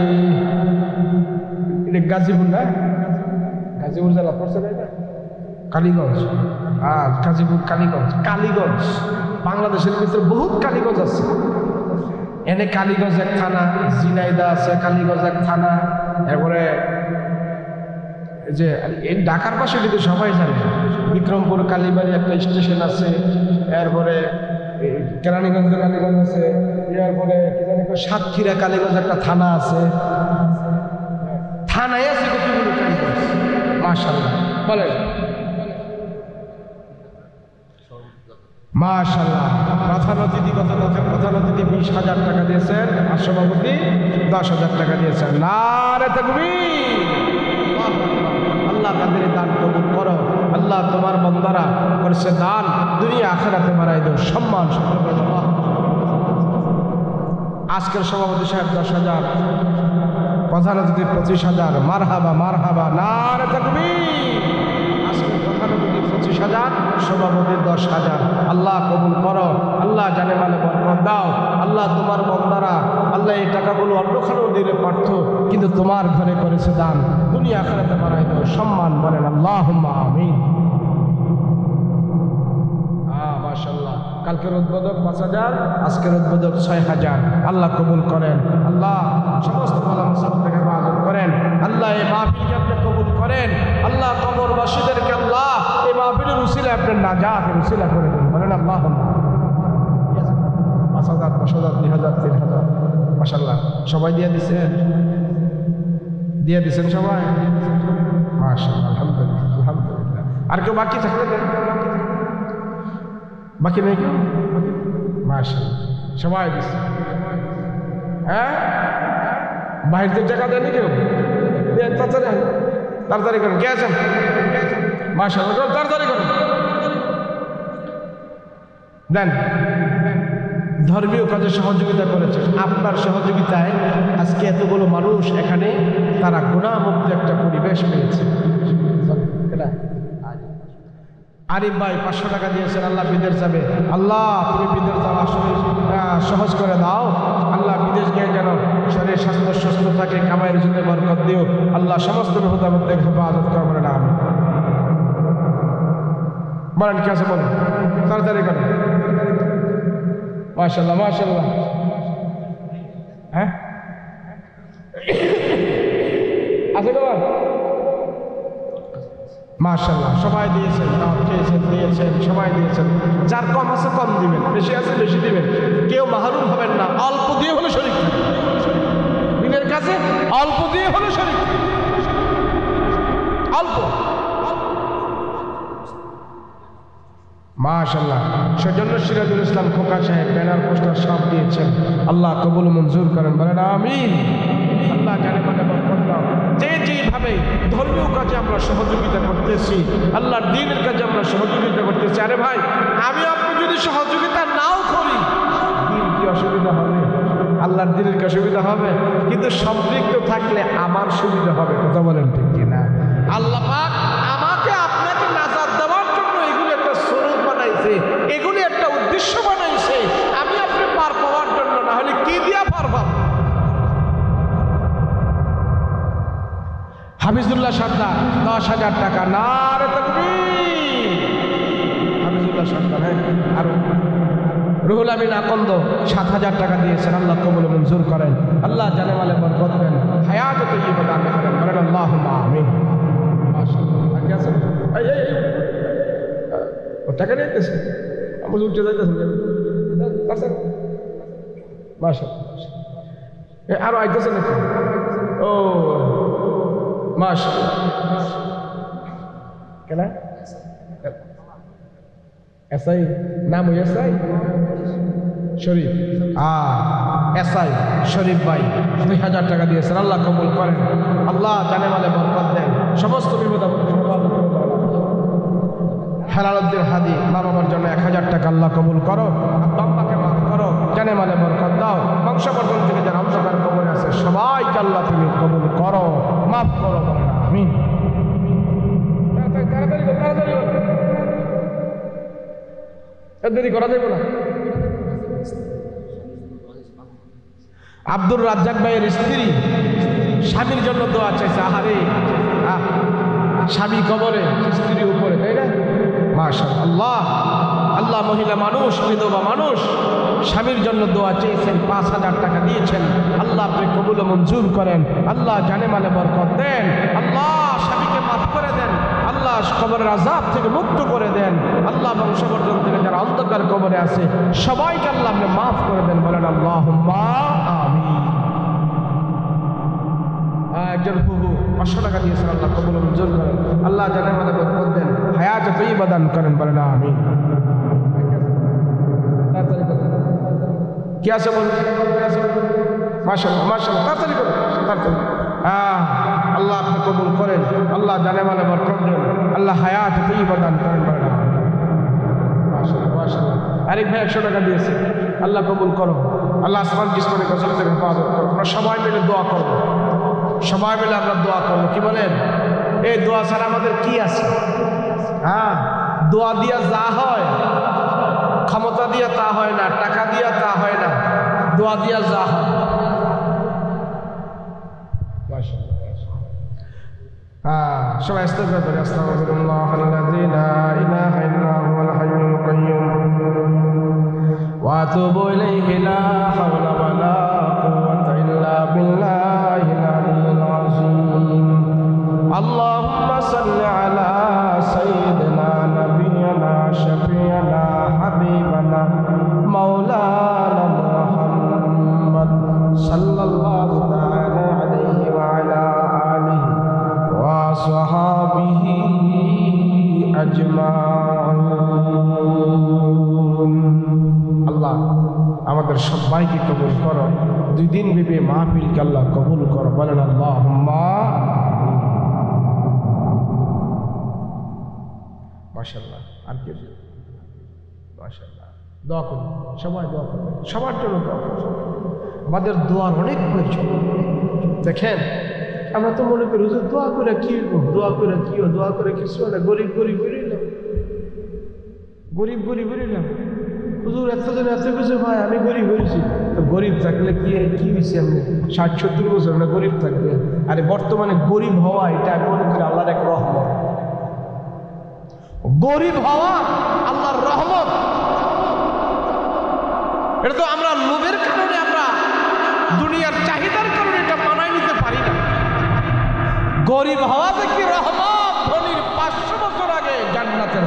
এটা গাজীপুর না? গাজীপুর জেলা পড়ছে না এটা? কালীগঞ্জ। গাজীপুর কালীগঞ্জ। কালীগঞ্জ বাংলাদেশের ভিতরে বহুত কালীগঞ্জ আছে। এনে কালীগঞ্জ এক থানা, ঝিনাইদহ আছে, কালীগঞ্জ এক থানা, এরপরে যে এই ঢাকার পাশে কিন্তু সবাই জানে বিক্রমপুর কালীবাড়ি একটা স্টেশন আছে, এরপরে কেরানীগঞ্জের কালীগঞ্জ আছে, এরপরে কি জানি সাতক্ষীরা কালীগঞ্জ একটা থানা আছে, থানায় আছে কতগুলো কালীগঞ্জ। মাশাআল্লাহ, বলেন মাশাআল্লাহ। প্রধান অতিথি কত? প্রধান অতিথি 20,000 টাকা দিয়েছেন, আর সভাপতি 10,000 টাকা দিয়েছেন। নারে তাকবীর। আল্লাহ তাদের দান কবুল করো। আল্লাহ তোমার বান্দারা করেছে দান, দুনিয়া আখিরাতে বাড়াই দাও, সম্মান। আজকের সভাপতি সাহেব 10,000, প্রধান অতিথি 25,000। মারহাবা মারহাবা, নারে তাকবীর। আজকের প্রধান অতিথি 25,000, সভাপতি 10,000। আল্লাহ কবুল করো, আল্লাহ জানে মালে বরকত দাও। আল্লাহ তোমার বান্দারা, আল্লাহ এই টাকাগুলো অন্যখানেও দিলে পারত, কিন্তু তোমার ঘরে করেছে দান, দুনিয়া আখিরাতে বাড়াই দাও, সম্মান। বলেন আল্লাহুম্মা আমিন। মাশাআল্লাহ, কালকের উদ্বোধক 5,000, আজকের উদ্বোধক 6,000। আল্লাহ কবুল করেন, আল্লাহ সমস্ত বালা মুসিবত থেকে হেফাজত করেন। আল্লাহ এই মাহফিলকে আপনি কবুল করেন। আল্লাহ কবরবাসীদেরকে আল্লাহ এই মাহফিলের উসিলায় আপনার নাজাতের উসিলা করে দেন, বলেন আল্লাহুম্মা। 5,000, 10,000, 2,000, 3,000। মাশাআল্লাহ, সবাই দিয়ে দিচ্ছেন, দিয়ে দিচ্ছেন সবাই। মাশাআল্লাহ, আলহামদুলিল্লাহ আলহামদুলিল্লাহ। আর কেউ বাকি থাকলে দেন, বাকি নেই কেউ? মাশাআল্লাহ, সবাই দিচ্ছে। হ্যাঁ, বাহিরদের টাকা দেয়নি কেউ? দেন, তাড়াতাড়ি করেন। কে আছেন? মাশাআল্লাহ, তাড়াতাড়ি করেন, দেন। ধর্মীয় কাজে সহযোগিতা করেছেন, আপনার সহযোগিতায় আজকে এতগুলো মানুষ এখানে তারা গুনাহমুক্ত একটা পরিবেশ পেয়েছে। আরিফ ভাই 500 টাকা দিয়েছেন, আল্লাহ বিদেশ যাবে। আল্লাহ তুমি বিদেশ যাওয়া আসলে সহজ করে দাও। আল্লাহ বিদেশ গিয়ে যেন শরীর স্বাস্থ্য সুস্থ থাকে, কামাইয়ের জন্য বরকত দিও। আল্লাহ সমস্ত বিপদ থেকে হেফাজত করে, বলেন আমিন। বলেন কি আছে, বলেন তাড়াতাড়ি করেন। মাশাআল্লাহ মাশাআল্লাহ। হ্যাঁ, মাশাআল্লাহ, সবাই দিয়েছেন, দাওয়াত খেয়েছেন, দিয়েছেন, সবাই দিয়েছেন। যার কম আছে কম দিবেন, বেশি আছে বেশি দিবেন, কেউ মাহরুম হবেন না। অল্প দিয়ে হলে শরীক থাকবেন দিনের কাছে, অল্প দিয়ে হলে শরীক থাকবেন, অল্প। মাশাআল্লাহ, সেজন্য সিরাজুল ইসলাম খোকা সাহেব ব্যানার পোস্টার সব দিয়েছেন। আল্লাহ কবুল মঞ্জুর করেন, বলেন আমিন। আল্লাহ জানে মানে বরকত দাও। যে যেভাবে ধর্মীয় কাজে আমরা সহযোগিতা করতেছি, আল্লাহর দ্বীনের কাজে আমরা সহযোগিতা করতেছি, আরে ভাই আমি আপনি যদি সহযোগিতা নাও করি, দ্বীন কি অসুবিধা হবে? আল্লাহর দ্বীনের কি অসুবিধা হবে? কিন্তু সম্পৃক্ত থাকলে আমার সুবিধা হবে। কথা বলেন ঠিক কিনা? আল্লাহ পাক আমাকে আপনাকে নাজাত দেওয়ার জন্য এগুলি একটা সুরত বানাইছে, এগুলি একটা উদ্দেশ্য বানাইছে, আমি আপনি পার পাওয়ার জন্য, না হলে কি দিয়া পার পাব? হাফিজুল্লাহ সর্দার 10,000 টাকা, নারে তাকবীর। হাফিজুল্লাহ সর্দার, হ্যাঁ। আর রুহুল আমিন আকন্দ 7,000 টাকা দিয়েছেন। আল্লাহ কবুল মঞ্জুর করেন, আল্লাহ জানে মালে বরকত দেন, হায়াত তৈয়্যিবা দান করেন, বলেন আল্লাহুম্মা আমিন। মাশাআল্লাহ, আর কি আছে? এই ও টাকা নিতেছে, আমরা উঠে যাইতেছেন। মাশাআল্লাহ, আরো আইতেছে নাকি? ও মাশাআল্লাহ, কেন এসআই নাম? ওই এসআই শরীফ, এসআই শরীফ ভাই 2,000 টাকা দিয়েছেন। আল্লাহ কবুল করেন, আল্লাহ জানে মালে বরকত দেন, সমস্ত বিপদ হেলালুদ্দিন হাদি মা বাবার জন্য 1,000 টাকা আল্লাহ কবুল করো, বাম্মাকে মাফ করো, জানে মালে বরকত দাও, বংশবর্ধন থেকে যারা অংশগ্রহণ কবুল আছে সবাইকে আল্লাহ তুমি কবুল করো, মাফ করো, বলেন আমিন। তাড়াতাড়ি দেরি করা যাবে না। আব্দুর রাজ্জাক ভাইয়ের স্ত্রী স্বামীর জন্য দোয়া চাইছে। আহারে, স্বামী কবরে, স্ত্রী উপরে, তাই না? মাশাআল্লাহ, আল্লাহ মহিলা মানুষ, বিধবা মানুষ, স্বামীর জন্য দোয়া চেয়েছেন, 5,000 টাকা দিয়েছেন। আল্লাহ আপনি কবুল মঞ্জুর করেন, আল্লাহ জানে মালে বরকত দেন, আল্লাহ স্বামীকে মাফ করে দেন, আল্লাহ কবরের আযাব থেকে মুক্ত করে দেন, আল্লাহ বংশবর্ধন থেকে যারা অন্ধকার কবরে আছে সবাইকে আল্লাহ আপনি মাফ করে দেন, বলেন আল্লাহুম্মা আমিন। একজন হুবু 500 টাকা দিয়েছেন, আল্লাহ কবুল মঞ্জুর করেন, আল্লাহ জানে মালে বরকত দেন, হায়াত তৈয়্যিবা দান করেন, বলেন আমিন। কি আছে বলুন? মাশাআল্লাহ, মাশাআল্লাহ, তাড়াতাড়ি করুন, তাড়াতাড়ি। আল্লাহ আপনি কবুল করেন, আল্লাহ জানে মালে বরকত দেন, আল্লাহ হায়াত তৈয়্যিবা দান করেন, বলেন আমিন। মাশাআল্লাহ, মাশাআল্লাহ। আরেক ভাই 100 টাকা দিয়েছে, আল্লাহ কবুল করো, আল্লাহ আসমান জিসমানে গজল থেকে হেফাজত করো। আমরা সবাই মিলে দোয়া করব, সবাই মিলে আমরা দোয়া করবো। কি বলেন? এই দোয়া ছাড়া আমাদের কি আছে? দোয়া দিয়া যা হয়, ক্ষমতা দিয়া তা হয় না, টাকা দিয়া তা হয় না, দোয়া দিয়া যা হয়। সবাই ইস্তেগফার করি, আস্তাগফিরুল্লাহাল্লাযী লা ইলাহা ইল্লা হুয়াল হাইয়ুল কাইয়্যুম ওয়া আতুবু ইলাইহি, লা হাওলা ওয়ালা কুওয়াতা ইল্লা বিল্লাহিল আলিয়্যিল আযীম। আল্লাহুম্মা সাল্লি আলা সাইয়্যিদিনা নাবিয়্যিনা শাফিয়িনা হাবিবানা মাওলানা মুহাম্মদ সাল্লাল্লাহু তাআলা আলাইহি ওয়া আলা আলিহি ওয়া সাহাবিহি আজমাইন। আল্লাহ আমাদের সবাইকে কবুল করো, 2 দিন ব্যাপী মাহফিলকে আল্লাহ কবুল করো, বলেন আল্লাহুম্মা। মাশাআল্লাহ, আর কি? মাশাআল্লাহ, দোয়া করুন, সবাই দোয়া করবেন, সবার জন্য দোয়া করুন। আমাদের দোয়ার অনেক প্রয়োজন। দেখেন, আমরা তো মনে করি যে দোয়া করে কি, দোয়া করে কি, দোয়া করে কিছু না, গরিব গরিব বেরিলাম, গরিব গরিব বেরিলাম, হুজুর এতজন এত কিছু, ভাই আমি গরিব হয়েছি। তো গরিব থাকলে কি কি হয়েছে? আপনি 60-70 বছর না গরিব থাকবে? আরে বর্তমানে গরিব হওয়া এটা আমি মনে করি আল্লাহর এক রহমত। গরিব হওয়া আল্লাহর রহমত। এটা তো আমরা লোভের কারণে, আমরা দুনিয়ার চাহিদার কারণে এটা মানায় নিতে পারি না। গরিব হওয়া যে কি রহমত! ধনীর 500 জান্নাতের